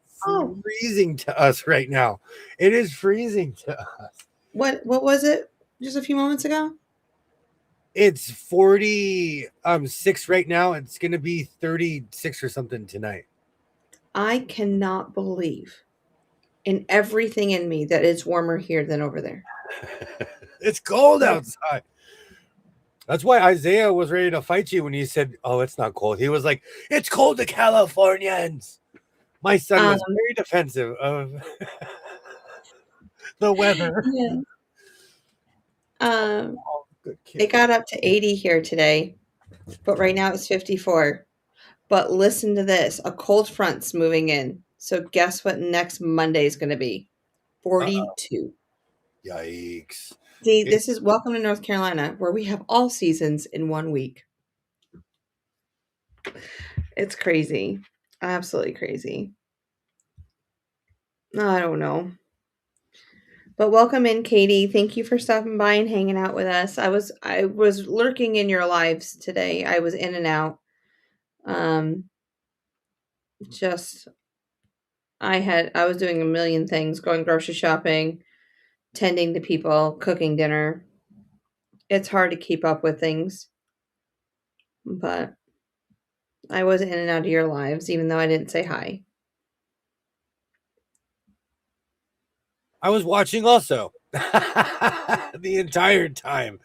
freezing to us right now. It is freezing to us. What was it just a few moments ago? It's 46 right now. It's going to be 36 or something tonight. I cannot believe in everything in me that it's warmer here than over there. It's cold outside. That's why Isaiah was ready to fight you when you said, oh, it's not cold. He was like, it's cold to Californians. My son was very defensive of the weather. Yeah. It got up to 80 here today, but right now it's 54. But listen to this. A cold front's moving in. So guess what next Monday is going to be? 42. Yikes. See, this is welcome to North Carolina, where we have all seasons in 1 week. It's crazy. Absolutely crazy. I don't know. But welcome in, Katie. Thank you for stopping by and hanging out with us. I was lurking in your lives today. I was in and out. I was doing a million things, going grocery shopping, tending to people, cooking dinner. It's hard to keep up with things. But I was in and out of your lives, even though I didn't say hi. I was watching also the entire time.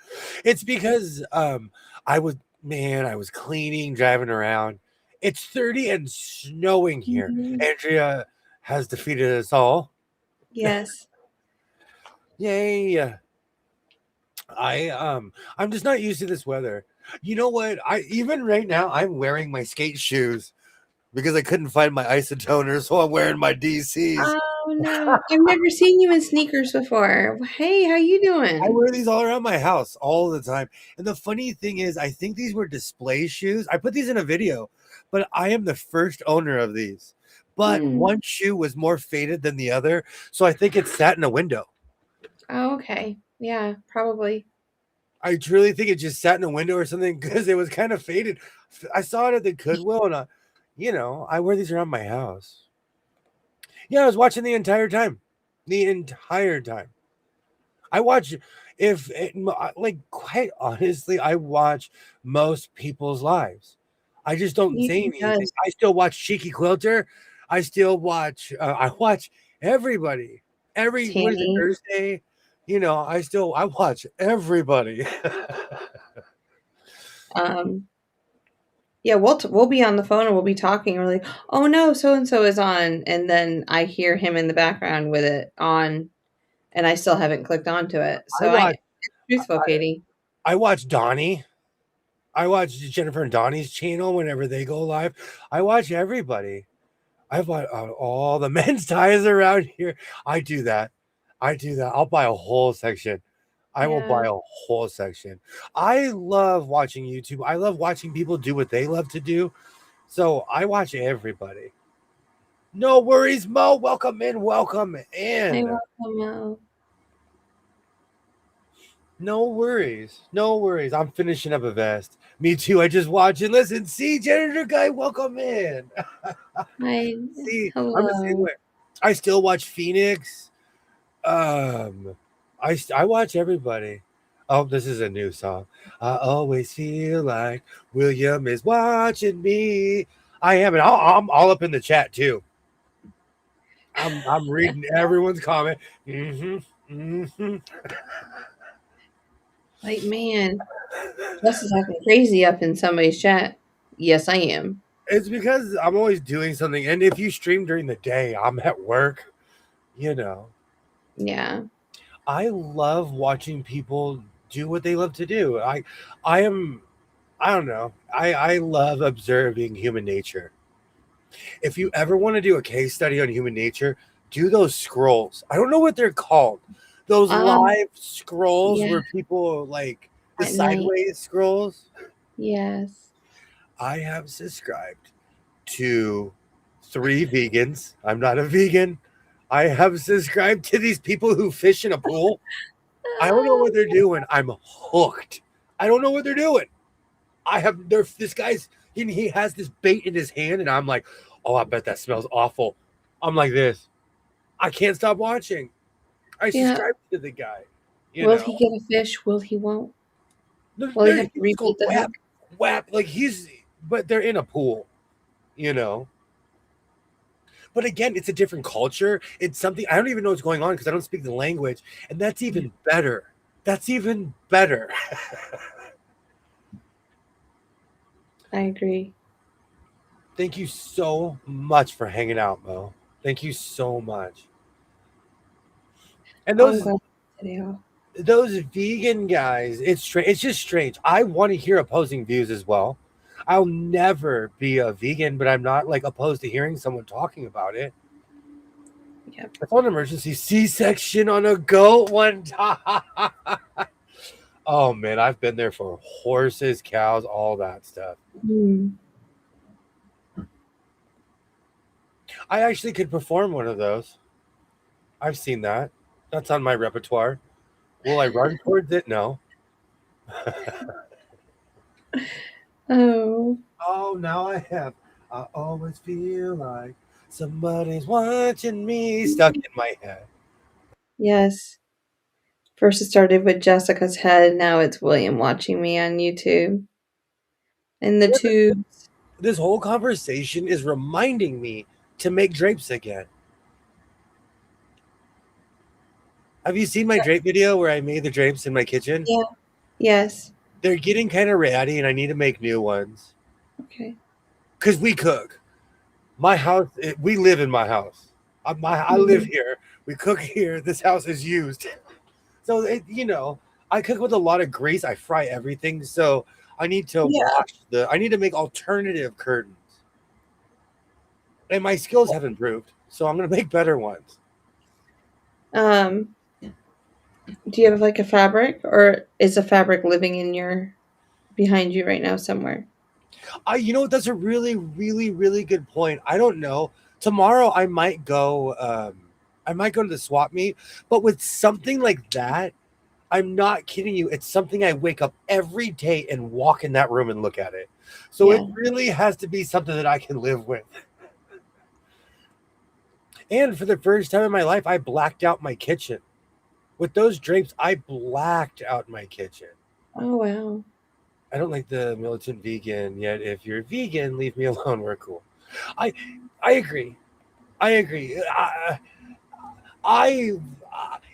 It's because I was cleaning, driving around. It's 30 and snowing here. Mm-hmm. Andrea has defeated us all. Yes. Yay. I'm just not used to this weather. You know what? Even right now I'm wearing my skate shoes because I couldn't find my isotoner, so I'm wearing my DCs. Oh no, I've never seen you in sneakers before. Hey, how you I doing? wear these all around my house all the time. And the funny thing is, I think these were display shoes. I put these in a video, but I am the first owner of these. But one shoe was more faded than the other, so I think it sat in a window. Oh, okay. Yeah, probably. I truly think it just sat in a window or something because it was kind of faded. I saw it at the Goodwill, and I wear these around my house. Yeah, I was watching the entire time. The entire time. I watch quite honestly, I watch most people's lives. I just don't say He anything. does. I still watch Cheeky Quilter. I still watch I watch everybody. What is it, Tammy. Thursday? I watch everybody. Yeah, we'll be on the phone and we'll be talking. And we're like, oh no, so and so is on, and then I hear him in the background with it on, and I still haven't clicked onto it. I So watch it's truthful, Katie. I watch Donnie. I watch Jennifer and Donnie's channel whenever they go live. I watch everybody. I buy all the men's ties around here. I do that. I'll buy a whole section. I will buy a whole section. I love watching YouTube. I love watching people do what they love to do. So I watch everybody. No worries, Mo. Welcome in. Welcome in. Hey, welcome. No worries. No worries. I'm finishing up a vest. Me too. I just watch and listen. See, janitor guy, welcome in. Hi. See, Hello. I'm the same way. I still watch Phoenix. I watch everybody. Oh, this is a new song. I always feel like William is watching me. I am, and I'm all up in the chat too. I'm reading everyone's comment. Like, man, Jess is acting crazy up in somebody's chat. Yes, I am. It's because I'm always doing something, and if you stream during the day, I'm at work. Yeah. I love watching people do what they love to do. I don't know. I love observing human nature. If you ever want to do a case study on human nature, do those scrolls. I don't know what they're called. Those live scrolls where people like the sideways scrolls. Yes. I have subscribed to 3 vegans. I'm not a vegan. I have subscribed to these people who fish in a pool. I don't know what they're doing. I'm hooked. I don't know what they're doing. This guy's he has this bait in his hand, and I'm like, oh, I bet that smells awful. I'm like this. I can't stop watching. I subscribe to the guy. Will he get a fish? Will he won't? Will he have to repeat the hook? Whap, but they're in a pool, But again, it's a different culture. It's something I don't even know what's going on because I don't speak the language, and that's even better. That's even better. I agree. Thank you so much for hanging out, Mo. Thank you so much. And those vegan guys, it's strange. It's just strange. I want to hear opposing views as well. I'll never be a vegan, but I'm not like opposed to hearing someone talking about it. Yeah. I saw an emergency C-section on a goat one time. Oh man, I've been there for horses, cows, all that stuff. I actually could perform one of those. I've seen that. That's on my repertoire. Will I run towards it? No. Oh, now I have. I always feel like somebody's watching me. Stuck in my head. yes. First it started with Jessica's head. Now it's William watching me on YouTube. In the tubes. This whole conversation is reminding me to make drapes again. Have you seen my drape video where I made the drapes in my kitchen? Yeah. Yes. They're getting kind of ratty, and I need to make new ones. Okay. Because we cook. My house, we live in my house. I live here. We cook here. This house is used. So, I cook with a lot of grease. I fry everything. So I need to I need to make alternative curtains. And my skills have improved. So I'm going to make better ones. Um, do you have like a fabric, or is a fabric living in your behind you right now somewhere? That's a really, really, really good point. I don't know. Tomorrow I might go to the swap meet, but with something like that, I'm not kidding you. It's something I wake up every day and walk in that room and look at it. So it Yeah. really has to be something that I can live with. And for the first time in my life, I blacked out my kitchen. With those drapes, I blacked out my kitchen. Oh wow. I don't like the militant vegan yet. If you're vegan, leave me alone. We're cool. I I agree. I agree. I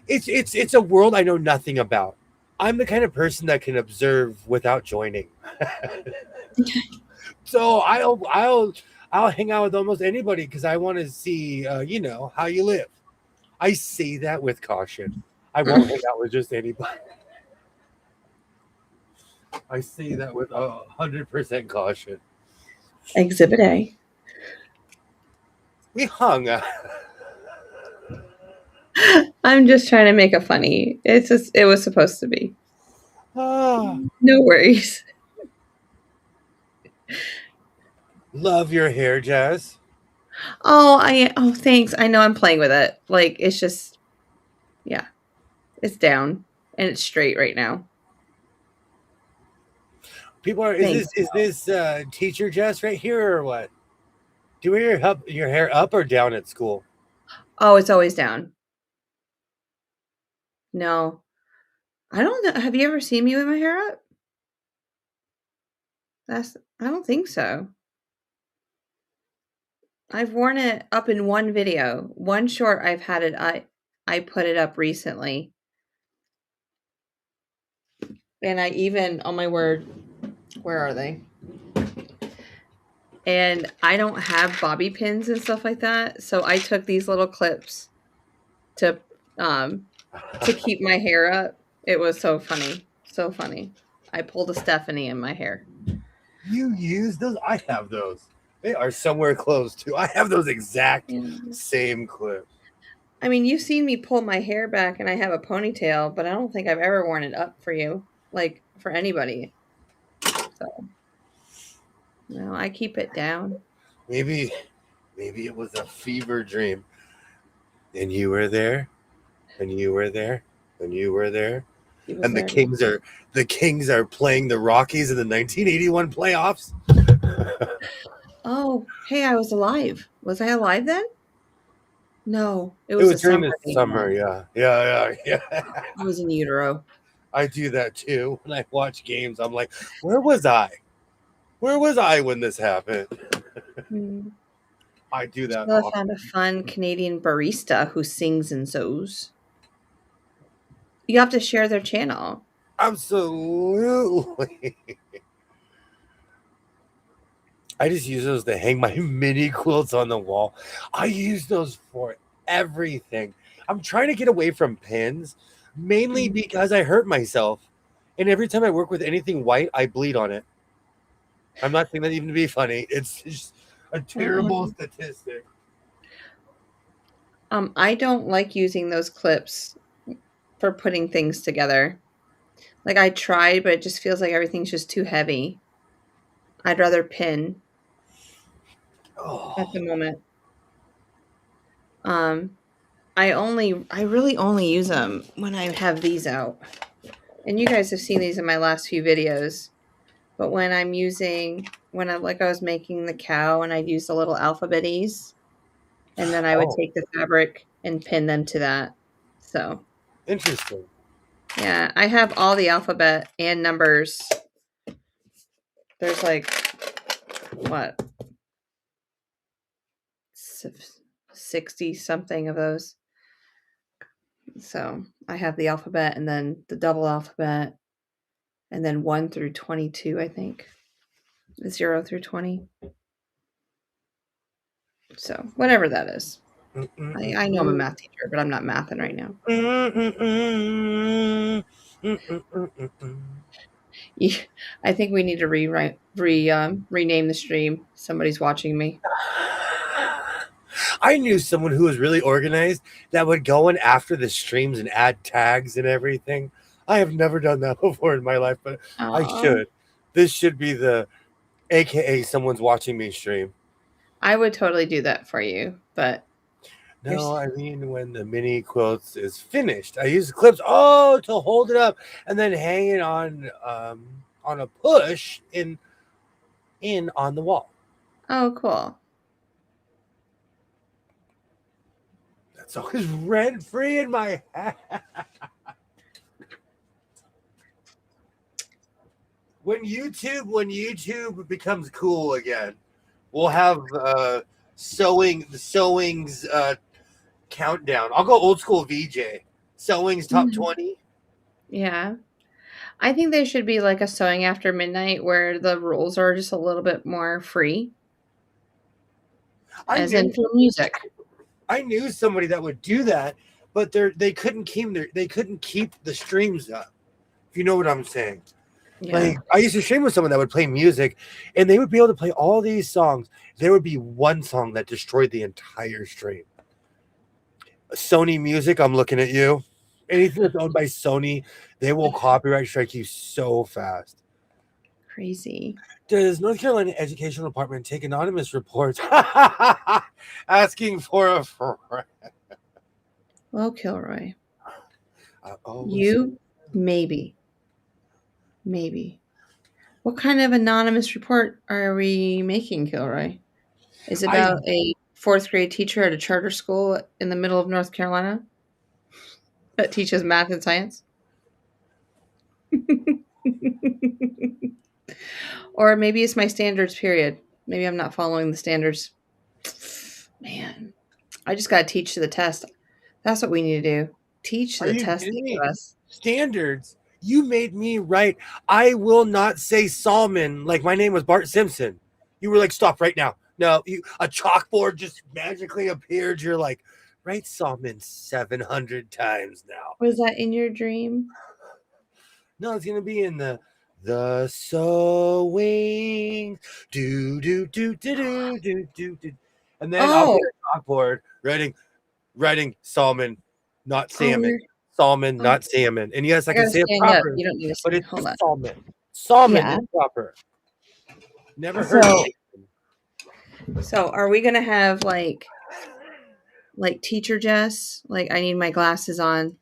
it's a world I know nothing about. I'm the kind of person that can observe without joining. So I'll hang out with almost anybody because I want to see how you live. I say that with caution. I won't hang out with just anybody. I say that with 100% caution. Exhibit A. We hung. I'm just trying to make a funny. It was supposed to be. Ah, No worries. love your hair, Jazz. Oh thanks. I know I'm playing with it. Like it's just yeah, it's down and it's straight right now. People are. Thanks. Is this teacher Jess right here or what? Do you wear your hair up or down at school? Oh, it's always down. No. I don't know. Have you ever seen me with my hair up? I don't think so. I've worn it up in one video. One short I've had it I put it up recently. And I even oh my word, where are they? And I don't have bobby pins and stuff like that, so I took these little clips to um to keep my hair up. It was so funny. So funny. I pulled a Stephanie in my hair. You use those? I have those. They are somewhere close to. I have those exact Yeah. same clips. I mean, you've seen me pull my hair back and I have a ponytail, but I don't think I've ever worn it up for you, like for anybody. So, no, I keep it down. Maybe it was a fever dream. And you were there, and you were there, and you were there. He was And there. the Kings are playing the Rockies in the 1981 playoffs. Oh, hey, I was alive. Was I alive then? No, it It was a was during summer the game summer, then. yeah. I was in utero. I do that too. When I watch games, I'm like, where was I? Where was I when this happened? Hmm. I do that Well, I often. found a fun Canadian barista who sings and sews. You have to share their channel. Absolutely. I just use those to hang my mini quilts on the wall. I use those for everything. I'm trying to get away from pins, mainly Mhm. because I hurt myself. And every time I work with anything white, I bleed on it. I'm not saying that even to be funny. It's just a terrible statistic. I don't like using those clips for putting things together. Like I tried, but it just feels like everything's just too heavy. I'd rather pin at Oh, the moment. Um, I really only use them when I have these out. And you guys have seen these in my last few videos. But when I was making the cow and I'd use the little alphabetties, and then I would oh, take the fabric and pin them to that. So interesting. yeah, I have all the alphabet and numbers. There's like what 60 something of those. So I have the alphabet and then the double alphabet and then 1 through 22, I think. 0 through 20. So whatever that is. I know I'm a math teacher, but I'm not mathing right now. Yeah, I think we need to rename the stream. Somebody's watching me. I knew someone who was really organized that would go in after the streams and add tags and everything. I have never done that before in my life, but I Oh, should. This should be the AKA someone's watching me stream. I would totally do that for you, but you're No, I mean when the mini quilts is finished, I use the clips to hold it up and then hang it on a push in on the wall. oh, cool. That's always rent free in my head. When YouTube becomes cool again, we'll have the sewings countdown. I'll go old school VJ. Sewings top 20. Yeah. I think there should be like a sewing after midnight where the rules are just a little bit more free. As in for music. I knew somebody that would do that, but they couldn't keep the streams up. If you know what I'm saying. Yeah. Like I used to stream with someone that would play music, and they would be able to play all these songs. There would be one song that destroyed the entire stream. Sony Music, I'm looking at you. Anything that's owned by Sony, they will copyright strike you so fast. Crazy. Does North Carolina Educational Department take anonymous reports asking for a friend? Well, Kilroy. Listen. Maybe. What kind of anonymous report are we making, Kilroy? Is it about a 4th grade teacher at a charter school in the middle of North Carolina that teaches math and science? Or maybe it's my standards period. Maybe I'm not following the standards. Man, I just got to teach to the test. That's what we need to do. Teach to the test they give us. Standards. You made me write. I will not say Salmon like my name was Bart Simpson. You were like, stop right now. No, a chalkboard just magically appeared. You're like, write Salmon 700 times now. Was that in your dream? No, it's gonna be in the sewing. Do do do do do do do do. And then I'll put a chalkboard writing salmon, not salmon. Salmon, not salmon. And yes, I can say it proper. You don't need to but it's hold on. salmon. Salmon is proper. Never heard of it. So are we gonna have like teacher Jess? Like I need my glasses on,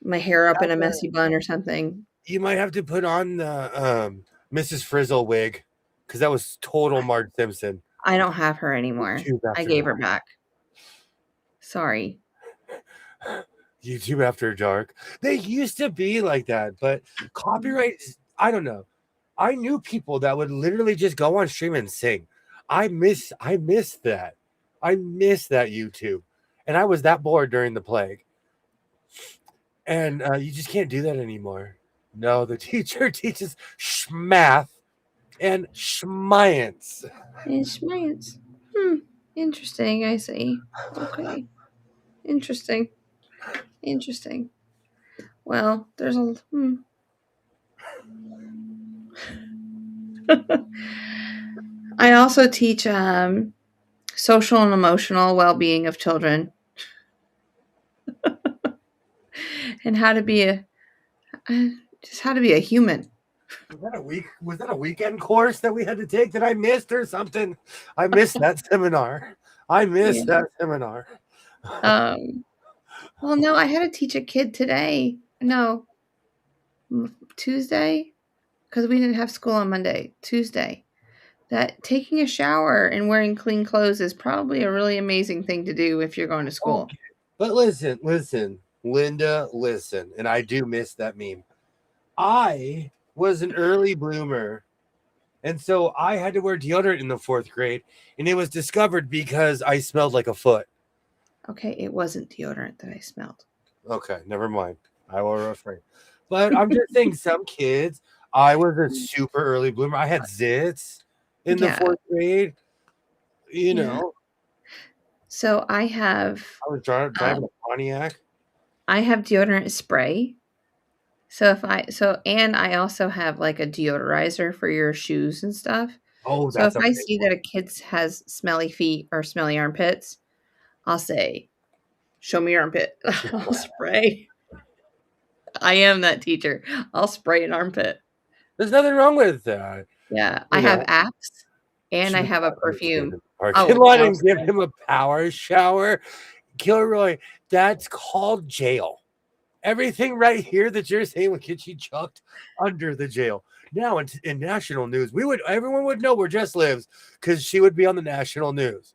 my hair up in a messy bun or something. You might have to put on the Mrs. Frizzle wig because that was total Marge Simpson. I don't have her anymore. I gave her back. Sorry. YouTube After Dark. They used to be like that, but copyright, I don't know. I knew people that would literally just go on stream and sing. I miss that. I miss that YouTube. And I was that bored during the plague. And you just can't do that anymore. No, the teacher teaches math and science. And science. Interesting, I see. Okay. Interesting. Well, there's a I also teach social and emotional well-being of children. And how to be a human. Was that a weekend course that we had to take that I missed or something? I missed that seminar. That seminar. Well, no, I had to teach a kid today. No, Tuesday, because we didn't have school on Monday. Tuesday, that taking a shower and wearing clean clothes is probably a really amazing thing to do if you're going to school. Okay. But listen, Linda, listen, and I do miss that meme. I was an early bloomer, and so I had to wear deodorant in the 4th grade, and it was discovered because I smelled like a foot. Okay, it wasn't deodorant that I smelled. Okay, never mind. I will refrain. But I'm just saying, some kids, I was a super early bloomer. I had zits in the 4th grade, you know. So I was driving a Pontiac. I have deodorant spray. And I also have like a deodorizer for your shoes and stuff. Oh, So if that's a I big see one. that a kid has smelly feet or smelly armpits, I'll say, "Show me your armpit." I'll spray. I am that teacher. I'll spray an armpit. There's nothing wrong with that. Yeah, I You have know, Axe and I shoot have a that kid in perfume. the I parking will lot and douse give them. him a power shower. Gilroy, that's called jail. Everything right here that you're saying would get you chucked under the jail. Now in national news, everyone would know where Jess lives because she would be on the national news.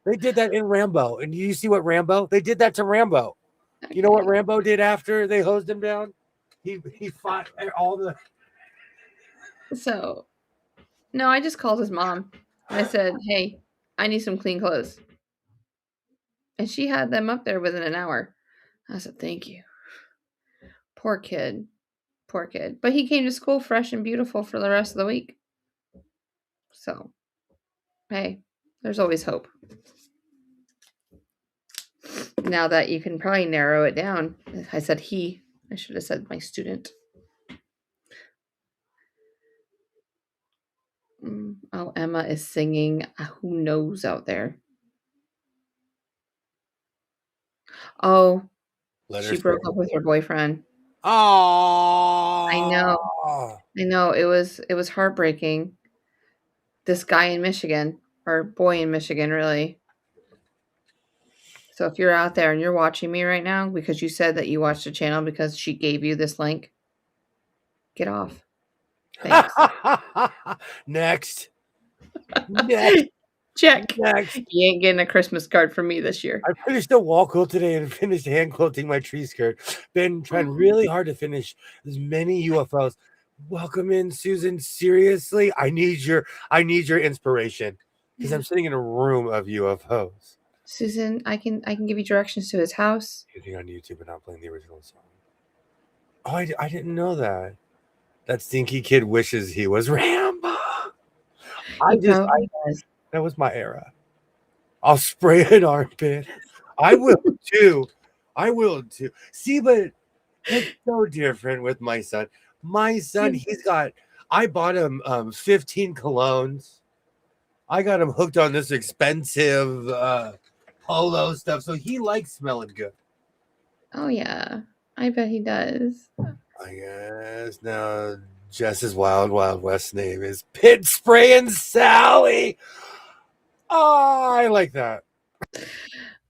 They did that in Rambo. And you see what Rambo? They did that to Rambo. You know what Okay. Rambo did after they hosed him down? He fought all the So, no, I just called his mom. I said, "Hey, I need some clean clothes." And she had them up there within an hour. I said, "Thank you." Poor kid. Poor kid. But he came to school fresh and beautiful for the rest of the week. So, hey, there's always hope. Now that you can probably narrow it down. I said he. I should have said my student. Oh, Emma is singing. Who knows out there? Oh, Let her she broke up with her boyfriend. I know. Oh, I know. It was heartbreaking. This guy in Michigan, or boy in Michigan, really. So if you're out there and you're watching me right now because you said that you watched the channel because she gave you this link, get off. Thanks. next, next, Check. next. You ain't getting a Christmas card from me this year. I finished a wall quilt today and finished hand quilting my tree skirt. Been trying really hard to finish as many UFOs. Welcome in, Susan. Seriously, I need your inspiration because I'm sitting in a room of UFOs. Susan, I can give you directions to his house. Getting on YouTube and not playing the original song. Oh, I didn't know that. That stinky kid wishes he was Rambo. He probably does. That was my era. I'll spray an armpit. I will too. I will too. See, but it's so different with my son. My son, I bought him 15 colognes. I got him hooked on this expensive polo stuff. So he likes smelling good. Oh yeah. I bet he does. I guess now Jess's Wild Wild West name is Pit Spray and Sally. Oh, I like that.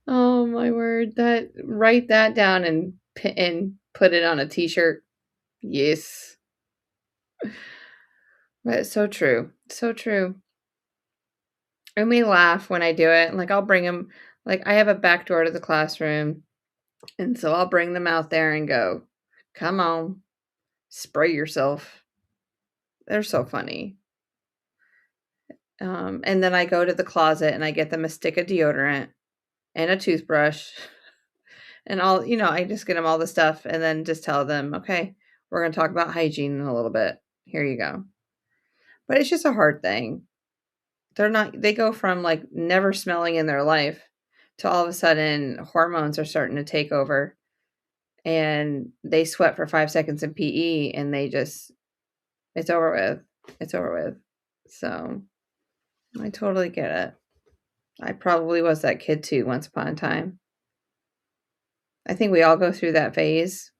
Oh my word. Write that down and put it on a t-shirt. Yes. But it's so true. So true. And we laugh when I do it. Like I'll bring them, like I have a back door to the classroom. And so I'll bring them out there and go, "Come on, spray yourself." They're so funny. And then I go to the closet and I get them a stick of deodorant and a toothbrush and I just get them all the stuff and then just tell them, "Okay, we're going to talk about hygiene in a little bit. Here you go." But it's just a hard thing. They go from like never smelling in their life to all of a sudden hormones are starting to take over and they sweat for 5 seconds in PE and it's over with. It's over with. So I totally get it. I probably was that kid too once upon a time. I think we all go through that phase.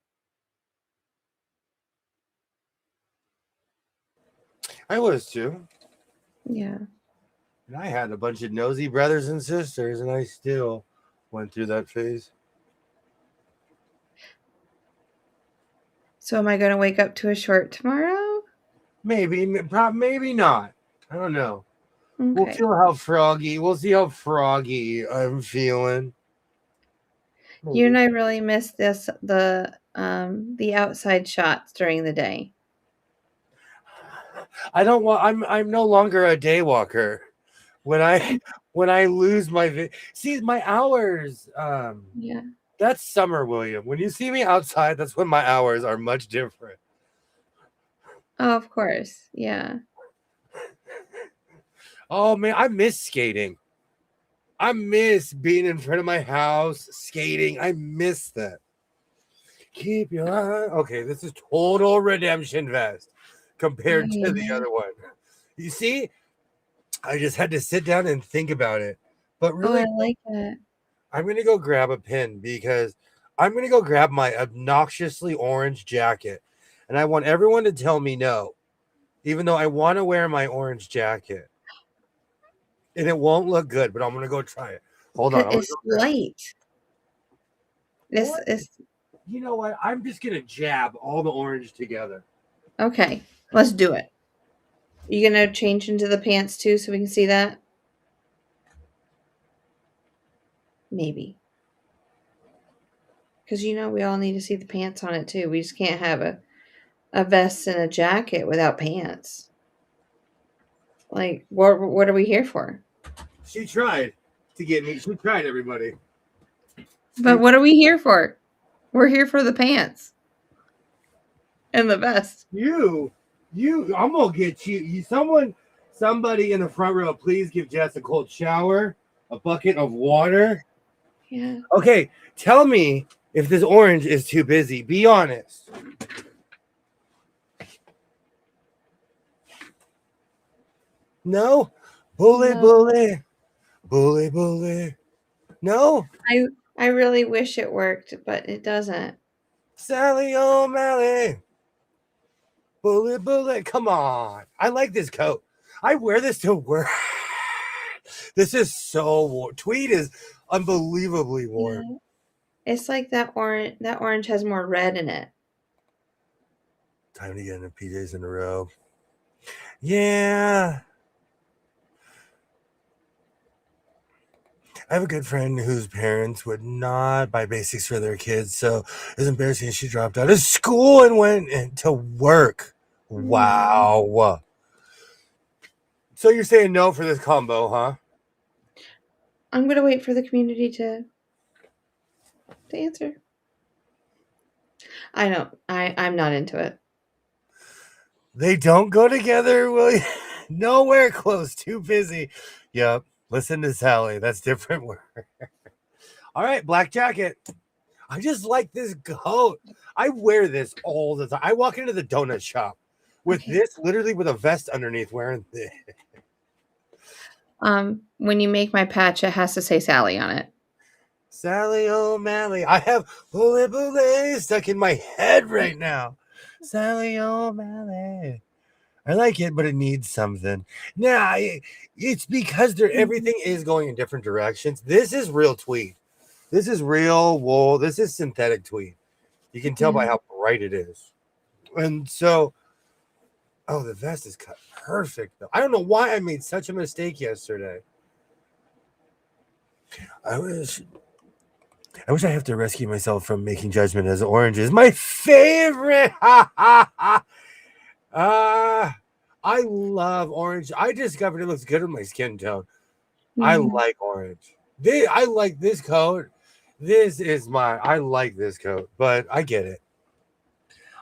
I was too. Yeah. And I had a bunch of nosy brothers and sisters, and I still went through that phase. So am I going to wake up to a short tomorrow? Maybe not. I don't know. We'll Okay. We'll see how froggy I'm feeling. You and Maybe. I really miss the outside shots during the day. I don't want. I'm no longer a day walker. When I lose see my hours. Yeah. That's summer, William. When you see me outside, that's when my hours are much different. Oh, of course. Yeah. Oh man, I miss skating. I miss being in front of my house skating. I miss that. Keep your eye. Okay, this is total redemption vest compared to the other one. You see, I just had to sit down and think about it. But Oh, really, I like it. I'm going to go grab a pin because I'm going to go grab my obnoxiously orange jacket. And I want everyone to tell me no, even though I want to wear my orange jacket. And it won't look good, but I'm going to go try it. Hold on. I'm gonna It's go grab it. light. It's What? it's You know what? I'm just going to jab all the orange together. okay. Let's do it. You gonna change into the pants too so we can see that? Maybe. Because we all need to see the pants on it too. We just can't have a vest and a jacket without pants. Like, what are we here for? She tried to get me. She tried, everybody. But what are we here for? We're here for the pants and the vest. I'm gonna get you. Somebody in the front row, please give Jess a cold shower, a bucket of water. Yeah. Okay, tell me if this orange is too busy. Be honest. No, bully, No. bully. No, I really wish it worked, but it doesn't. Sally O'Malley, bully. Come on, I like this coat. I wear this to work. This is so warm. Tweed is unbelievably warm. Yeah. It's like that orange. That orange has more red in it. Time to get into PJs in a row. Yeah. I have a good friend whose parents would not buy basics for their kids, so it was embarrassing. She dropped out of school and went to work. Wow. So you're saying no for this combo, huh? I'm gonna wait for the community to answer. I don't. I'm not into it. They don't go together, William. Nowhere close. Too busy. Yep. Listen to Sally. That's different work. All right, black jacket. I just like this coat. I wear this all the time. I walk into the donut shop with this, literally with a vest underneath, wearing this. When you make my patch, it has to say Sally on it. Sally O'Malley. I have bully stuck in my head right now. Sally O'Malley. I like it, but it needs something. Nah, it's because everything is going in different directions. This is real tweed. This is real wool. This is synthetic tweed. You can tell by how bright it is. And so, the vest is cut perfect, though. I don't know why I made such a mistake yesterday. I wish I have to rescue myself from making judgment as orange is my favorite. I love orange. I discovered it looks good with my skin tone. I like orange. I like this coat. I like this coat, but I get it.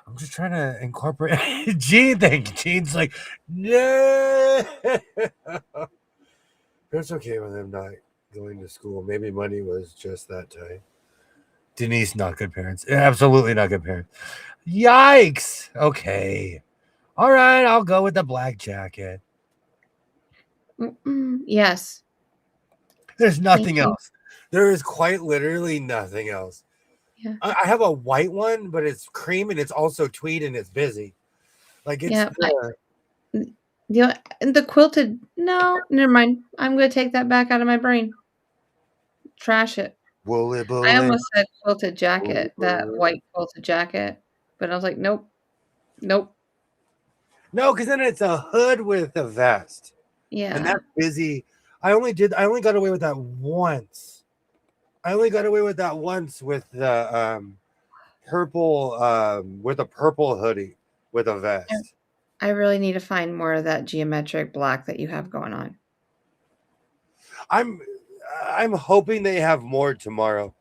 I'm just trying to incorporate Gene. Gene's like, no. It's okay with him not going to school. Maybe money was just that tight. Denise, not good parents. Absolutely not good parents. Yikes. Okay. All right, I'll go with the black jacket. Yes. There's nothing else. There is quite literally nothing else. Yeah. I have a white one, but it's cream and it's also tweed and it's busy. Like it's the quilted. No, never mind. I'm going to take that back out of my brain. Trash it. Bully. I almost said quilted jacket, that white quilted jacket, but I was like, nope. No, because then it's a hood with a vest. Yeah. And that's busy. I only got away with that once. with the purple with a purple hoodie with a vest. I really need to find more of that geometric black that you have going on. I'm hoping they have more tomorrow.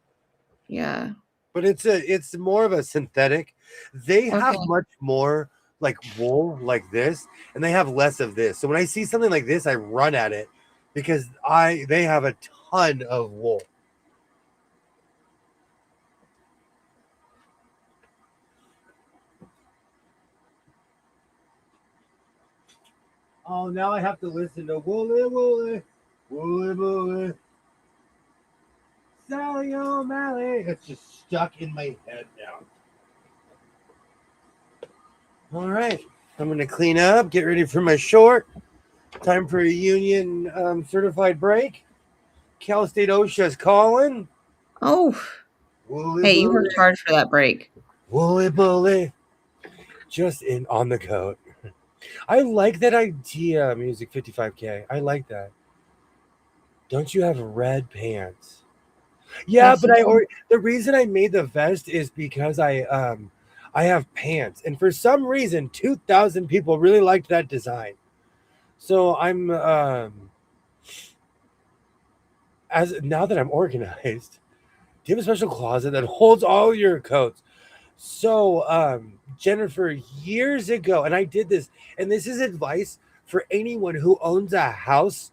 Yeah. But it's more of a synthetic. They have much more like wool like this, and they have less of this. So when I see something like this, I run at it because they have a ton of wool. Oh, now I have to listen to Wooly Wooly, Wooly Wooly, Sally O'Malley. It's just stuck in my head now. All right, I'm gonna clean up, get ready for my short. Time for a union certified break. Cal State OSHA's calling. Oh, Wooly hey, you Wooly, worked hard for that break. Wooly Wooly, just in on the coat. I like that idea, Music 55K. I like that. Don't you have red pants? Yeah, Yes, but you do. the reason I made the vest is because I have pants, and for some reason 2,000 people really liked that design. So I'm as now that I'm organized, do you have a special closet that holds all your coats? So Jennifer, years ago, and I did this, and this is advice for anyone who owns a house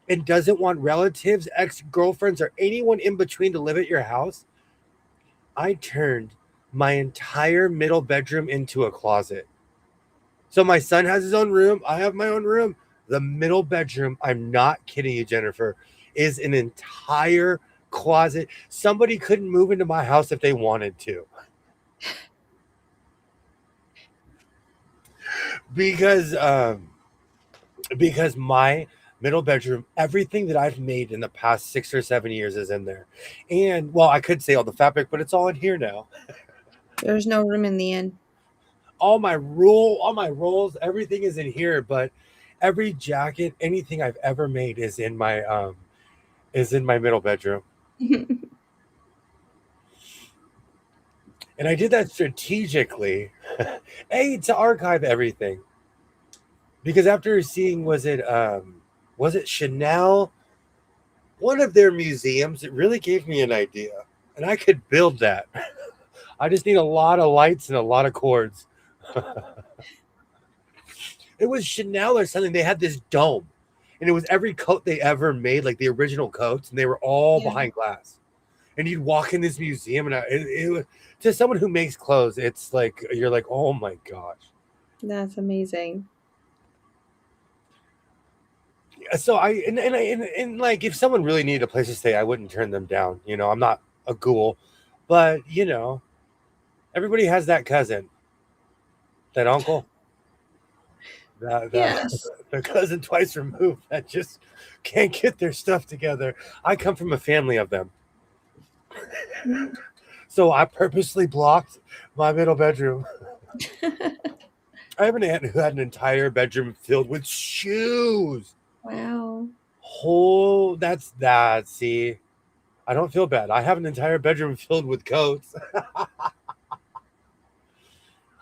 and doesn't want relatives, ex-girlfriends, or anyone in between to live at your house. I turned my entire middle bedroom into a closet. So my son has his own room. I have my own room. The middle bedroom, I'm not kidding you, Jennifer, is an entire closet. Somebody couldn't move into my house if they wanted to. Because my middle bedroom, everything that I've made in the past 6 or 7 years is in there. And well, I could say all the fabric, but it's all in here now. There's no room in the inn. All my rolls, everything is in here, but every jacket, anything I've ever made is in my middle bedroom. And I did that strategically, A, to archive everything. Because after seeing was it Chanel, one of their museums, it really gave me an idea. And I could build that. I just need a lot of lights and a lot of cords. It was Chanel or something. They had this dome, and it was every coat they ever made, like the original coats, and they were all Yeah. behind glass. And you'd walk in this museum, and it was, to someone who makes clothes, it's like you're like, oh my gosh. That's amazing. So and like if someone really needed a place to stay, I wouldn't turn them down. You know, I'm not a ghoul, but everybody has that cousin, that uncle, that Yes. the cousin twice removed that just can't get their stuff together. I come from a family of them. So I purposely blocked my middle bedroom. I have an aunt who had an entire bedroom filled with shoes. Wow. Oh, that's that. See, I don't feel bad. I have an entire bedroom filled with coats.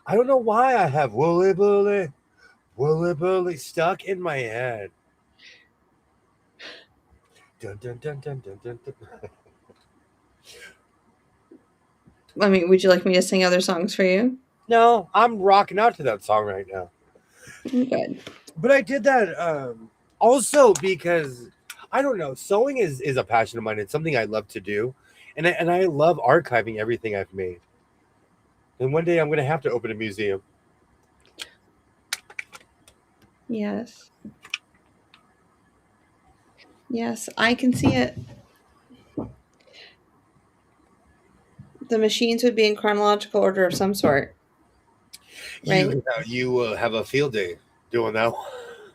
I don't know why I have Wooly Bully stuck in my head. Dun, dun, dun, dun, dun, dun, dun. I mean, would you like me to sing other songs for you? No, I'm rocking out to that song right now. Good. But I did that also because I don't know. Sewing is a passion of mine. It's something I love to do, and I love archiving everything I've made. And one day I'm going to have to open a museum. Yes. Yes, I can see it. The machines would be in chronological order of some sort, right? You have a field day doing that.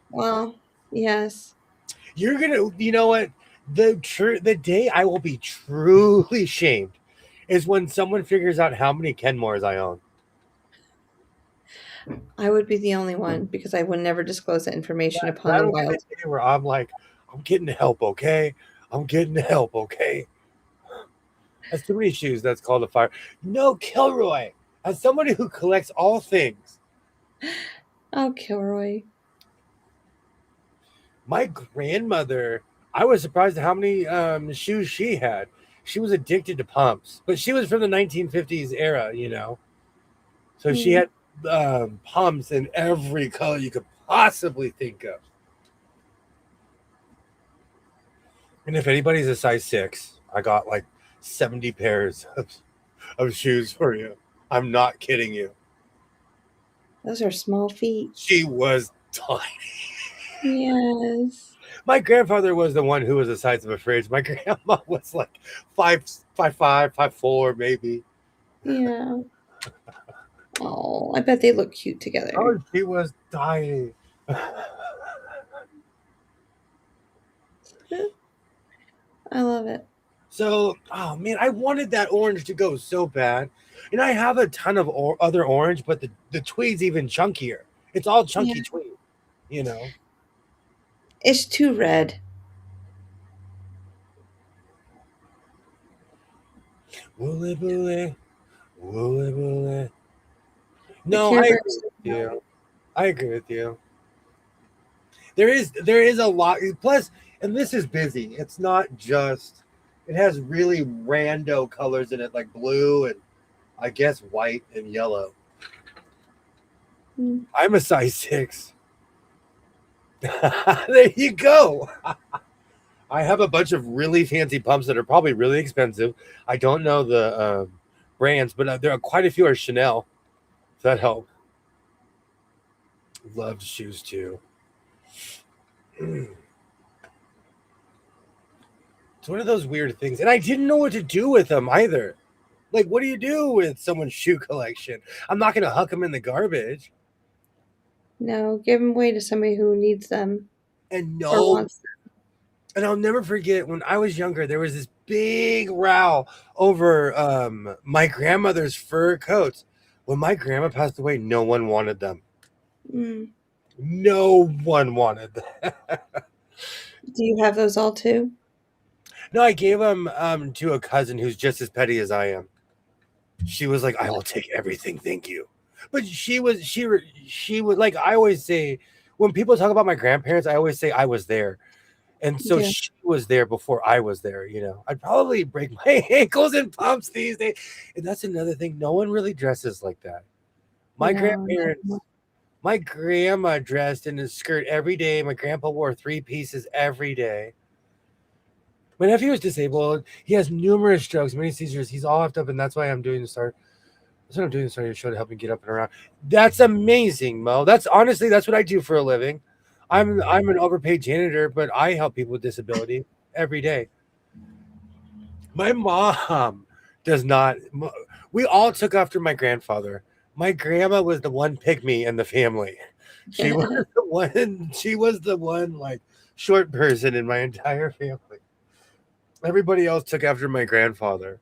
Well, yes. You're gonna, you know what? The day I will be truly shamed is when someone figures out how many Kenmores I own. I would be the only one because I would never disclose that information upon the That'll be the wild. day where I'm like, I'm getting help, okay? I'm getting help, okay? That's too many shoes. That's called a fire. No, Kilroy. As somebody who collects all things, Oh, Kilroy. my grandmother, I was surprised at how many shoes she had. She was addicted to pumps, but she was from the 1950s era, So she had pumps in every color you could possibly think of. And if anybody's a size 6, I got like 70 pairs of shoes for you. I'm not kidding you. Those are small feet. She was tiny. Yes. My grandfather was the one who was the size of a fridge. My grandma was like 5'5", 5'4", maybe. Yeah. Oh, I bet they look cute together. Oh, she was tiny. I love it. So, oh man, I wanted that orange to go so bad. And I have a ton of other orange, but the tweed's even chunkier. It's all chunky Yeah. tweed, you know. It's too red. Wooly booly, wooly booly. The No, Care I Bears. agree with you. I agree with you. There is a lot. Plus, and this is busy. It's not just. It has really rando colors in it, like blue and I guess white and yellow. Mm. I'm a size 6. There you go. I have a bunch of really fancy pumps that are probably really expensive. I don't know the brands, but there are quite a few are Chanel. If that helps. Loved shoes too. It's one of those weird things, and I didn't know what to do with them either. Like, what do you do with someone's shoe collection? I'm not going to huck them in the garbage. No, give them away to somebody who needs them And or no, wants them. and I'll never forget when I was younger, there was this big row over my grandmother's fur coats. When my grandma passed away, no one wanted them. Mm. No one wanted them. Do you have those all too? No, I gave them to a cousin who's just as petty as I am. She was like, "I will take everything, thank you." But she was like, I always say when people talk about my grandparents, I always say I was there. And so Yeah. she was there before I was there, I'd probably break my ankles in pumps these days. And that's another thing. No one really dresses like that. My No. grandparents, my grandma dressed in a skirt every day. My grandpa wore 3 pieces every day. My nephew is disabled. He has numerous strokes, many seizures. He's all effed up, and that's why I'm doing the start. That's what I'm doing the start of your show to help him get up and around. That's amazing, Mo. That's what I do for a living. I'm an overpaid janitor, but I help people with disability every day. My mom does not. We all took after my grandfather. My grandma was the one pick me in the family. She was the one. She was the one like short person in my entire family. Everybody else took after my grandfather.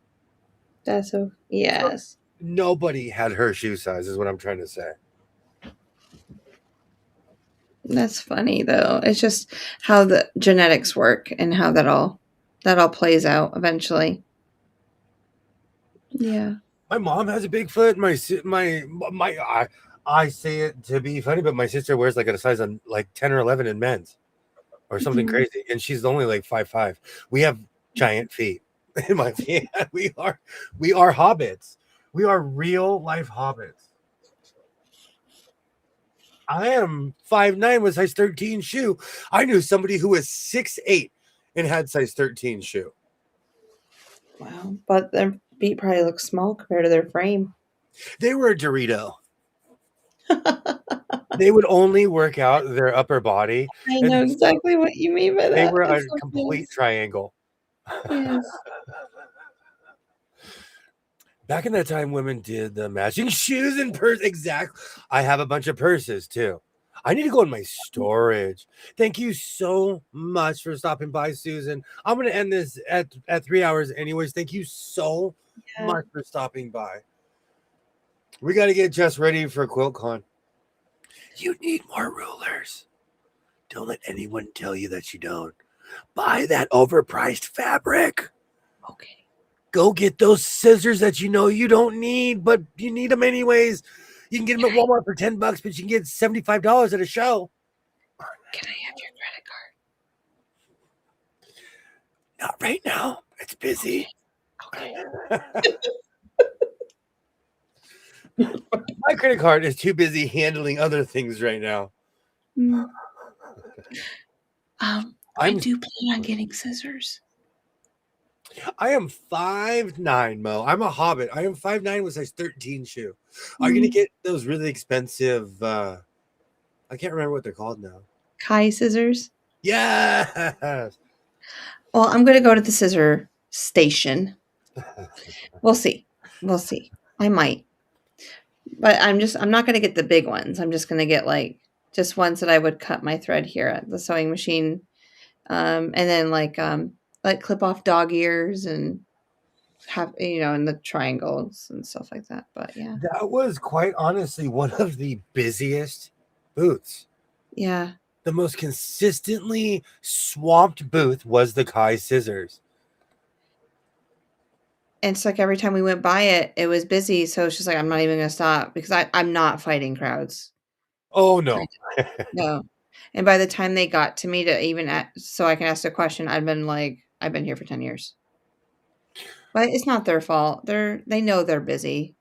That's so yes. Nobody had her shoe size, is what I'm trying to say. That's funny though. It's just how the genetics work and how that all plays out eventually. Yeah. My mom has a big foot. I say it to be funny, but my sister wears like a size on like 10 or 11 in men's or something Mhm. crazy, and she's only like 5'5". We have giant feet in my family. We are hobbits. We are real life hobbits. I am 5'9" with size 13 shoe. I knew somebody who was 6'8" and had size 13 shoe. Wow. But their feet probably look small compared to their frame. They were a Dorito. They would only work out their upper body. I And know exactly what you mean by they that. were a It's so complete yes. triangle. Yes. Back in that time, women did the matching shoes and purse. Exactly. I have a bunch of purses too. I need to go in my storage. Thank you so much for stopping by, Susan. I'm going to end this at 3 hours anyways. Thank you so Yeah. much for stopping by. We got to get Jess ready for QuiltCon. You need more rulers. Don't let anyone tell you that you don't. Buy that overpriced fabric. Okay. Go get those scissors that you know you don't need, but you need them anyways. You can get them at Walmart for $10, but you can get $75 at a show. Can I have your credit card? Not right now. It's busy. Okay. My credit card is too busy handling other things right now. Mm. I do plan on getting scissors. I am 5'9", Mo. I'm a hobbit. I am 5'9" with size 13 shoe. Are you going to get those really expensive, I can't remember what they're called now. Kai scissors. Yes. Well, I'm going to go to the scissor station. We'll see. We'll see. I might. But I'm not going to get the big ones. I'm just going to get like just ones that I would cut my thread here at the sewing machine. And then like clip off dog ears and have, and the triangles and stuff like that. But yeah. That was quite honestly one of the busiest booths. Yeah. The most consistently swamped booth was the Kai scissors. And it's like every time we went by it, it was busy. So it's just like, I'm not even going to stop because I'm not fighting crowds. Oh, no. No. And by the time they got to me to even so I can ask a question, I've been here for 10 years. But it's not their fault. They know they're busy.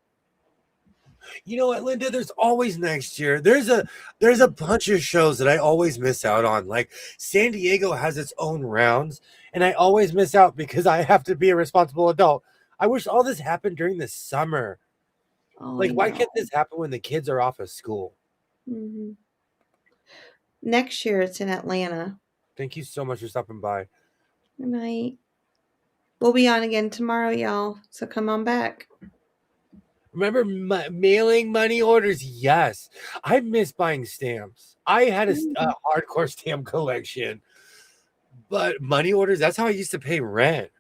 You know what, Linda? There's always next year. There's a bunch of shows that I always miss out on. Like San Diego has its own rounds, and I always miss out because I have to be a responsible adult. I wish all this happened during the summer. Oh, Like, why can't this happen when the kids are off of school? Mm-hmm. Next year it's in Atlanta. Thank you so much for stopping by. Good night. We'll be on again tomorrow, y'all. So come on back. Remember mailing money orders? Yes. I miss buying stamps. I had a hardcore stamp collection. But money orders, that's how I used to pay rent.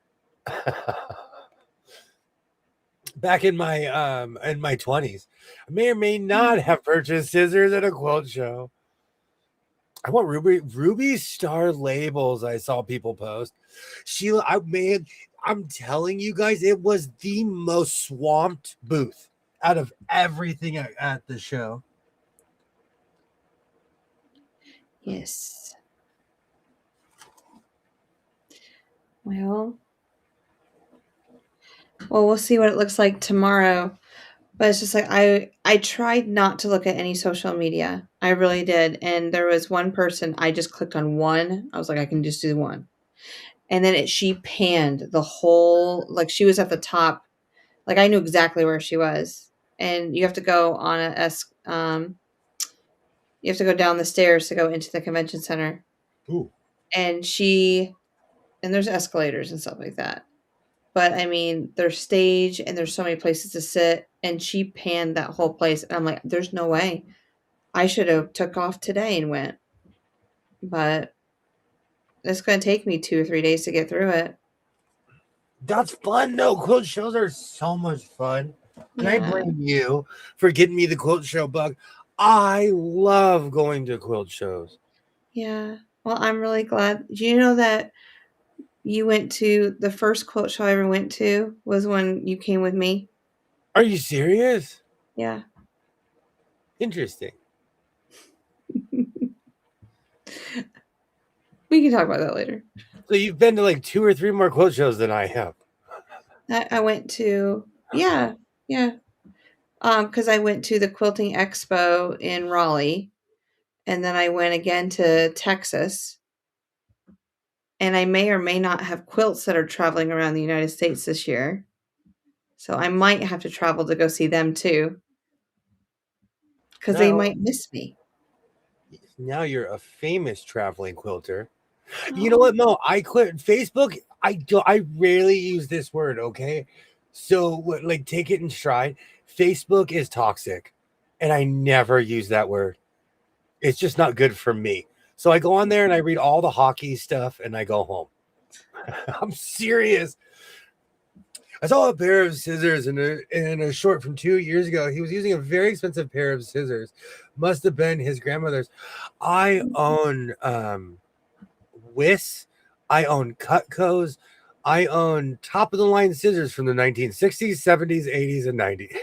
Back in my 20s. I may or may not have purchased scissors at a quilt show. I want Ruby Star labels. I saw people post. Sheila, I'm telling you guys, it was the most swamped booth out of everything at the show. Yes. Well, we'll see what it looks like tomorrow. But it's just like I tried not to look at any social media. I really did. And there was one person, I just clicked on one. I was like, I can just do one. And then she panned the whole, like she was at the top. Like I knew exactly where she was. And you have to go on you have to go down the stairs to go into the convention center. Ooh. And there's escalators and stuff like that. But I mean, there's stage and there's so many places to sit, and she panned that whole place. And I'm like, there's no way. I should have took off today and went. But it's going to take me 2 or 3 days to get through it. That's fun, though. Quilt shows are so much fun. And I blame you for getting me the quilt show bug. I love going to quilt shows. Yeah. Well, I'm really glad. Do you know that you went to the first quilt show I ever went to was when you came with me? Are you serious? Yeah. Interesting. We can talk about that later. So you've been to like 2 or 3 more quilt shows than I have. I went to, yeah. Because I went to the Quilting Expo in Raleigh, and then I went again to Texas. And I may or may not have quilts that are traveling around the United States this year. So I might have to travel to go see them too. Because they might miss me. Now you're a famous traveling quilter. Oh. You know what, Mo? I quit Facebook. I rarely use this word, okay? So like take it in stride. Facebook is toxic. And I never use that word. It's just not good for me. So I go on there and I read all the hockey stuff and I go home. I'm serious. I saw a pair of scissors in a short from 2 years ago. He was using a very expensive pair of scissors. Must have been his grandmother's. I own Wiss. I own Cutco's. I own top of the line scissors from the 1960s, 70s, 80s, and 90s.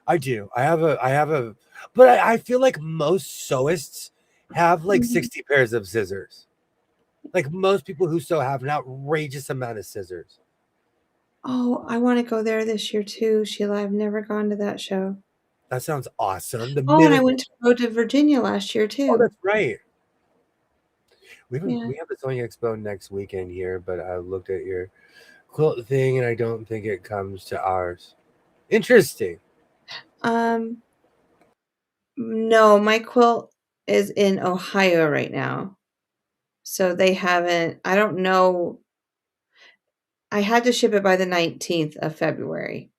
I do. I have a, but I feel like most sewists have like 60 pairs of scissors. Like most people who sew have an outrageous amount of scissors. Oh, I want to go there this year too, Sheila. I've never gone to that show. That sounds awesome. And I went to Virginia last year too. Oh, that's right. We have the sewing expo next weekend here, but I looked at your quilt thing and I don't think it comes to ours. Interesting. No, my quilt is in Ohio right now. So they haven't, I don't know. I had to ship it by the 19th of February.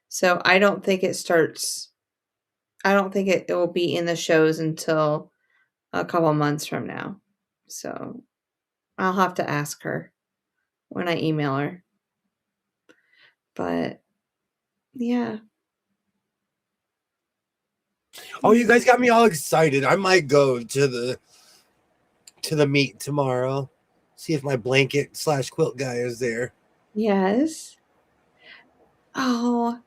So I don't think it starts, I don't think it will be in the shows until a couple months from now. So I'll have to ask her when I email her. But yeah. Oh, you guys got me all excited. I might go to the meet tomorrow. See if my blanket/quilt guy is there. Yes. Oh,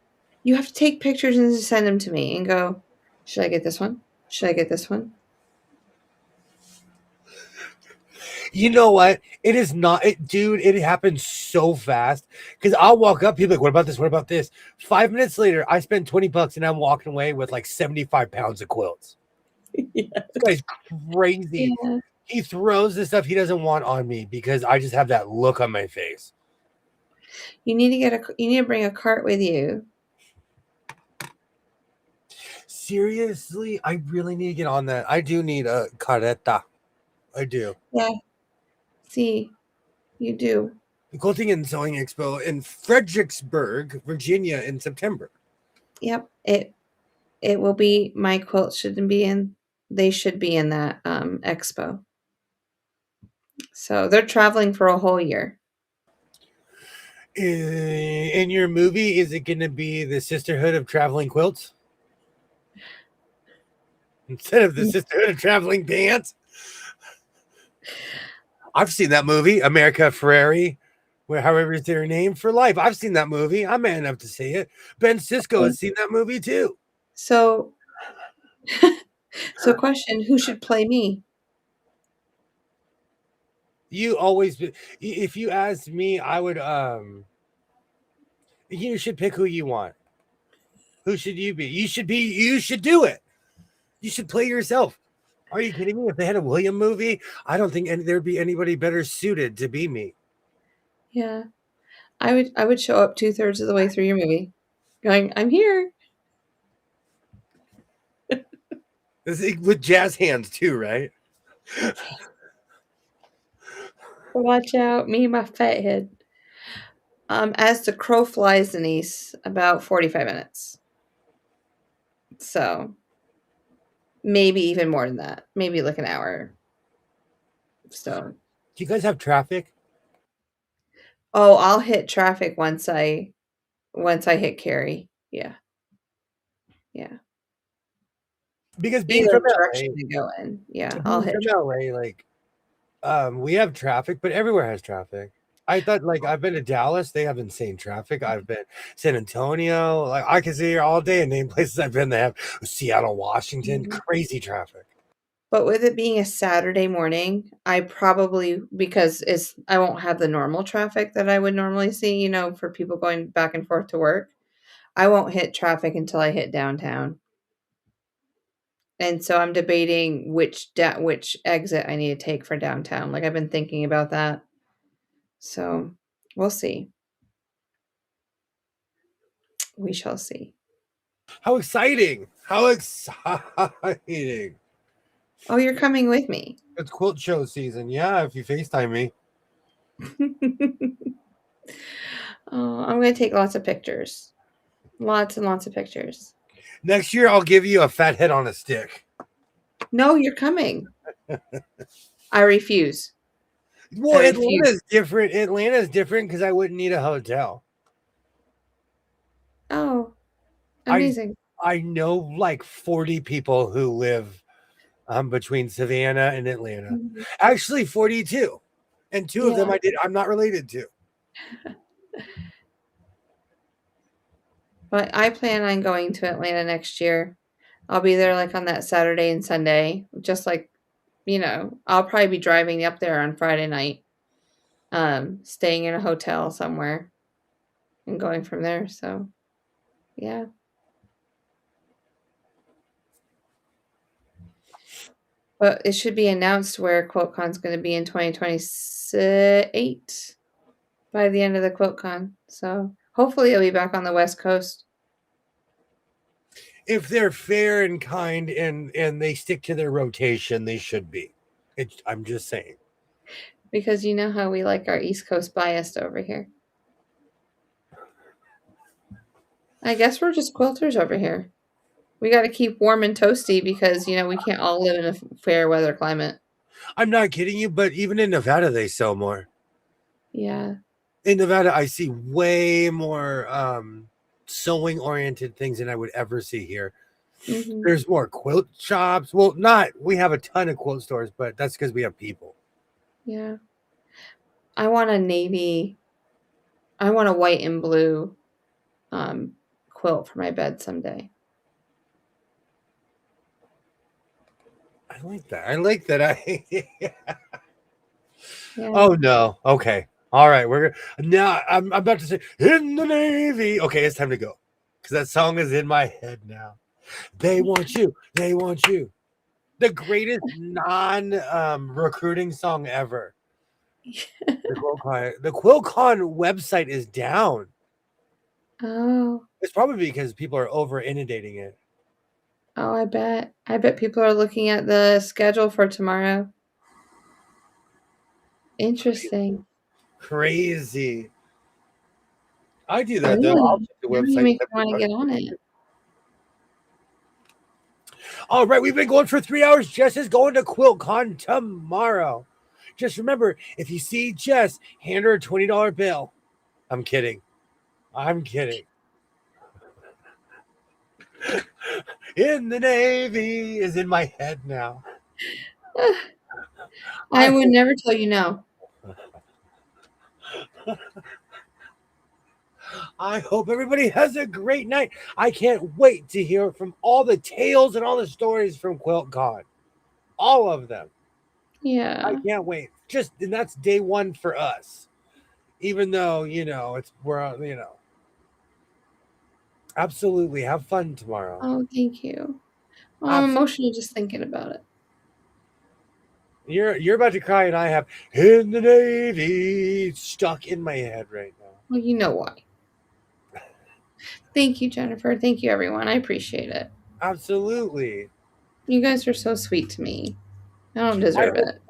you have to take pictures and send them to me and go, should I get this one? Should I get this one? You know what? It is not, dude. It happens so fast because I'll walk up, people like, "What about this? What about this?" 5 minutes later, I spend $20 and I'm walking away with like 75 pounds of quilts. Yeah. This guy's crazy. Yeah. He throws the stuff he doesn't want on me because I just have that look on my face. You need to bring a cart with you. Seriously, I really need to get on that. I do need a carreta. I do. Yeah. See, you do. The Quilting and Sewing Expo in Fredericksburg, Virginia in September. Yep. It will be, my quilts shouldn't be in, they should be in that expo. So they're traveling for a whole year. In your movie, is it going to be the Sisterhood of Traveling Quilts instead of the Sisterhood of Traveling Pants? I've seen that movie, America Ferreri, where however is their name for life. I've seen that movie. I'm man enough to see it. Ben Sisko has seen that movie too. So question, who should play me? You always, if you asked me, I would, you should pick who you want. Who should you be? You should do it. You should play yourself. Are you kidding me? If they had a William movie, I don't think there'd be anybody better suited to be me. Yeah. I would show up 2/3 of the way through your movie going, I'm here. With jazz hands too, right? Watch out, me and my fat head. As the crow flies, Denise, about 45 minutes. So maybe even more than that. Maybe like an hour. So Do you guys have traffic? oh, I'll hit traffic once I hit Cary. Yeah. Yeah. Because being Either from direction LA, to go in. Yeah, I'll hit from LA, like we have traffic, but everywhere has traffic. I thought, like, I've been to Dallas, they have insane traffic. I've been San Antonio, like I can sit here all day and name places I've been. They have Seattle, Washington, crazy traffic. But with it being a Saturday morning, I probably, because I won't have the normal traffic that I would normally see, you know, for people going back and forth to work. I won't hit traffic until I hit downtown. And so I'm debating which exit I need to take for downtown. Like I've been thinking about that. So we'll see. We shall see. How exciting! How exciting! Oh, you're coming with me. It's quilt show season. Yeah, if you FaceTime me. Oh, I'm going to take lots of pictures. Lots and lots of pictures. Next year, I'll give you a fat head on a stick. No, you're coming. I refuse. Well, Atlanta's different. Atlanta's different because I wouldn't need a hotel. Oh, amazing. I know like 40 people who live between Savannah and Atlanta. Mm-hmm. Actually, 42. And two of them I'm not related to. But I plan on going to Atlanta next year. I'll be there like on that Saturday and Sunday. Just like, you know, I'll probably be driving up there on Friday night. Staying in a hotel somewhere and going from there. So yeah. But it should be announced where QuiltCon's going to be in 2028 by the end of the QuiltCon. So hopefully it'll be back on the West Coast. if they're fair and kind and they stick to their rotation, they should be. I'm just saying. Because you know how we like our East Coast biased over here. I guess we're just quilters over here. We got to keep warm and toasty because, we can't all live in a fair weather climate. I'm not kidding you, but even in Nevada, they sell more. Yeah. In Nevada, I see way more sewing oriented things than I would ever see here. Mm-hmm. There's more quilt shops. Well, we have a ton of quilt stores, but that's because we have people. Yeah. I want a white and blue quilt for my bed someday. I like that. I like that. Yeah. Oh no. Okay. All right. Now I'm about to say in the Navy. Okay, it's time to go. Because that song is in my head now. They want you. They want you. The greatest recruiting song ever. The QuiltCon website is down. Oh. It's probably because people are over inundating it. Oh, I bet. I bet people are looking at the schedule for tomorrow. Interesting. Crazy. I do that Really? though. I'll check the Now you website. make me want to get on it. All right, we've been going for 3 hours. Jess is going to QuiltCon tomorrow. Just remember, if you see Jess, hand her a $20 bill. I'm kidding. In the Navy is in my head now. I would never tell you no. I hope everybody has a great night. I can't wait to hear from all the tales and all the stories from QuiltCon. All of them. Yeah. I can't wait. And that's day one for us. Even though, absolutely have fun tomorrow. Oh, thank you. Oh, I'm emotional just thinking about it. You're about to cry, and I have in the Navy stuck in my head right now. Well, you know why. Thank you, Jennifer. Thank you, everyone. I appreciate it. Absolutely. You guys are so sweet to me. I don't deserve it.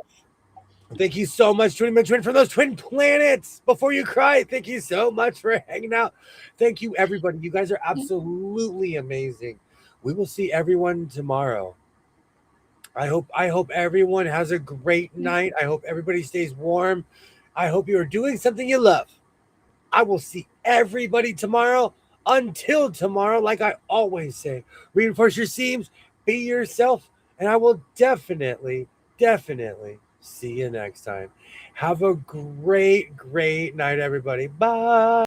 Thank you so much, Twin from those twin planets. Before you cry, thank you so much for hanging out. Thank you, everybody. You guys are absolutely amazing. We will see everyone tomorrow. I hope everyone has a great night. I hope everybody stays warm. I hope you are doing something you love. I will see everybody tomorrow. Until tomorrow, like I always say, reinforce your seams, be yourself, and I will definitely see you next time. Have a great night, everybody. Bye.